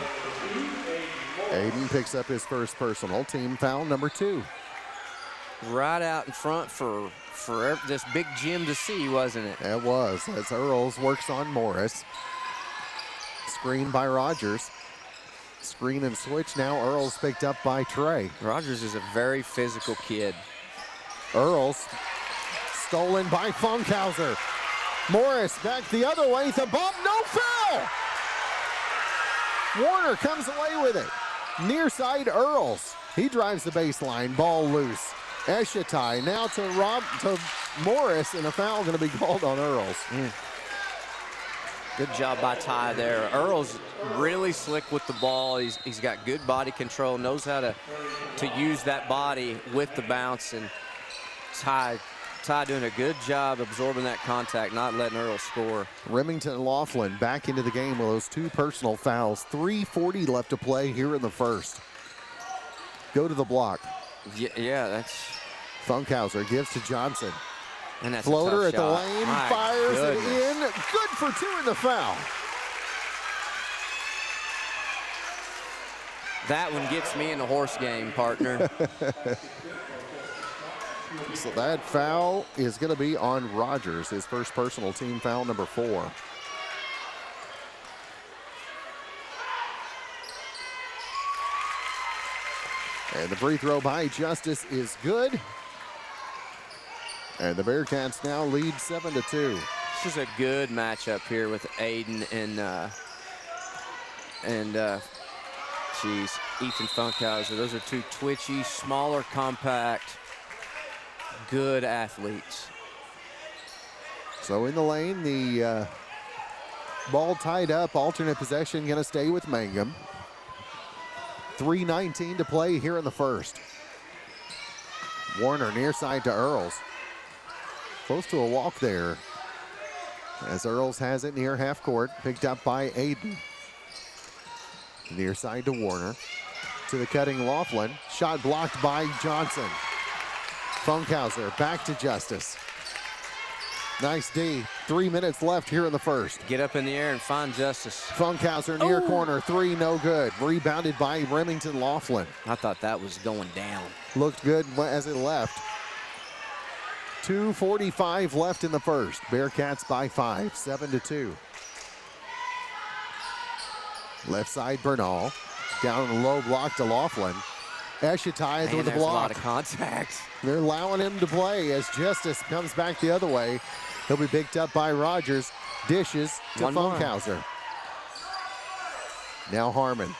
Aiden picks up his first personal, team foul number 2. Right out in front for this big gym to see, wasn't it? It was, as Earls works on Morris. Screen by Rogers. Screen and switch now. Earls picked up by Trey. Rogers is a very physical kid. Earls stolen by Funkhauser. Morris back the other way. The bump, no foul! Warner comes away with it. Near side Earls. He drives the baseline, ball loose. Eshatai now to Morris, and a foul going to be called on Earls. Good job by Ty there. Earl's really slick with the ball. He's got good body control, knows how to use that body with the bounce, and Ty doing a good job absorbing that contact, not letting Earl score. Remington and Laughlin back into the game with those 2 personal fouls. 3:40 left to play here in the first. Go to the block. Yeah, that's... Funkhauser gives to Johnson. And that's floater a at tough the shot. lane, My fires goodness. it in. Good for 2 in the foul. That one gets me in the horse game, partner. So that foul is going to be on Rogers, his first personal, team foul number 4. And the free throw by Justice is good. And the Bearcats now lead 7-2. This is a good matchup here with Aiden and Ethan Funkhauser. Those are 2 twitchy, smaller, compact, good athletes. So in the lane, the ball tied up, alternate possession going to stay with Mangum. 3:19 to play here in the first. Warner near side to Earls. Close to a walk there, as Earls has it near half court, picked up by Aiden. Near side to Warner. To the cutting Laughlin. Shot blocked by Johnson. Funkhauser back to Justice. Nice D. 3 minutes left here in the first. Get up in the air and find Justice. Funkhauser near corner. 3, no good. Rebounded by Remington Laughlin. I thought that was going down. Looked good as it left. 2:45 left in the first. Bearcats by 5, 7-2. Left side Bernal. Down in the low block to Laughlin. Eshatai with the block. A lot of contact. They're allowing him to play as Justice comes back the other way. He'll be picked up by Rogers. Dishes to Funkhauser. Now Harmon.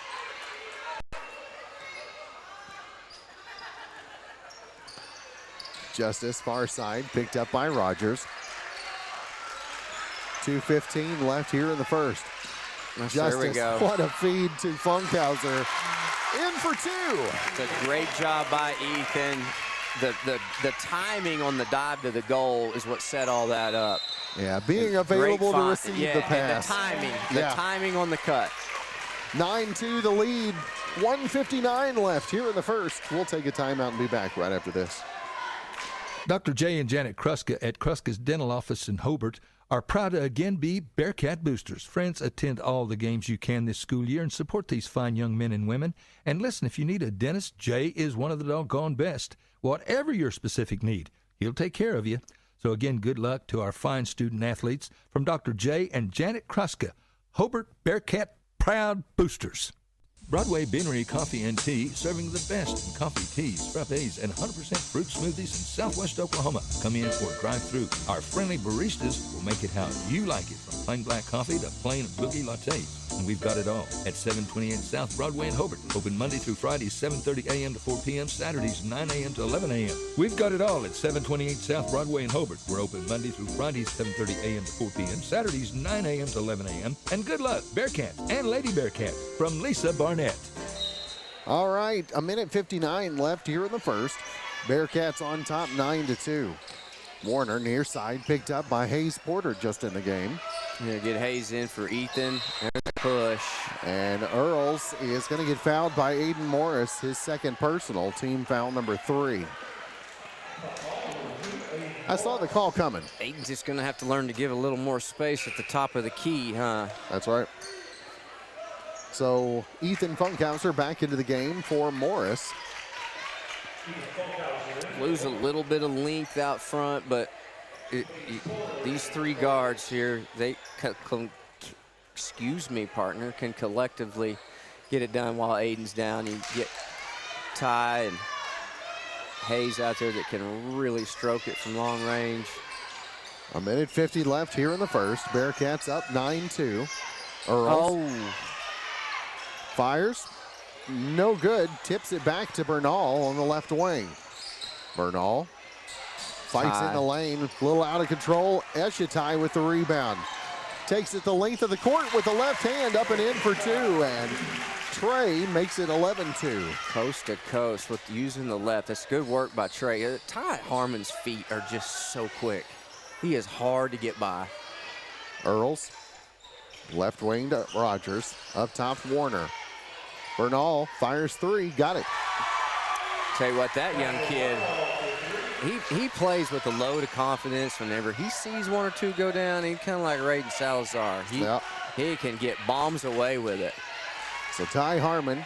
Justice far side, picked up by Rogers. 2:15 left here in the first. Yes, Justice, there we go. what a feed to Funkhauser. In for 2. It's a great job by Ethan. The timing on the dive to the goal is what set all that up. Yeah, being available to receive the pass. And the timing on the cut. 9-2 the lead 1:59 left here in the first. We'll take a timeout and be back right after this. Dr. J and Janet Kruska at Kruska's Dental Office in Hobart are proud to again be Bearcat boosters. Friends, attend all the games you can this school year and support these fine young men and women. And listen, if you need a dentist, Jay is one of the doggone best. Whatever your specific need, he'll take care of you. So again, good luck to our fine student athletes from Dr. J and Janet Kruska, Hobart Bearcat proud boosters. Broadway Beanery Coffee and Tea, serving the best in coffee, teas, frappes, and 100% fruit smoothies in Southwest Oklahoma. Come in or drive through. Our friendly baristas will make it how you like it, from plain black coffee to plain boogie lattes. And we've got it all at 728 South Broadway in Hobart. Open Monday through Friday, 7:30 a.m. to 4 p.m., Saturdays 9 a.m. to 11 a.m. We've got it all at 728 South Broadway in Hobart. We're open Monday through Fridays, 7:30 a.m. to 4 p.m., Saturdays 9 a.m. to 11 a.m. And good luck, Bearcats and Lady Bearcats, from Lisa Barnett. All right, 1:59 left here in the first. Bearcats on top 9-2. Warner near side picked up by Hayes Porter just in the game. Yeah, get Hayes in for Ethan. There's a push. And Earls is going to get fouled by Aiden Morris, his second personal, team foul number 3. I saw the call coming. Aiden's just going to have to learn to give a little more space at the top of the key, huh? That's right. So Ethan Funkhauser back into the game for Morris. Lose a little bit of length out front, but these three guards here, they excuse me, partner, can collectively get it done while Aiden's down. You get Ty and Hayes out there that can really stroke it from long range. 1:50 left here in the first. Bearcats up 9-2. Earls. Oh. Fires. No good. Tips it back to Bernal on the left wing. Bernal fights in the lane. A little out of control. Eshitai with the rebound. Takes it the length of the court with the left hand up and in for 2. And Trey makes it 11-2. Coast to coast with using the left. That's good work by Trey. Ty Harmon's feet are just so quick. He is hard to get by. Earls. Left wing to Rogers. Up top, Warner. Bernal fires 3. Got it. Tell you what, that young kid, he plays with a load of confidence whenever he sees 1 or 2 go down. He's kind of like Raiden Salazar. He can get bombs away with it. So Ty Harmon,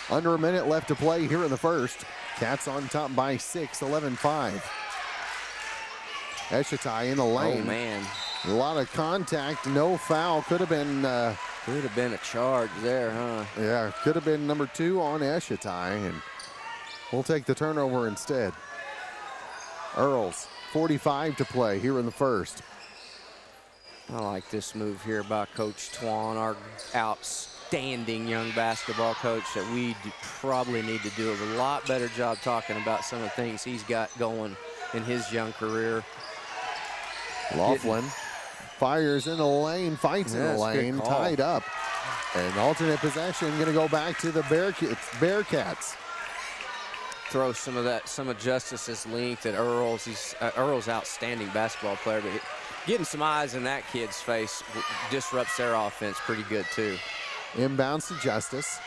under a minute left to play here in the first. Cats on top by 6, 11-5. Eshitai in the lane. Oh, man. A lot of contact, no foul. Could have been a charge there, huh? Yeah, could have been number 2 on Eshitai, and we'll take the turnover instead. Earls, 45 to play here in the first. I like this move here by Coach Twan, our outstanding young basketball coach that we probably need to do a lot better job talking about some of the things he's got going in his young career. Laughlin fires in the lane, fights in the lane, tied up. And alternate possession going to go back to the Bearcats. Throw some of Justice's length at Earls. Earls' outstanding basketball player, but getting some eyes in that kid's face disrupts their offense pretty good too. Inbounds to Justice.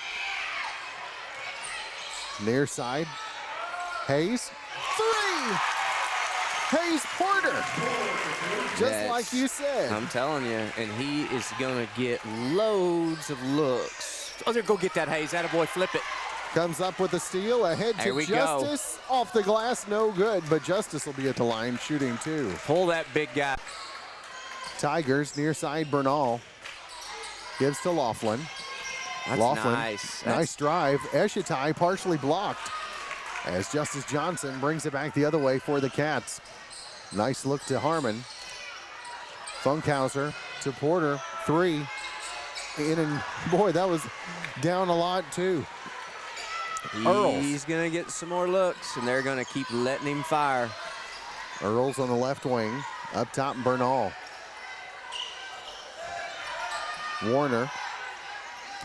Near side. Hayes. 3! Hayes Porter. Just like you said. I'm telling you, and he is going to get loads of looks. Oh, there, go get that, Hayes. Attaboy, flip it. Comes up with a steal, ahead to Justice. Off the glass, no good, but Justice will be at the line shooting 2. Pull that big guy. Tigers, near side, Bernal. Gives to Laughlin. That's Laughlin, nice. Nice drive. Eshitai partially blocked as Justice Johnson brings it back the other way for the Cats. Nice look to Harmon. Funkhauser to Porter. 3. In and boy, that was down a lot too. He's going to get some more looks, and they're going to keep letting him fire. Earls on the left wing. Up top, Bernal. Warner.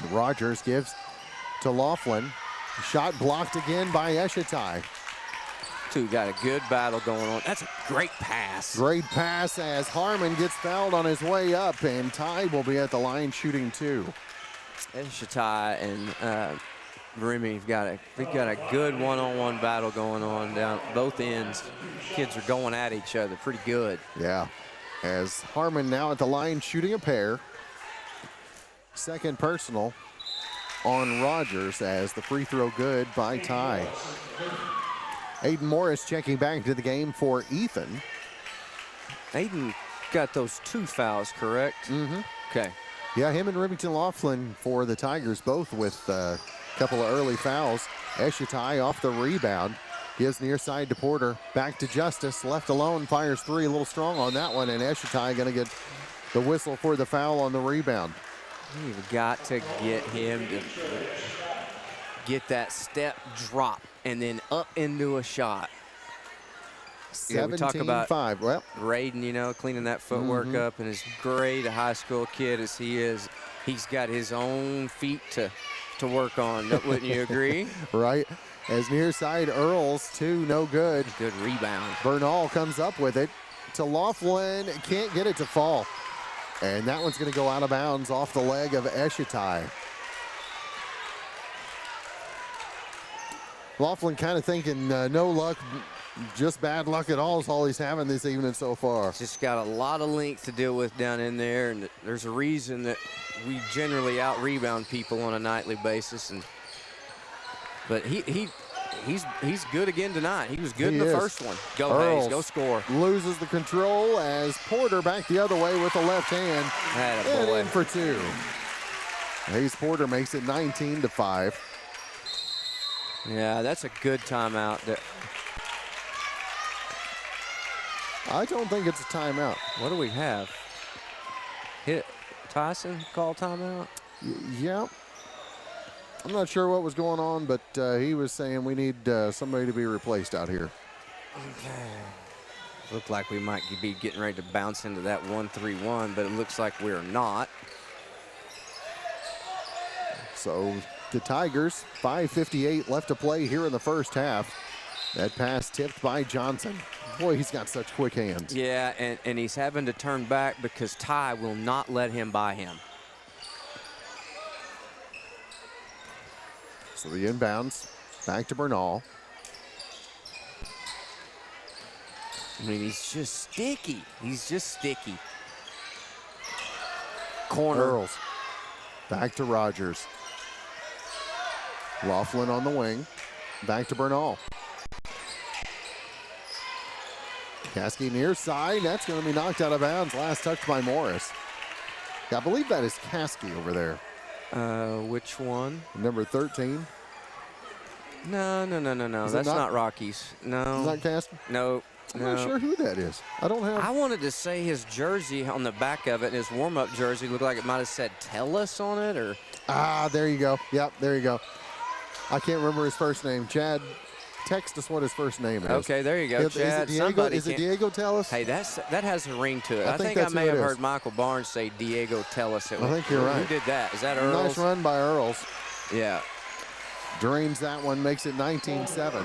Rogers gives to Laughlin. Shot blocked again by Eshitai. Two got a good battle going on. That's a great pass. Great pass as Harmon gets fouled on his way up, and Ty will be at the line shooting 2. Eshitai and Remy, we've got a good one-on-one battle going on down both ends. Kids are going at each other pretty good. Yeah. As Harmon now at the line shooting a pair. Second personal on Rogers as the free throw good by Ty. Aiden Morris checking back into the game for Ethan. Aiden got those 2 fouls, correct? Mm-hmm. Okay. Yeah, him and Remington Laughlin for the Tigers, both with a couple of early fouls. Eshitai off the rebound. Gives near side to Porter. Back to Justice. Left alone. Fires 3. A little strong on that one. And Eshitai going to get the whistle for the foul on the rebound. You've got to get him to get that step drop and then up into a shot. 17-5. We talk about Raiden, cleaning that footwork up, and as great a high school kid as he is, he's got his own feet to work on. Wouldn't you agree? Right. As near side Earls, 2, no good. Good rebound. Bernal comes up with it to Laughlin. Can't get it to fall. And that one's going to go out of bounds off the leg of Eshitai. Laughlin kind of thinking no luck, just bad luck at all is all he's having this evening so far. Just got a lot of length to deal with down in there, and there's a reason that we generally out-rebound people on a nightly basis. But he's good again tonight. He was good in the first one. Go Earls Hayes, go score. Loses the control as Porter back the other way with the left hand. And in for 2. Hayes Porter makes it 19-5. Yeah, that's a good timeout. I don't think it's a timeout. What do we have? Hit Tyson call timeout? Yeah. I'm not sure what was going on, but he was saying we need somebody to be replaced out here. Okay. Looked like we might be getting ready to bounce into that 1-3-1, but it looks like we're not. So the Tigers, 5:58 left to play here in the first half. That pass tipped by Johnson. Boy, he's got such quick hands. Yeah, and he's having to turn back because Ty will not let him by him. So the inbounds back to Bernal. I mean, he's just sticky. He's just sticky. Corner. Earls. Back to Rogers. Laughlin on the wing. Back to Bernal. Caskey near side. That's going to be knocked out of bounds. Last touch by Morris. Yeah, I believe that is Caskey over there. Which one? Number 13. No. That's not Rockies. No. Is that Caskey? No. I'm not sure who that is. I don't have. I wanted to say his jersey on the back of it, his warm-up jersey, looked like it might have said "Tell Us" on it, or. Ah, there you go. Yep, there you go. I can't remember his first name. Chad, text us what his first name is. Okay, there you go, Chad. Is it Diego Tell Us? Hey, that has a ring to it. I think I may have heard Michael Barnes say Diego Tell Us. I think you're right. Who did that? Is that Earls? Nice run by Earls. Yeah. Drains that one, makes it 19-7.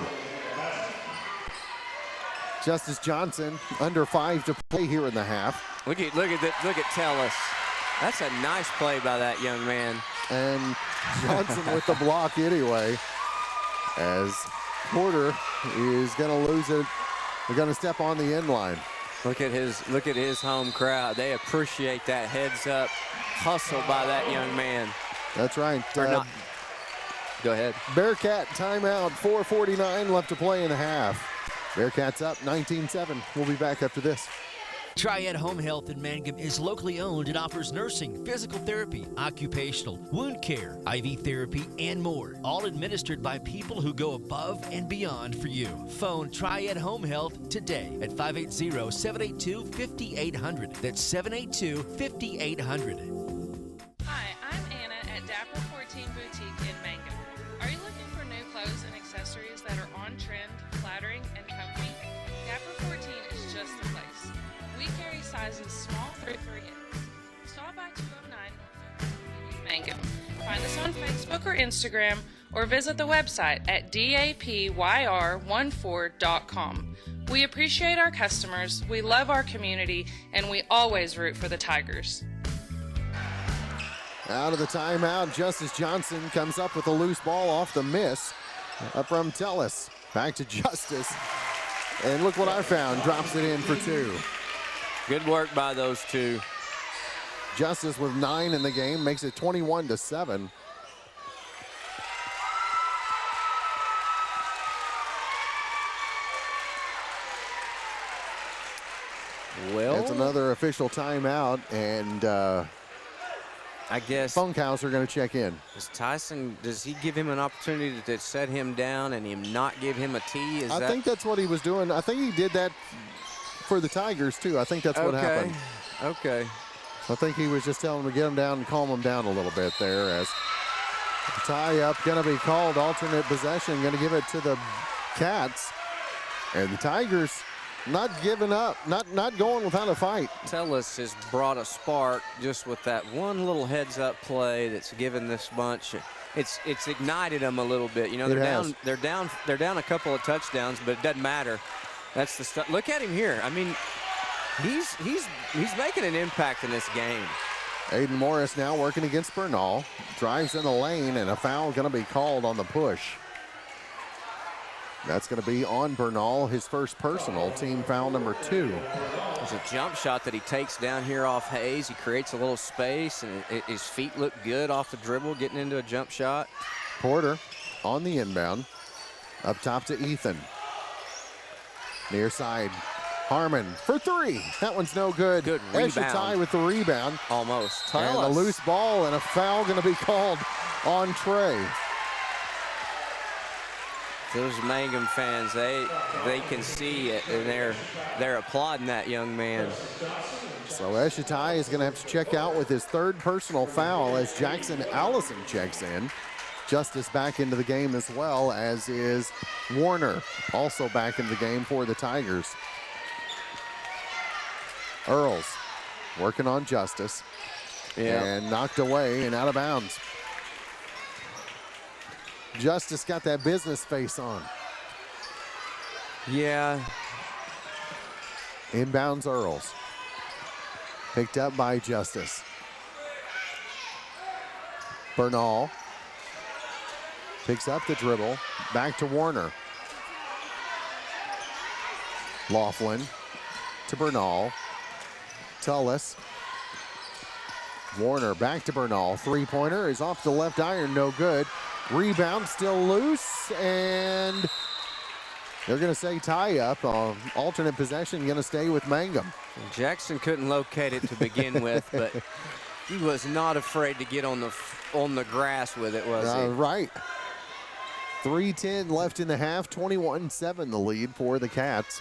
Justice Johnson under 5 to play here in the half. Look at Tell Us. That's a nice play by that young man. And Johnson with the block anyway. As Porter is going to lose it. They're going to step on the end line. Look at his home crowd. They appreciate that heads up hustle by that young man. That's right. Go ahead. Bearcat timeout. 4:49 left to play in the half. Bearcats up 19-7. We'll be back after this. Triad Home Health in Mangum is locally owned and offers nursing, physical therapy, occupational, wound care, IV therapy, and more. All administered by people who go above and beyond for you. Phone Triad Home Health today at 580-782-5800. That's 782-5800. Hi, I'm Anna at Dapper 14 Boutique in Mangum. Are you looking for new clothes and accessories that are on trend, flattering, and comfy? Dapper 14 is just the place. We carry sizes small through 3X. Stop by 209 North Mangum. Find us on Facebook or Instagram, or visit the website at dapyr14.com. We appreciate our customers, we love our community, and we always root for the Tigers. Out of the timeout, Justice Johnson comes up with a loose ball off the miss. Up from Tellis. Back to Justice. And look what I found. Drops it in for 2. Good work by those two. Justice with 9 in the game makes it 21-7. Well, it's another official timeout, and I guess phone cows are going to check in. Does he give him an opportunity to set him down and him not give him a tee? I think that's what he was doing. I think he did that for the Tigers, too. I think that's what happened. Okay. I think he was just telling him to get him down and calm him down a little bit there, as the tie-up going to be called. Alternate possession, going to give it to the Cats. And the Tigers not giving up, not going without a fight. Tellis has brought a spark just with that one little heads-up play that's given this bunch. It's ignited them a little bit. You know, they're down a couple of touchdowns, but it doesn't matter. That's the stuff. Look at him here. I mean, he's making an impact in this game. Aiden Morris now working against Bernal. Drives in the lane, and a foul going to be called on the push. That's going to be on Bernal, his first personal, team foul number 2. There's a jump shot that he takes down here off Hayes. He creates a little space, and his feet look good off the dribble, getting into a jump shot. Porter on the inbound. Up top to Ethan. Near side, Harmon for 3. That one's no good. Good rebound. Eshitai with the rebound. Almost. And a loose ball, and a foul going to be called on Trey. Those Mangum fans, they can see it, and they're applauding that young man. So Eshitai is going to have to check out with his 3rd personal foul as Jackson Allison checks in. Justice back into the game as well, as is Warner, also back into the game for the Tigers. Earls working on Justice. And knocked away and out of bounds. Justice got that business face on. Yeah. Inbounds Earls. Picked up by Justice. Bernal picks up the dribble. Back to Warner. Laughlin to Bernal. Tullis. Warner back to Bernal. 3-pointer is off the left iron, no good. Rebound still loose, and they're going to say tie up. Alternate possession going to stay with Mangum. Jackson couldn't locate it to begin with, but he was not afraid to get on the grass with it, was he? Right. 3:10 left in the half. 21-7 the lead for the Cats.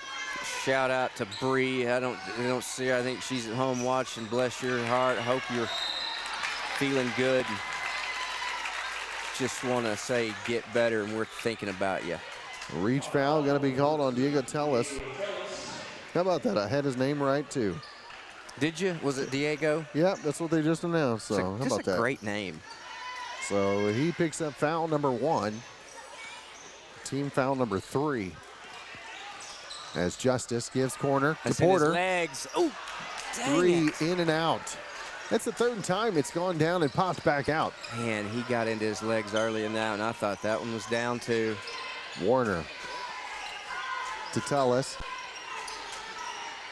Shout out to Bree. I don't see her. I think she's at home watching. Bless your heart. I hope you're feeling good. Just want to say get better, and we're thinking about you. Reach foul going to be called on Diego Tellis. How about that? I had his name right, too. Did you? Was it Diego? Yep, that's what they just announced. So how about that? Just a great name. So he picks up foul number 1. Team foul number 3. As Justice gives corner to Porter. His legs. Oh, dang 3 it. in and out. That's the 3rd time it's gone down and popped back out. Man, he got into his legs early in that, and I thought that one was down too. Warner to Tullis.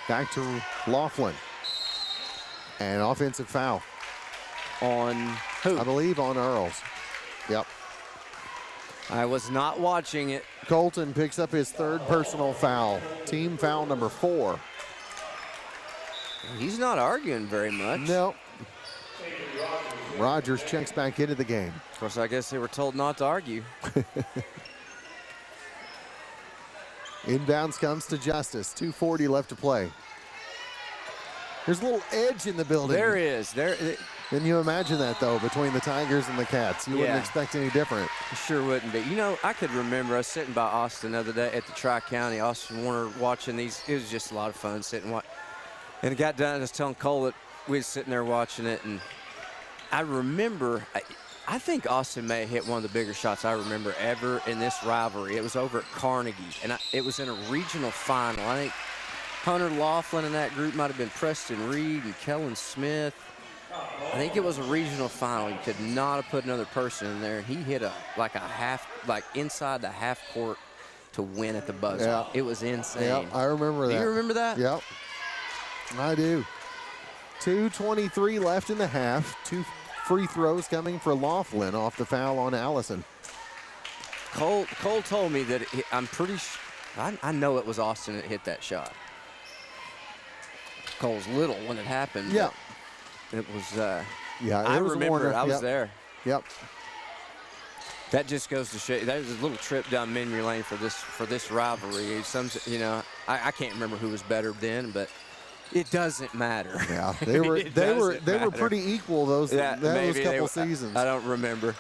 Back to Laughlin. And offensive foul. On who? I believe on Earls. Yep. I was not watching it. Colton picks up his 3rd personal foul. Team foul number 4. He's not arguing very much. No. Rogers checks back into the game. Of course, I guess they were told not to argue. Inbounds comes to Justice. 2:40 left to play. There's a little edge in the building. There is. Can you imagine that, though, between the Tigers and the Cats? You wouldn't expect any different. Sure wouldn't be. You know, I could remember us sitting by Austin the other day at the Tri-County, Austin Warner, watching these. It was just a lot of fun sitting watching. And it got done, I was telling Cole that we was sitting there watching it, and I remember, I think Austin may have hit one of the bigger shots I remember ever in this rivalry. It was over at Carnegie, and it was in a regional final. I think Hunter Laughlin and that group might have been Preston Reed and Kellen Smith. I think it was a regional final. He could not have put another person in there. He hit like inside the half court to win at the buzzer. Yeah. It was insane. Yep, I remember that. Do you remember that? Yep, I do. 2:23 left in the half. 2 free throws coming for Laughlin off the foul on Allison. Cole told me that I'm pretty sure, I know it was Austin that hit that shot. Cole's little when it happened. Yeah. It was, yeah, I was remember Warner. it. I was Yep. there. Yep. That just goes to show you, that was a little trip down memory lane for this rivalry. I can't remember who was better then, but it doesn't matter. Yeah, they were pretty equal those couple seasons. I don't remember.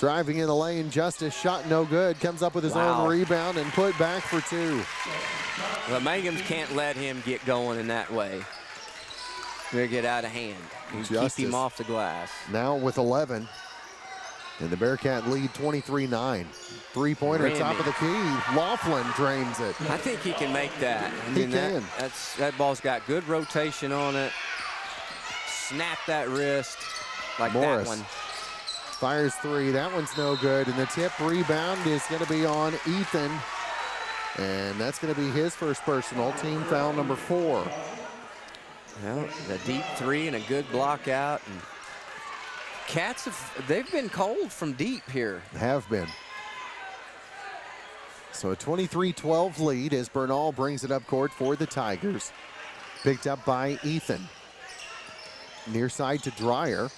Driving in the lane, Justice shot no good. Comes up with his own rebound and put back for 2. The Mangums can't let him get going in that way. They're get out of hand. Keep him off the glass. Now with 11. And the Bearcat lead 23-9. Three-pointer top of the key. Laughlin drains it. I think he can make that. He can. That ball's got good rotation on it. Snap that wrist like Morris that one. Fires 3. That one's no good. And the tip rebound is going to be on Ethan. And that's going to be his first personal. Team foul number 4. Well, the deep 3 and a good block out. And Cats they've been cold from deep here. Have been. So a 23-12 lead as Bernal brings it up court for the Tigers. Picked up by Ethan. Near side to Dreyer.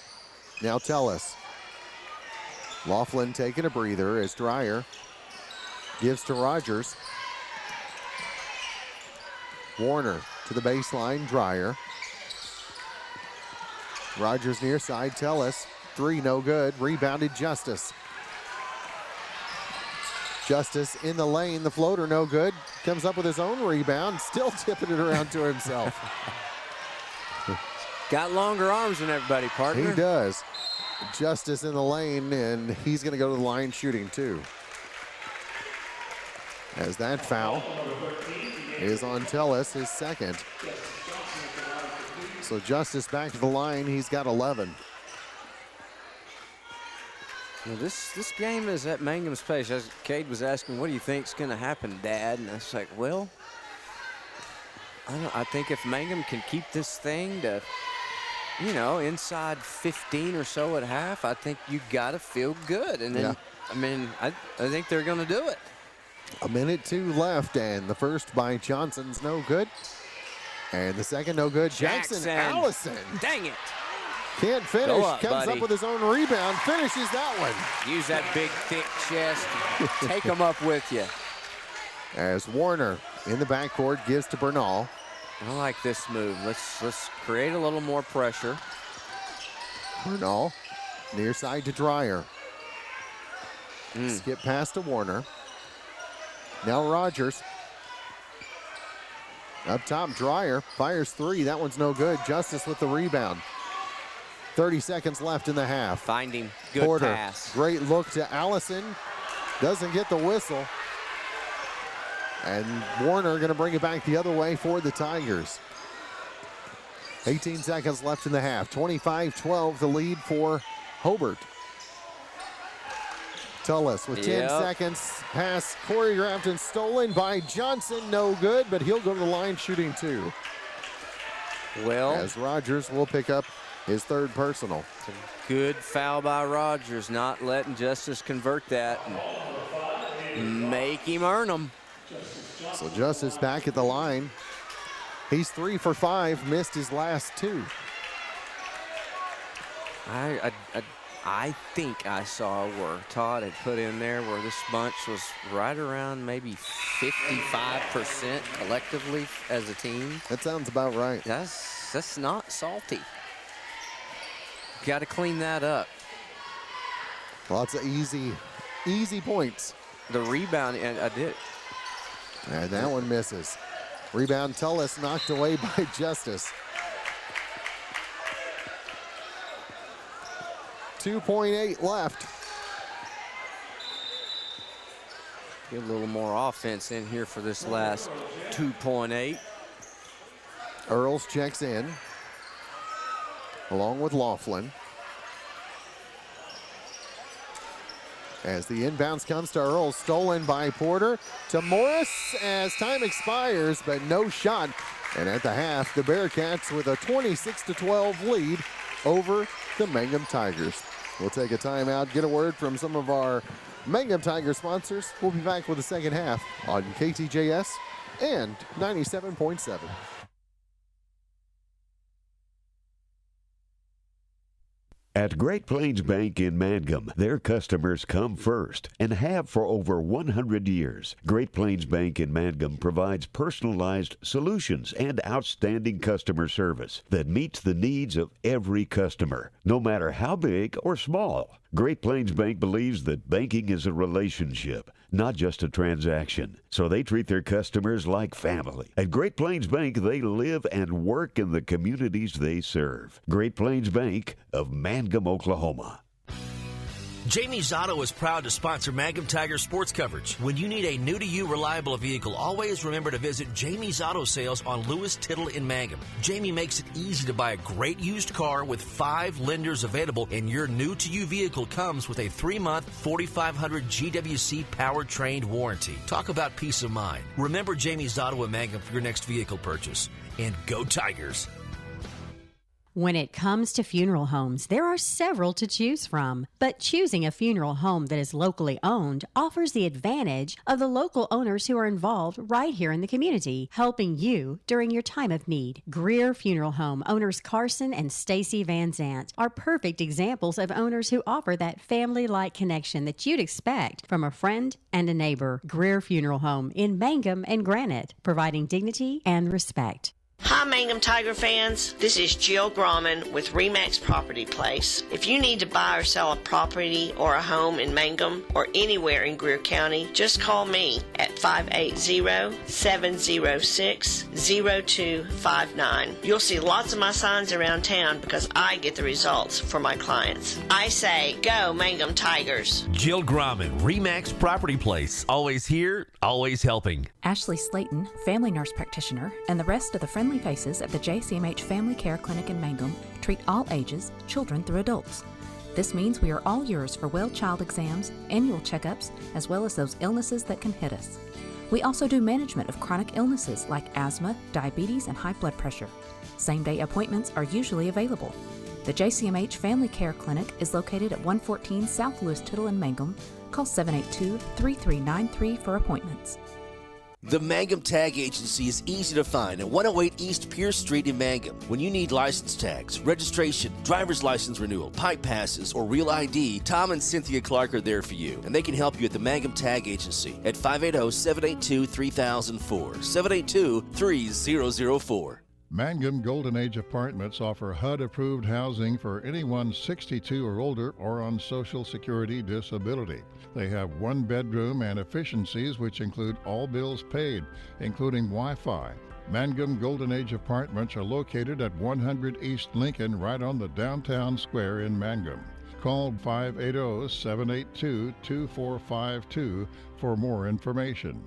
Now Tellis. Laughlin taking a breather as Dreyer gives to Rogers. Warner to the baseline, Dreyer. Rogers near side, Tellis. 3, no good. Rebounded Justice. Justice in the lane, the floater no good. Comes up with his own rebound, still tipping it around to himself. Got longer arms than everybody, partner. He does. Justice in the lane, and he's going to go to the line shooting too. As that foul is on Tellis, his second. So Justice back to the line, he's got 11. Well, this game is at Mangum's pace. As Cade was asking, what do you think's going to happen, Dad? And I was like, well, I think if Mangum can keep this thing to, inside 15 or so at half, I think you got to feel good. And then, I think they're going to do it. 1:02 left, and the first by Johnson's no good. And the second no good. Jackson Allison. Dang it. Can't finish. Comes up with his own rebound. Finishes that one. Use that big, thick chest. Take him up with you. As Warner in the backcourt gives to Bernal. I like this move. Let's create a little more pressure. Bernal near side to Dreyer. Skip pass to Warner. Now Rogers. Up top, Dreyer fires 3. That one's no good. Justice with the rebound. 30 seconds left in the half. Find him. Good Porter, pass. Great look to Allison. Doesn't get the whistle. And Warner going to bring it back the other way for the Tigers. 18 seconds left in the half. 25-12 the lead for Hobart. Tullis with 10 seconds. Pass choreographed and stolen by Johnson. No good, but he'll go to the line shooting 2. Well, as Rogers will pick up his third personal. Good foul by Rogers, not letting Justice convert that and make him earn them. So Justice back at the line. He's 3 for 5, missed his last 2. I think I saw where Todd had put in there where this bunch was right around maybe 55% collectively as a team. That sounds about right. That's not salty. Got to clean that up. Lots of easy points. The rebound, and I did. And that one misses. Rebound, Tullis knocked away by Justice. 2.8 left. Get a little more offense in here for this last 2.8. Earls checks in. along with Laughlin. As the inbounds comes to Earl, stolen by Porter to Morris as time expires, but no shot. And at the half, the Bearcats with a 26-12 lead over the Mangum Tigers. We'll take a timeout, get a word from some of our Mangum Tiger sponsors. We'll be back with the second half on KTJS and 97.7. At Great Plains Bank in Mangum, their customers come first and have for over 100 years. Great Plains Bank in Mangum provides personalized solutions and outstanding customer service that meets the needs of every customer, no matter how big or small. Great Plains Bank believes that banking is a relationship, not just a transaction. So they treat their customers like family. At Great Plains Bank, they live and work in the communities they serve. Great Plains Bank of Mangum, Oklahoma. Jamie's Auto is proud to sponsor Mangum Tiger sports coverage. When you need a new-to-you reliable vehicle, always remember to visit Jamie's Auto Sales on Lewis Tittle in Mangum. Jamie makes it easy to buy a great used car with 5 lenders available, and your new-to-you vehicle comes with a 3-month 4,500 GWC powertrain warranty. Talk about peace of mind. Remember Jamie's Auto in Mangum for your next vehicle purchase. And go Tigers! When it comes to funeral homes, there are several to choose from. But choosing a funeral home that is locally owned offers the advantage of the local owners who are involved right here in the community, helping you during your time of need. Greer Funeral Home owners Carson and Stacy Van Zant are perfect examples of owners who offer that family-like connection that you'd expect from a friend and a neighbor. Greer Funeral Home in Mangum and Granite, providing dignity and respect. Hi, Mangum Tiger fans. This is Jill Grauman with RE/MAX Property Place. If you need to buy or sell a property or a home in Mangum or anywhere in Greer County, just call me at 580-706-0259. You'll see lots of my signs around town because I get the results for my clients. I say, go Mangum Tigers. Jill Grauman, RE/MAX Property Place. Always here, always helping. Ashley Slayton, family nurse practitioner, and the rest of the friendly faces at the JCMH Family Care Clinic in Mangum treat all ages, children through adults. This means we are all yours for well child exams, annual checkups, as well as those illnesses that can hit us. We also do management of chronic illnesses like asthma, diabetes, and high blood pressure. Same-day appointments are usually available. The JCMH Family Care Clinic is located at 114 South Lewis Tittle in Mangum. Call 782-3393 for appointments. The Mangum Tag Agency is easy to find at 108 East Pierce Street in Mangum. When you need license tags, registration, driver's license renewal, pipe passes, or real ID, Tom and Cynthia Clark are there for you, and they can help you at the Mangum Tag Agency at 580-782-3004, 782-3004. Mangum Golden Age Apartments offer HUD-approved housing for anyone 62 or older or on Social Security disability. They have 1 bedroom and efficiencies which include all bills paid, including Wi-Fi. Mangum Golden Age Apartments are located at 100 East Lincoln, right on the downtown square in Mangum. Call 580-782-2452 for more information.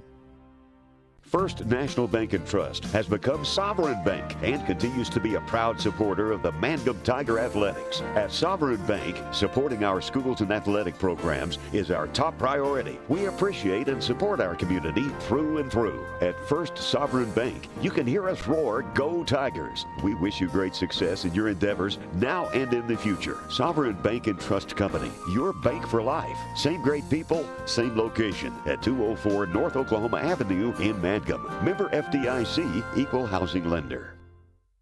First National Bank and Trust has become Sovereign Bank and continues to be a proud supporter of the Mangum Tiger Athletics. At Sovereign Bank, supporting our schools and athletic programs is our top priority. We appreciate and support our community through and through. At First Sovereign Bank, you can hear us roar, "Go Tigers!" We wish you great success in your endeavors now and in the future. Sovereign Bank and Trust Company, your bank for life. Same great people, same location at 204 North Oklahoma Avenue in Mangum. Member FDIC, Equal Housing Lender.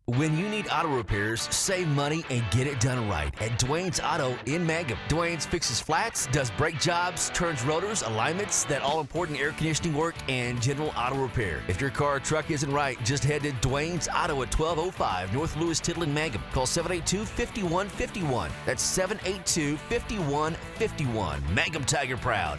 When you need auto repairs, save money and get it done right at Dwayne's Auto in Mangum. Dwayne's fixes flats, does brake jobs, turns rotors, alignments, that all-important air conditioning work, and general auto repair. If your car or truck isn't right, just head to Dwayne's Auto at 1205 North Lewis Tittle in Mangum. Call 782-5151. That's 782-5151. Mangum Tiger proud.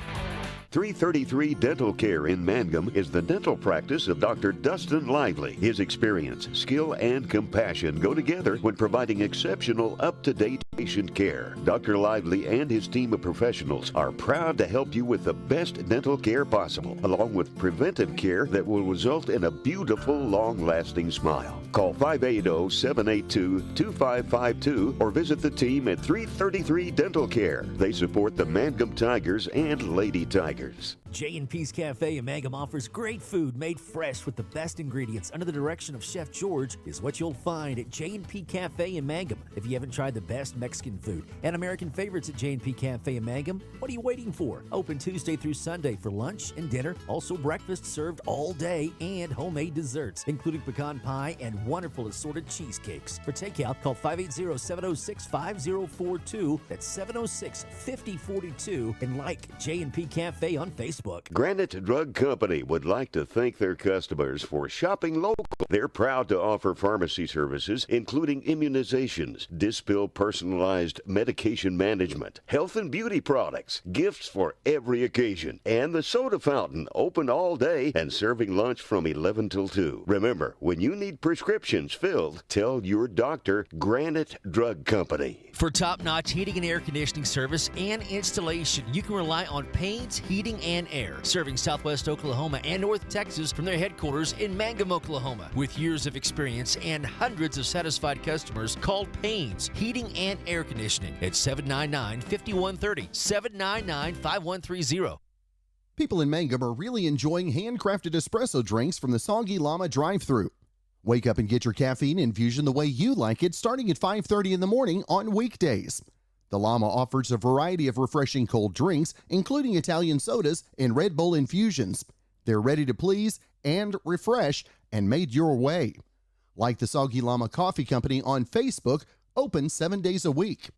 333 Dental Care in Mangum is the dental practice of Dr. Dustin Lively. His experience, skill, and compassion go together when providing exceptional, up-to-date patient care. Dr. Lively and his team of professionals are proud to help you with the best dental care possible, along with preventive care that will result in a beautiful, long-lasting smile. Call 580-782-2552 or visit the team at 333 Dental Care. They support the Mangum Tigers and Lady Tigers. J&P's Cafe in Mangum offers great food made fresh with the best ingredients under the direction of Chef George is what you'll find at J&P Cafe in Mangum. If you haven't tried the best Mexican food and American favorites at J&P Cafe in Mangum, what are you waiting for? Open Tuesday through Sunday for lunch and dinner. Also breakfast served all day and homemade desserts, including pecan pie and wonderful assorted cheesecakes. For takeout, call 580-706-5042. That's 706-5042 and like J&P Cafe on Facebook. Granite Drug Company would like to thank their customers for shopping local. They're proud to offer pharmacy services, including immunizations, dispill personalized medication management, health and beauty products, gifts for every occasion, and the soda fountain open all day and serving lunch from 11 till 2. Remember, when you need prescriptions filled, tell your doctor Granite Drug Company. For top-notch heating and air conditioning service and installation, you can rely on Payne's Heating and Air, serving Southwest Oklahoma and North Texas from their headquarters in Mangum, Oklahoma. With years of experience and hundreds of satisfied customers, call Payne's Heating and Air Conditioning at 799-5130, 799-5130. People in Mangum are really enjoying handcrafted espresso drinks from the Soggy Llama drive-thru. Wake up and get your caffeine infusion the way you like it, starting at 5:30 in the morning on weekdays. The Llama offers a variety of refreshing cold drinks, including Italian sodas and Red Bull infusions. They're ready to please and refresh and made your way. Like the Soggy Llama Coffee Company on Facebook, open 7 days a week.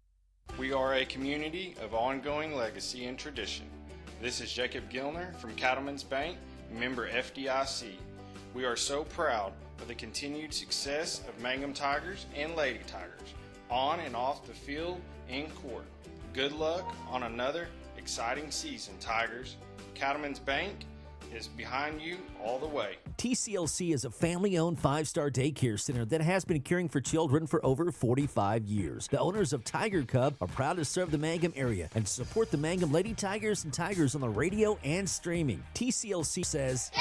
We are a community of ongoing legacy and tradition. This is Jacob Gilner from Cattlemen's Bank, member FDIC. We are so proud of the continued success of Mangum Tigers and Lady Tigers, on and off the field and court. Good luck on another exciting season, Tigers. Cattlemen's Bank is behind you all the way. TCLC is a family-owned 5-star daycare center that has been caring for children for over 45 years. The owners of Tiger Cub are proud to serve the Mangum area and support the Mangum Lady Tigers and Tigers on the radio and streaming. TCLC says,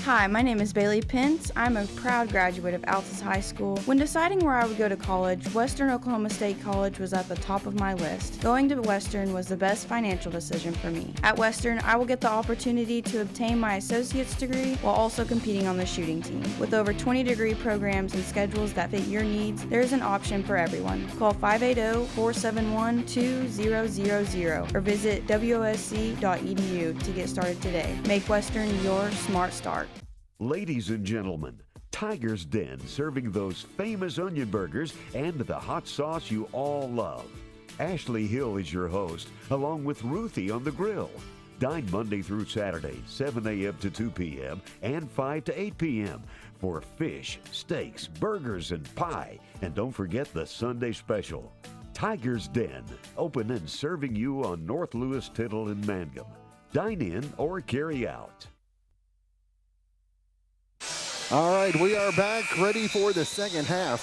Hi, my name is Bailey Pence. I'm a proud graduate of Altus High School. When deciding where I would go to college, Western Oklahoma State College was at the top of my list. Going to Western was the best financial decision for me. At Western, I will get the opportunity to obtain my associate's degree while also competing on the shooting team. With over 20 degree programs and schedules that fit your needs, there is an option for everyone. Call 580-471-2000 or visit wosc.edu to get started today. Make Western your smart start. Ladies and gentlemen, Tiger's Den, serving those famous onion burgers and the hot sauce you all love. Ashley Hill is your host, along with Ruthie on the grill. Dine Monday through Saturday, 7 a.m. to 2 p.m. and 5 to 8 p.m. for fish, steaks, burgers, and pie. And don't forget the Sunday special. Tiger's Den, open and serving you on North Lewis Tittle in Mangum. Dine in or carry out. All right, we are back ready for the second half.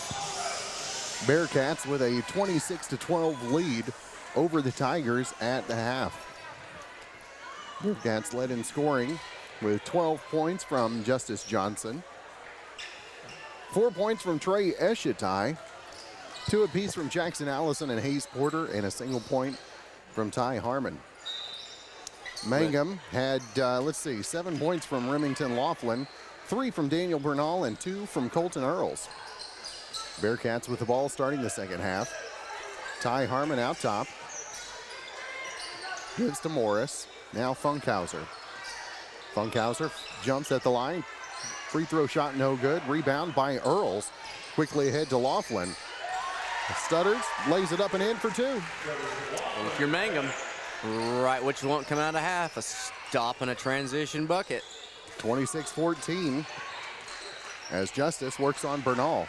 Bearcats with a 26-12 lead over the Tigers at the half. Bearcats led in scoring with 12 points from Justice Johnson, 4 points from Trey Eshitai, 2 apiece from Jackson Allison and Hayes Porter, and a single point from Ty Harmon. Mangum had, 7 points from Remington Laughlin, 3 from Daniel Bernal, and 2 from Colton Earls. Bearcats with the ball starting the second half. Ty Harmon out top. Gives to Morris. Now Funkhauser. Funkhauser jumps at the line. Free throw shot no good. Rebound by Earls. Quickly ahead to Laughlin. Stutters, lays it up and in for 2. And if you're Mangum, right what you want coming out of half, a stop and a transition bucket. 26-14 as Justice works on Bernal.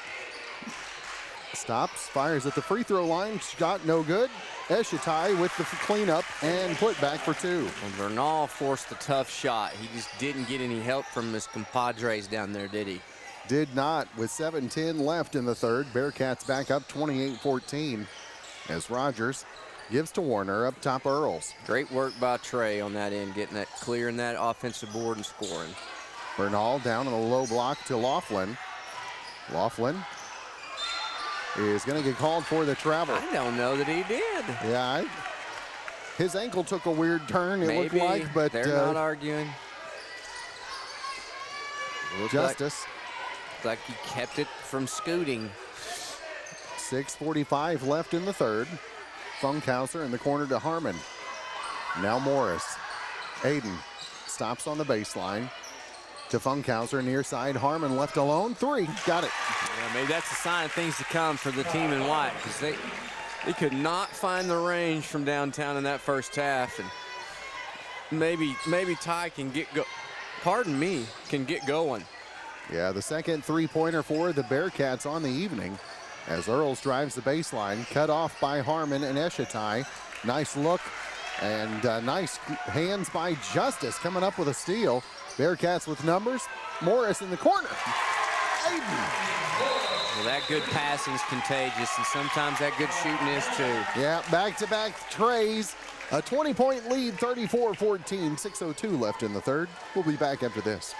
Stops, fires at the free throw line, shot no good, Eshitai with the cleanup and put back for 2. And Bernal forced a tough shot. He just didn't get any help from his compadres down there, did he? Did not. With 7:10 left in the third, Bearcats back up 28-14 as Rogers gives to Warner. Up top, Earls. Great work by Trey on that end, getting that clear in that offensive board and scoring. Bernal down on a low block to Laughlin. Laughlin is going to get called for the travel. I don't know that he did. Yeah, his ankle took a weird turn, it looked Maybe, like, but they're not arguing. Justice. Looks like he kept it from scooting. 6:45 left in the third. Funkhauser in the corner to Harmon. Now Morris. Aiden stops on the baseline to Funkhauser, near side. Harmon left alone. 3, got it. Yeah, maybe that's a sign of things to come for the team in white, because they could not find the range from downtown in that first half, and maybe Ty can get can get going. Yeah, the second three-pointer for the Bearcats on the evening as Earls drives the baseline, cut off by Harmon and Eshitai. Nice look and nice hands by Justice coming up with a steal. Bearcats with numbers. Morris in the corner. Aiden. Well, that good passing is contagious, and sometimes that good shooting is too. Yeah, back-to-back trays. A 20-point lead, 34-14, 6:02 left in the third. We'll be back after this.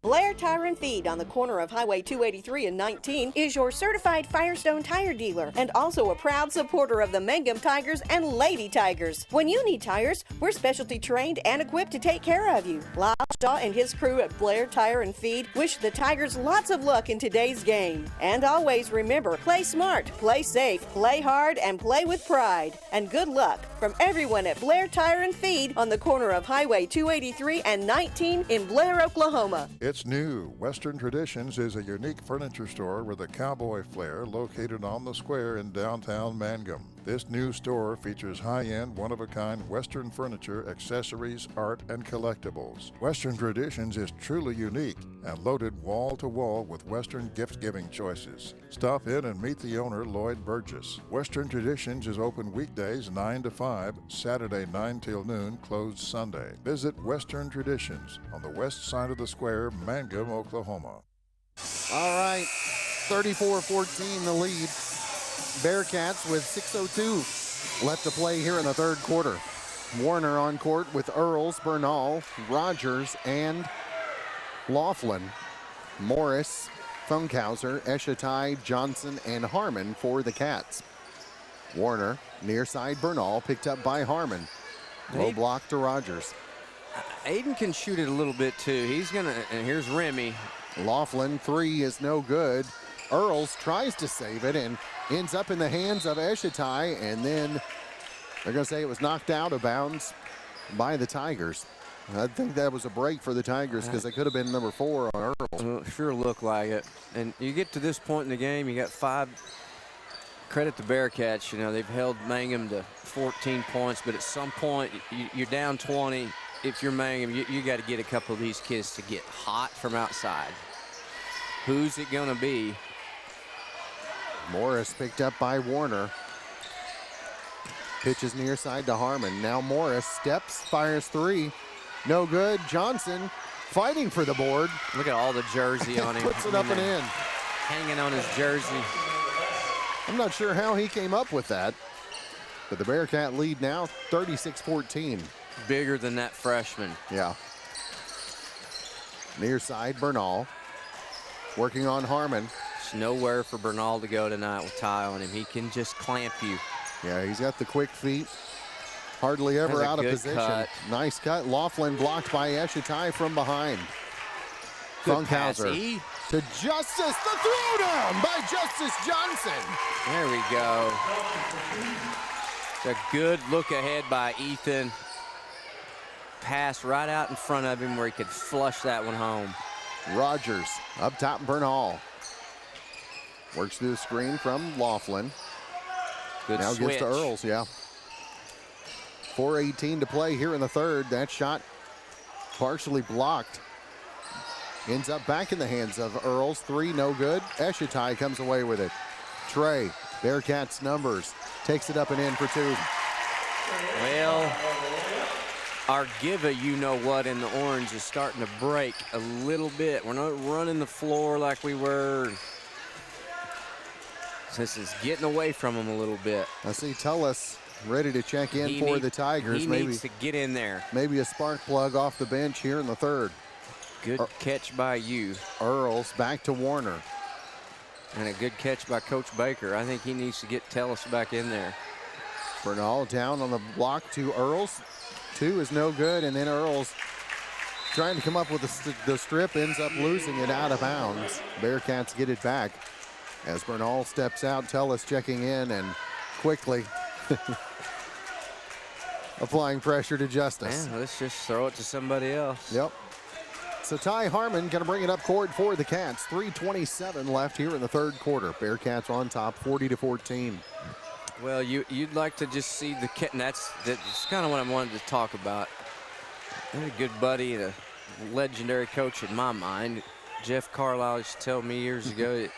Blair Tire and Feed on the corner of Highway 283 and 19 is your certified Firestone tire dealer and also a proud supporter of the Mangum Tigers and Lady Tigers. When you need tires, we're specialty trained and equipped to take care of you. Lyle Shaw and his crew at Blair Tire and Feed wish the Tigers lots of luck in today's game. And always remember, play smart, play safe, play hard, and play with pride. And good luck from everyone at Blair Tire and Feed on the corner of Highway 283 and 19 in Blair, Oklahoma. It's new. Western Traditions is a unique furniture store with a cowboy flair located on the square in downtown Mangum. This new store features high-end, one-of-a-kind Western furniture, accessories, art, and collectibles. Western Traditions is truly unique and loaded wall-to-wall with Western gift-giving choices. Stop in and meet the owner, Lloyd Burgess. Western Traditions is open weekdays 9 to 5, Saturday 9 till noon, closed Sunday. Visit Western Traditions on the west side of the square, Mangum, Oklahoma. All right, 34-14 the lead. Bearcats with 6:02 left to play here in the third quarter. Warner on court with Earls, Bernal, Rogers, and Laughlin. Morris, Funkhauser, Eshitai, Johnson, and Harmon for the Cats. Warner, near side Bernal, picked up by Harmon. Low block to Rogers. Aiden can shoot it a little bit too. He's gonna, and here's Remy. Laughlin, 3 is no good. Earls tries to save it and ends up in the hands of Eshitai, and then they're going to say it was knocked out of bounds by the Tigers. I think that was a break for the Tigers because they could have been number 4 on Earls. Well, it sure looked like it. And you get to this point in the game, you got 5. Credit the Bearcats, you know, they've held Mangum to 14 points, but at some point you're down 20. If you're Mangum, you got to get a couple of these kids to get hot from outside. Who's it going to be? Morris picked up by Warner. Pitches near side to Harmon. Now Morris steps, fires 3. No good. Johnson fighting for the board. Look at all the jersey on him. Puts it up and in. Hanging on his jersey. I'm not sure how he came up with that, but the Bearcat lead now 36-14. Bigger than that freshman. Yeah. Near side, Bernal. Working on Harmon. There's nowhere for Bernal to go tonight with Ty on him. He can just clamp you. Yeah, he's got the quick feet. Hardly ever out of position. Cut. Nice cut. Laughlin blocked by Eshitai from behind. Funkhauser to Justice. The throwdown by Justice Johnson. There we go. It's a good look ahead by Ethan. Pass right out in front of him where he could flush that one home. Rogers up top, Bernal. Works through the screen from Laughlin. Good now switch. Gets to Earls, yeah. 4:18 to play here in the third. That shot partially blocked. Ends up back in the hands of Earls. 3, no good. Eshitai comes away with it. Trey, Bearcats numbers. Takes it up and in for 2. Well, our give-a-you-know-what in the orange is starting to break a little bit. We're not running the floor like we were. This is getting away from them a little bit. I see Tullis ready to check in for the Tigers. He needs to get in there. Maybe a spark plug off the bench here in the third. Good catch by you. Earls back to Warner. And a good catch by Coach Baker. I think he needs to get Tellis back in there. Bernal down on the block to Earls. 2 is no good, and then Earls trying to come up with the strip, ends up losing it out of bounds. Bearcats get it back. As Bernal steps out, Tellis checking in and quickly applying pressure to Justice. Man, let's just throw it to somebody else. Yep. So Ty Harmon going to bring it up court for the Cats. 3:27 left here in the third quarter. Bearcats on top, 40-14. Well, you'd like to just see the kit, and that's kind of what I wanted to talk about. I had a good buddy and a legendary coach in my mind. Jeff Carlisle used to tell me years ago that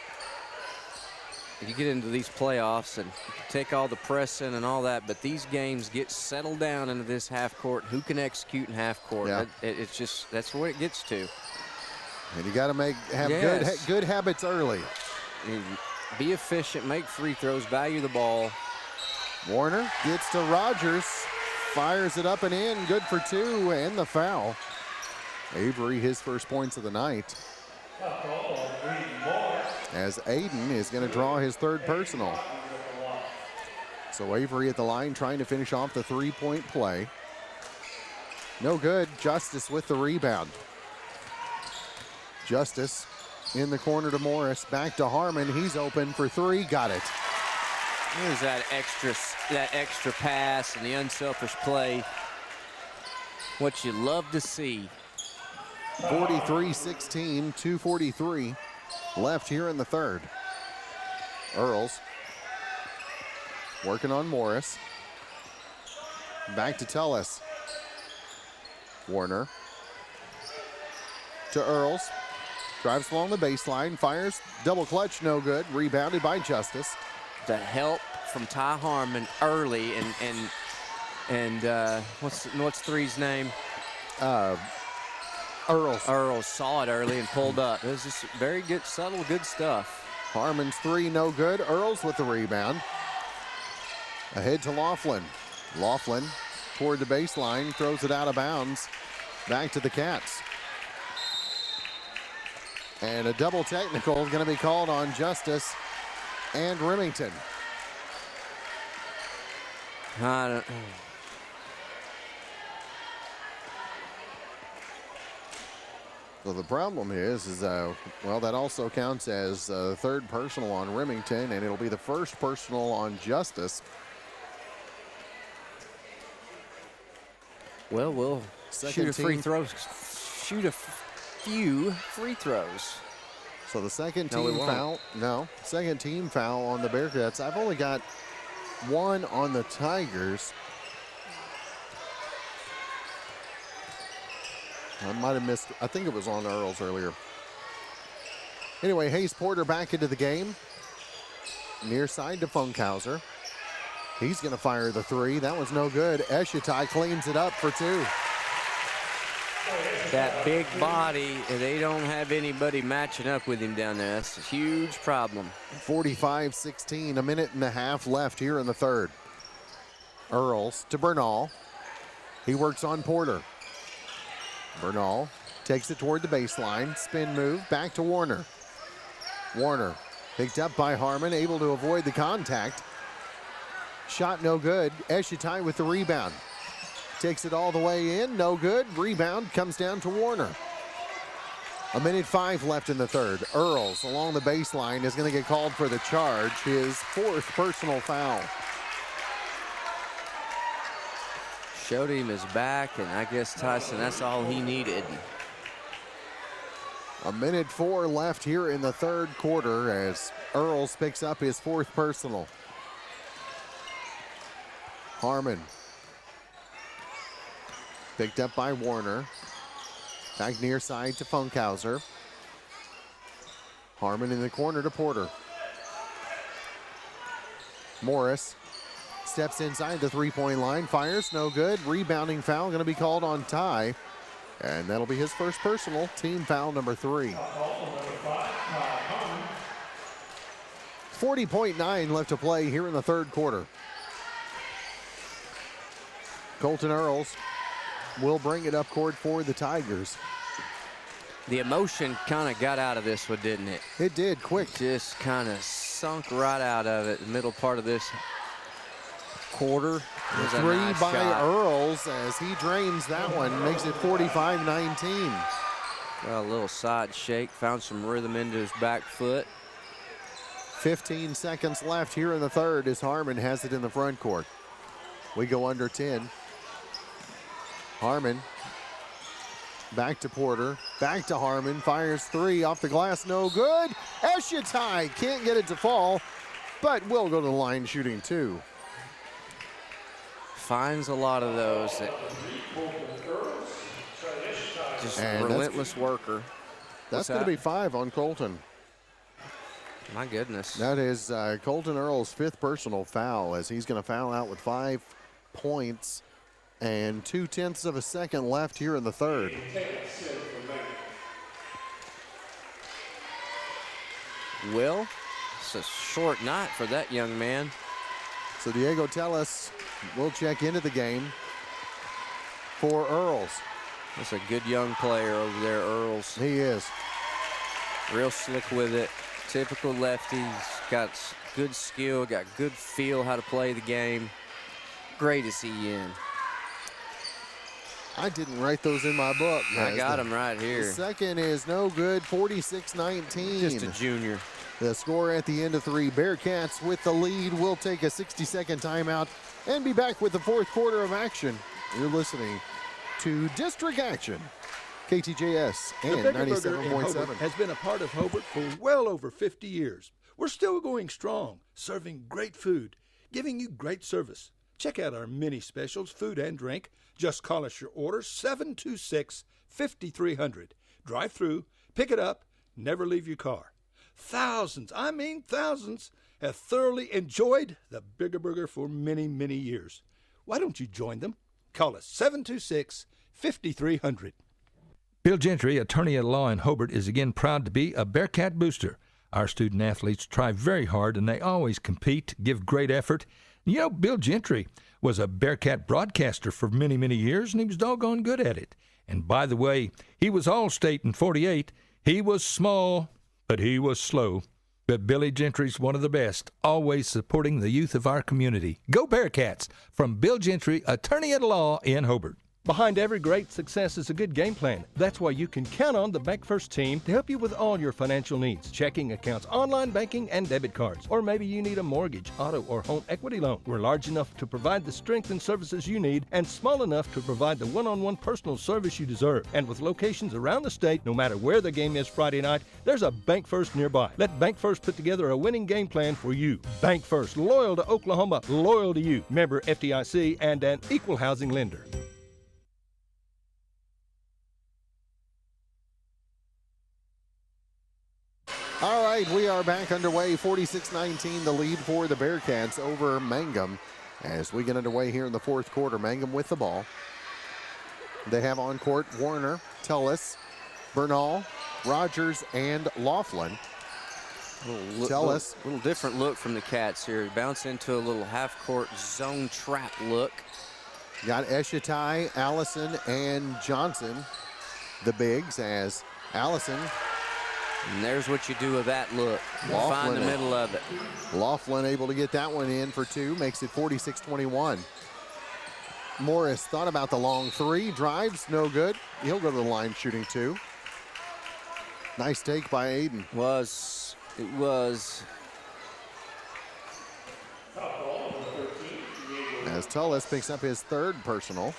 you get into these playoffs and take all the pressing and all that, but these games get settled down into this half court. Who can execute in half court? Yeah. It's just, that's what it gets to. And you got to have good habits early. Be efficient, make free throws, value the ball. Warner gets to Rogers, fires it up and in, good for 2, and the foul. Avery, his first points of the night. As Aiden is going to draw his third personal. So Avery at the line trying to finish off the three-point play. No good. Justice with the rebound. Justice in the corner to Morris. Back to Harmon. He's open for 3. Got it. There's that extra pass and the unselfish play. What you love to see. 43-16, 2:43 left here in the third. Earls working on Morris. Back to Tullis. Warner to Earls. Drives along the baseline, fires, double clutch, no good. Rebounded by Justice. The help from Ty Harmon early, and what's 3's name? Earls saw it early and pulled up. It was just very good, subtle, good stuff. Harmon's 3 no good. Earls with the rebound. Ahead to Laughlin. Laughlin toward the baseline, throws it out of bounds. Back to the Cats. And a double technical is going to be called on Justice and Remington. So the problem is well, that also counts as third personal on Remington, and it'll be the first personal on Justice. Well, we'll shoot a team few free throws. So the second team foul. No, second team foul on the Bearcats. I've only got 1 on the Tigers. I might have missed, I think it was on Earls earlier. Anyway, Hayes Porter back into the game. Near side to Funkhauser. He's going to fire the 3. That was no good. Eshitai cleans it up for 2. That big body, they don't have anybody matching up with him down there. That's a huge problem. 45-16, a minute and a half left here in the third. Earls to Bernal. He works on Porter. Bernal takes it toward the baseline. Spin move, back to Warner. Warner picked up by Harmon, able to avoid the contact. Shot no good. Eshitai with the rebound. Takes it all the way in, no good. Rebound comes down to Warner. A minute 5 left in the third. Earls along the baseline is going to get called for the charge. His 4th personal foul. Showed him his back, and I guess Tyson, that's all he needed. A minute 4 left here in the third quarter as Earls picks up his 4th personal. Harmon. Picked up by Warner. Back near side to Funkhauser. Harmon in the corner to Porter. Morris steps inside the three-point line, fires, no good. Rebounding foul going to be called on Ty, and that'll be his first personal, team foul number 3. 40.9 left to play here in the third quarter. Colton Earls will bring it up court for the Tigers. The emotion kind of got out of this one, didn't it? It did, quick. Just kind of sunk right out of it, the middle part of this quarter. The three nice by shot. Earls as he drains that one, makes it 45-19. Got a little side shake, found some rhythm into his back foot. 15 seconds left here in the third as Harmon has it in the front court. We go under 10. Harmon back to Porter, back to Harmon, fires 3 off the glass, no good. Eshitai can't get it to fall, but will go to the line shooting 2. Finds a lot of those. Just relentless worker. That's going to be 5 on Colton. My goodness. That is Colton Earls' 5th personal foul as he's going to foul out with 5 points and 0.2 of a second left here in the third. Will, it's a short night for that young man. So Diego Tellis will check into the game for Earls. That's a good young player over there, Earls. He is. Real slick with it. Typical lefty. He's got good skill, got good feel how to play the game. Great to see you in. I didn't write those in my book, guys. I got them right here. The second is no good, 46-19. Just a junior. The score at the end of 3. Bearcats with the lead. We'll take a 60-second timeout and be back with the fourth quarter of action. You're listening to District Action. KTJS and 97.7 has been a part of Hobart for well over 50 years. We're still going strong, serving great food, giving you great service. Check out our mini specials, food and drink. Just call us your order, 726-5300. Drive through, pick it up, never leave your car. Thousands, I mean thousands, have thoroughly enjoyed the Bigger Burger for many, many years. Why don't you join them? Call us 726-5300. Bill Gentry, attorney at law in Hobart, is again proud to be a Bearcat booster. Our student athletes try very hard, and they always compete, give great effort. You know, Bill Gentry was a Bearcat broadcaster for many, many years, and he was doggone good at it. And by the way, he was All-State in '48. He was small, but he was slow. But Billy Gentry's one of the best, always supporting the youth of our community. Go Bearcats! From Bill Gentry, attorney at law in Hobart. Behind every great success is a good game plan. That's why you can count on the Bank First team to help you with all your financial needs. Checking accounts, online banking, and debit cards. Or maybe you need a mortgage, auto, or home equity loan. We're large enough to provide the strength and services you need and small enough to provide the one-on-one personal service you deserve. And with locations around the state, no matter where the game is Friday night, there's a Bank First nearby. Let Bank First put together a winning game plan for you. Bank First, loyal to Oklahoma, loyal to you. Member FDIC and an equal housing lender. All right, we are back underway. 46-19, the lead for the Bearcats over Mangum as we get underway here in the fourth quarter. Mangum with the ball. They have on court Warner, Tellis, Bernal, Rogers, and Laughlin. Tellis. Little different look from the Cats here. Bounce into a little half-court zone trap look. Got Eshitai, Allison, and Johnson, the bigs, as Allison. And there's what you do with that look. Find the middle of it. Laughlin able to get that one in for 2, makes it 46-21. Morris thought about the long 3, drives, no good. He'll go to the line shooting 2. Nice take by Aiden. It was. As Tullis picks up his 3rd personal.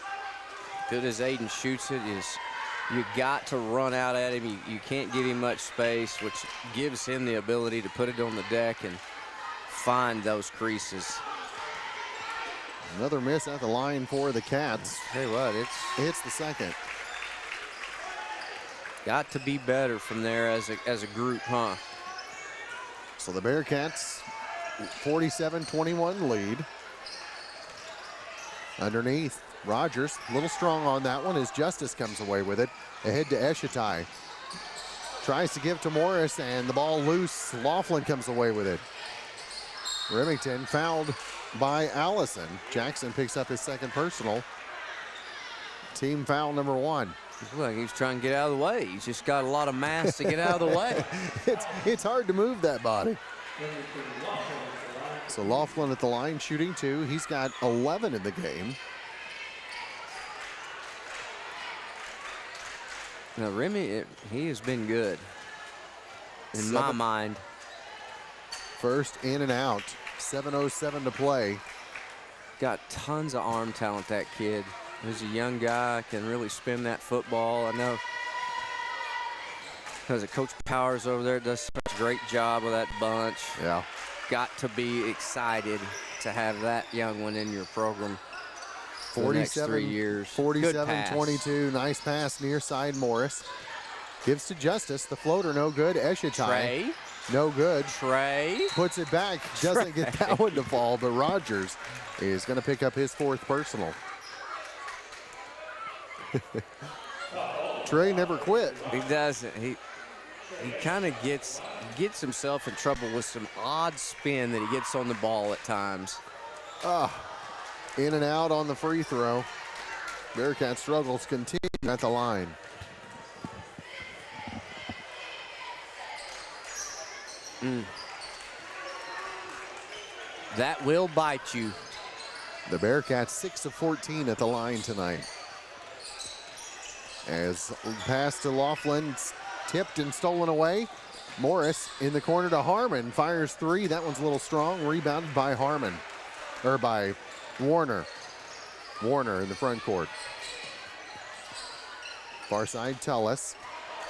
Good as Aiden shoots it is. You got to run out at him. You can't give him much space, which gives him the ability to put it on the deck and find those creases. Another miss at the line for the Cats. Tell you what, it's the second. Got to be better from there as a group, huh? So the Bearcats 47-21 lead. Underneath, Rogers, a little strong on that one as Justice comes away with it. Ahead to Eshitai. Tries to give to Morris, and the ball loose. Laughlin comes away with it. Remington fouled by Allison. Jackson picks up his second personal. Team foul number 1. Look, he's trying to get out of the way. He's just got a lot of mass to get out of the way. It's hard to move that body. So Laughlin at the line shooting 2. He's got 11 in the game. Now, Remy, he has been good in my mind. First in and out. 7:07 to play. Got tons of arm talent, that kid. He's a young guy, can really spin that football. I know because Coach Powers over there does such a great job with that bunch. Yeah. Got to be excited to have that young one in your program for the next 3 years. 47-22, nice pass near side Morris. Gives to Justice, the floater no good. Eshitai. Trey. No good. Trey. Puts it back, doesn't get that one to fall, but Rogers is going to pick up his 4th personal. Trey never quit. He doesn't. He kind of gets himself in trouble with some odd spin that he gets on the ball at times. In and out on the free throw. Bearcat struggles continue at the line. That will bite you. The Bearcats 6 of 14 at the line tonight. As pass to Laughlin, tipped and stolen away. Morris in the corner to Harmon, fires 3. That one's a little strong, rebounded by Harmon, or by Warner. Warner in the front court. Far side, Tellis.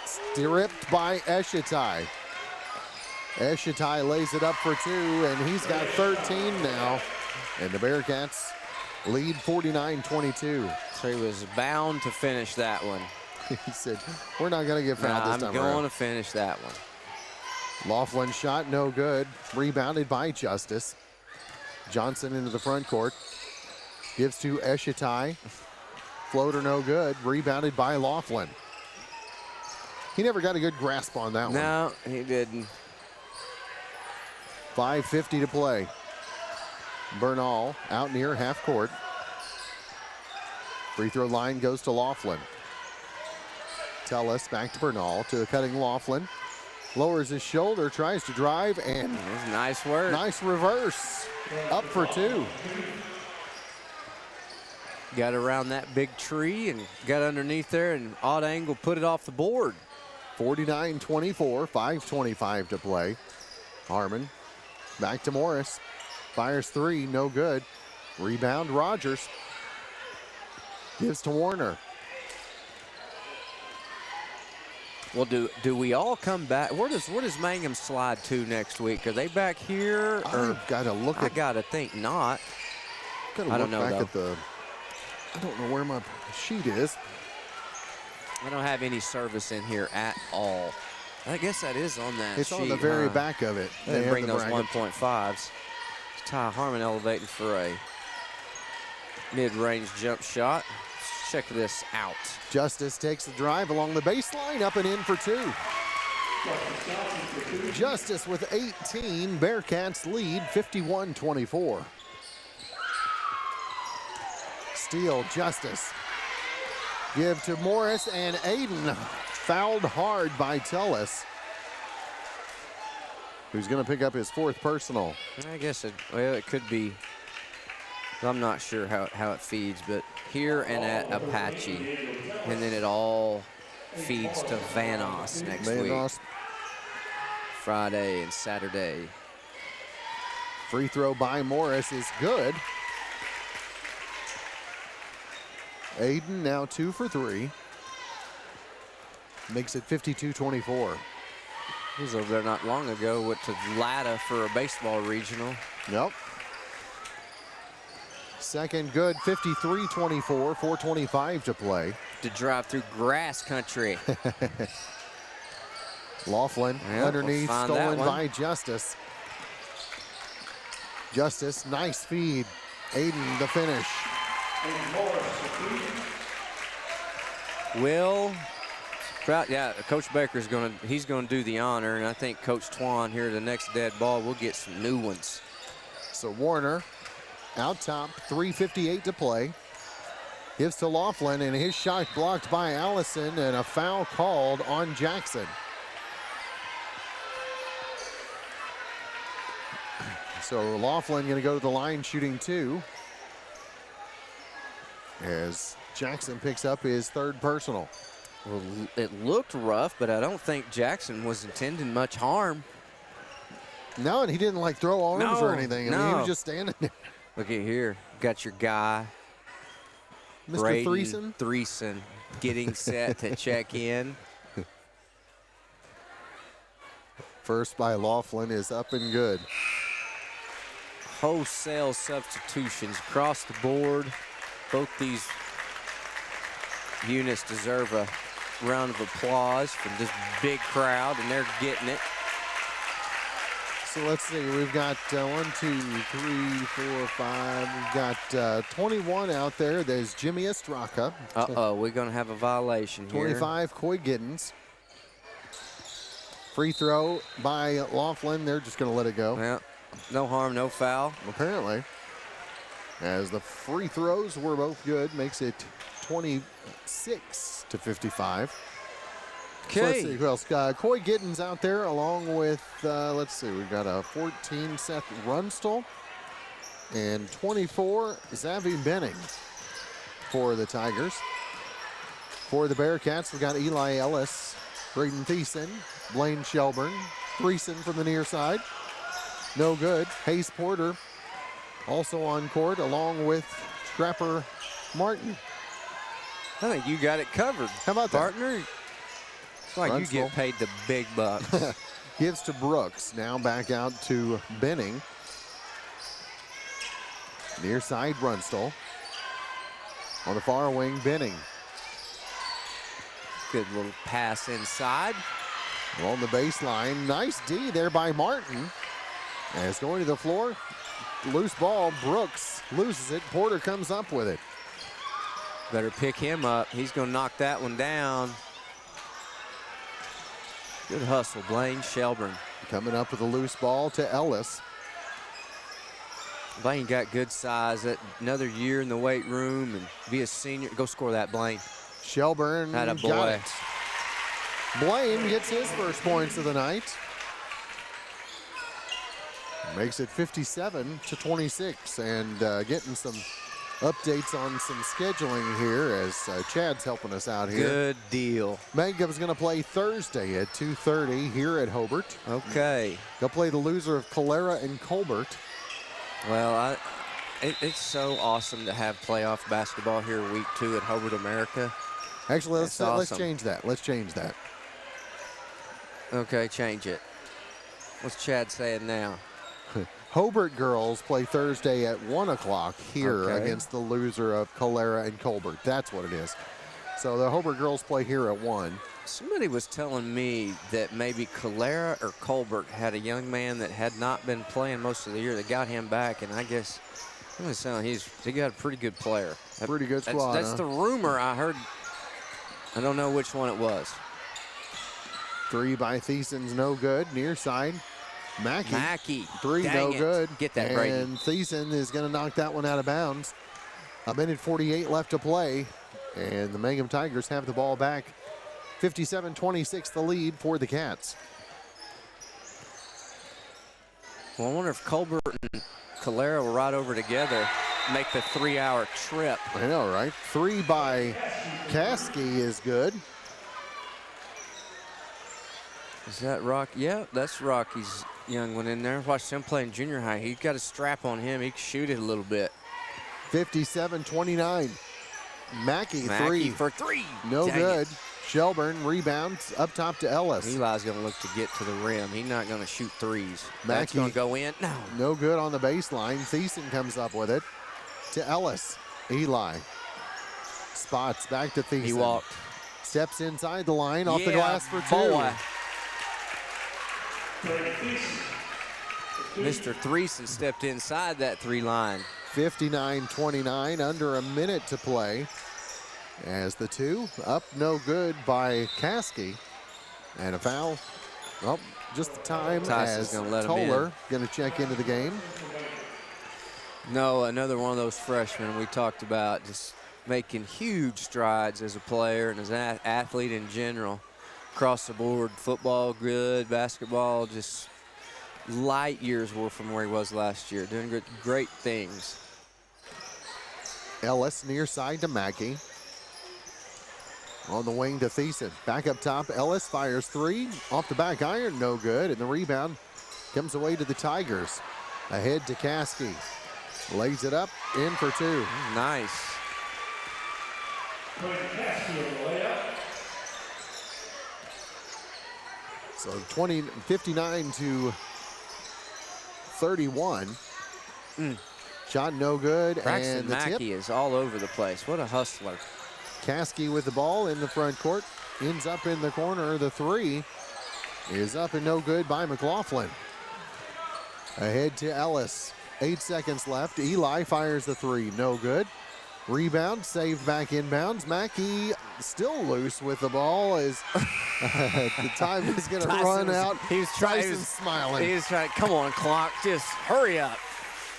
Stripped by Eshitai. Eshitai lays it up for 2, and he's got 13 now. And the Bearcats lead 49-22. So he was bound to finish that one. He said, we're not going to get fouled this time around. I'm going to finish that one. Laughlin shot no good. Rebounded by Justice. Johnson into the front court. Gives to Eshitai. Floater no good. Rebounded by Laughlin. He never got a good grasp on that one. No, he didn't. 5:50 to play. Bernal out near half court. Free throw line goes to Laughlin. Tellis back to Bernal to a cutting Laughlin. Lowers his shoulder, tries to drive, and nice work. Nice reverse. Up for 2. Got around that big tree and got underneath there, and odd angle put it off the board. 49-24, 5:25 to play. Harmon back to Morris. Fires 3, no good. Rebound, Rogers. Gives to Warner. Well, do we all come back? Where does Mangum slide to next week? Are they back here? I've got to look at. I got to think not. I don't know. Back at the. I don't know where my sheet is. I don't have any service in here at all. I guess that is on that It's sheet, on the very back of it. They bring those 1.5s. Ty Harmon elevating for a mid-range jump shot. Let's check this out. Justice takes the drive along the baseline, up and in for 2. Justice with 18. Bearcats lead 51-24. Steal, Justice. Give to Morris, and Aiden fouled hard by Tellis, who's going to pick up his 4th personal. I guess it could be. I'm not sure how it feeds, but here and at Apache, and then it all feeds to Vanos next week. Friday and Saturday. Free throw by Morris is good. Aiden now 2 for 3. Makes it 52-24. He was over there not long ago, went to Latta for a baseball regional. Yep. Second good, 53-24, 4:25 to play. To drive through grass country. Laughlin underneath, stolen by Justice. Justice, nice feed. Aiden, the finish. Will, yeah, Coach Baker's he's gonna do the honor, and I think Coach Twan here, the next dead ball, will get some new ones. So Warner out top, 3:58 to play. Gives to Laughlin, and his shot blocked by Allison, and a foul called on Jackson. So Laughlin going to go to the line shooting 2. As Jackson picks up his 3rd personal. Well, it looked rough, but I don't think Jackson was intending much harm. No, and he didn't like throw arms or anything. I mean, he was just standing there. Look at here. Got your guy, Mr. Braden Threeson, getting set to check in. First by Laughlin is up and good. Wholesale substitutions across the board. Both these units deserve a round of applause from this big crowd, and they're getting it. So let's see, we've got 1, 2, 3, 4, 5. We've got 21 out there. There's Jimmy Estraka. Uh-oh, we're going to have a violation 25, here. Coy Giddens. Free throw by Laughlin. They're just going to let it go. Yeah, no harm, no foul. Apparently. As the free throws were both good, makes it 26 to 55. Okay. So let's see who else. Coy Giddens out there along with, let's see, we've got a 14, Seth Runstall, and 24, Zavi Benning for the Tigers. For the Bearcats, we've got Eli Ellis, Braden Thiessen, Blaine Shelburne, Threeson from the near side. No good. Hayes Porter also on court, along with Trapper Martin. I think you got it covered. How about that? Partner? It's like Runstall. you get paid the big bucks. Gives to Brooks. Now back out to Benning. Near side, Runstall. On the far wing, Benning. Good little pass inside. On the baseline. Nice D there by Martin. As going to the floor. Loose ball. Brooks loses it. Porter comes up with it. Better pick him up. He's going to knock that one down. Good hustle, Blaine Shelburne. Coming up with a loose ball to Ellis. Blaine got good size. Another year in the weight room and be a senior. Go score that, Blaine. Shelburne got it. Blaine gets his first points of the night. Makes it 57 to 26, and getting some updates on some scheduling here as Chad's helping us out here. Good deal. Mangum's going to play Thursday at 2:30 here at Hobart. Okay. They'll play the loser of Calera and Colbert. Well, it's so awesome to have playoff basketball here week 2 at Hobart, America. Actually, let's awesome. change that. Let's change that. Okay, change it. What's Chad saying now? Hobart girls play Thursday at 1 o'clock here against the loser of Calera and Colbert. That's what it is. So the Hobart girls play here at 1. Somebody was telling me that maybe Calera or Colbert had a young man that had not been playing most of the year that got him back, and I guess he got a pretty good player. Pretty good squad. That's the rumor I heard. I don't know which one it was. 3 by Thiessen's no good. Near side. Mackey. 3 no good. Get that right. And Thiessen is going to knock that one out of bounds. 1:48 left to play. And the Mangum Tigers have the ball back. 57-26 the lead for the Cats. Well, I wonder if Colbert and Calera will ride over together, make the 3-hour trip. I know, right? 3 by Caskey is good. Is that Rocky? Yeah, that's Rocky's young one in there. Watched him playing junior high. He's got a strap on him. He can shoot it a little bit. 57-29. Mackey 3 for 3. No Dang good. it. Shelburne rebounds up top to Ellis. Eli's going to look to get to the rim. He's not going to shoot threes. Mackey That's going to go in. No. No good on the baseline. Thiessen comes up with it to Ellis. Eli spots back to Thiessen. He walked. Steps inside the line off the glass for 2. Boy. Mr. Threeson stepped inside that 3 line. 59-29, under a minute to play. As the two up, no good by Caskey. And a foul. Well, just the time as Toller going to check into the game. No, another one of those freshmen we talked about, just making huge strides as a player and as an athlete in general. Across the board, football good, basketball just light years were from where he was last year, doing great things. Ellis near side to Mackey. On the wing to Thiessen. Back up top, Ellis fires three. Off the back iron, no good. And the rebound comes away to the Tigers. Ahead to Caskey. Lays it up, in for two. Nice. So 59-31. Shot no good. Braxton and the Mackey is all over the place. What a hustler. Caskey with the ball in the front court. Ends up in the corner. The three is up and no good by McLaughlin. Ahead to Ellis. 8 seconds left. Eli fires the three. No good. Rebound, saved back inbounds. Mackey still loose with the ball as the time is going to run out. Tyson's smiling. He was trying, come on, clock, just hurry up.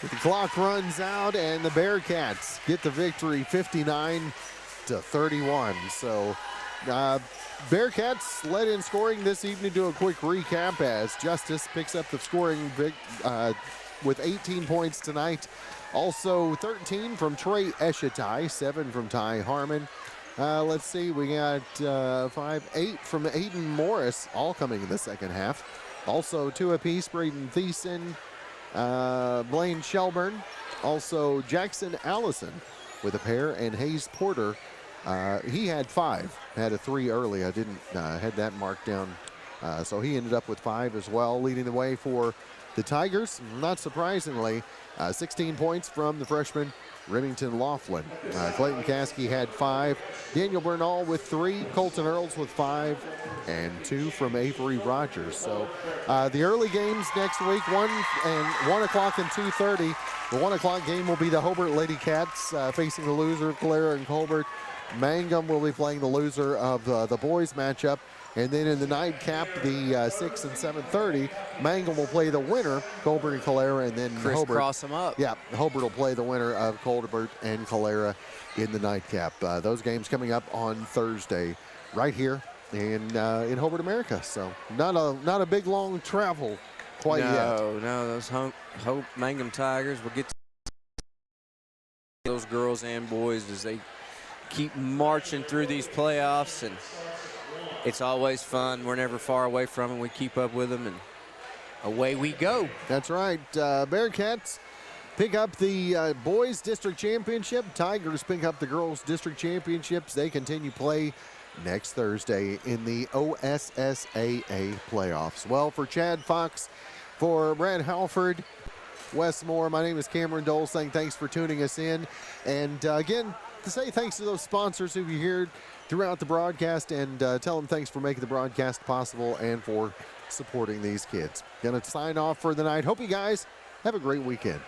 The clock runs out, and the Bearcats get the victory 59-31. So Bearcats led in scoring this evening. Do a quick recap as Justice picks up the scoring with 18 points tonight. Also 13 from Trey Eshitai, 7 from Ty Harmon. Let's see, we got 8 from Aiden Morris, all coming in the second half. Also 2 apiece, Braden Thiessen, Blaine Shelburne, also Jackson Allison with a pair, and Hayes Porter. He had 5, had a 3 early. I didn't had that marked down. So he ended up with 5 as well, leading the way for the Tigers. Not surprisingly, 16 points from the freshman Remington Laughlin. Clayton Caskey had 5. Daniel Bernal with 3. Colton Earls with 5. And 2 from Avery Rogers. So the early games next week, 1 o'clock and 2:30. The 1 o'clock game will be the Hobart Lady Cats facing the loser of Calera and Colbert. Mangum will be playing the loser of the boys matchup. And then in the nightcap, the 6 and 7:30, Mangum will play the winner, Colbert and Calera, and then Hobart. Cross them up. Yeah, Hobart will play the winner of Colbert and Calera in the nightcap. Those games coming up on Thursday, right here in Hobart, America. So not a big long travel quite yet. No, those Hope Mangum Tigers will get to those girls and boys as they keep marching through these playoffs, and it's always fun. We're never far away from them. We keep up with them, and away we go. That's right. Bearcats pick up the boys district championship. Tigers pick up the girls district championships. They continue play next Thursday in the OSSAA playoffs. Well, for Chad Fox, for Brad Halford, Wes Moore, my name is Cameron Dole saying thanks for tuning us in. And again, to say thanks to those sponsors who you heard throughout the broadcast, and tell them thanks for making the broadcast possible and for supporting these kids. Gonna sign off for the night. Hope you guys have a great weekend.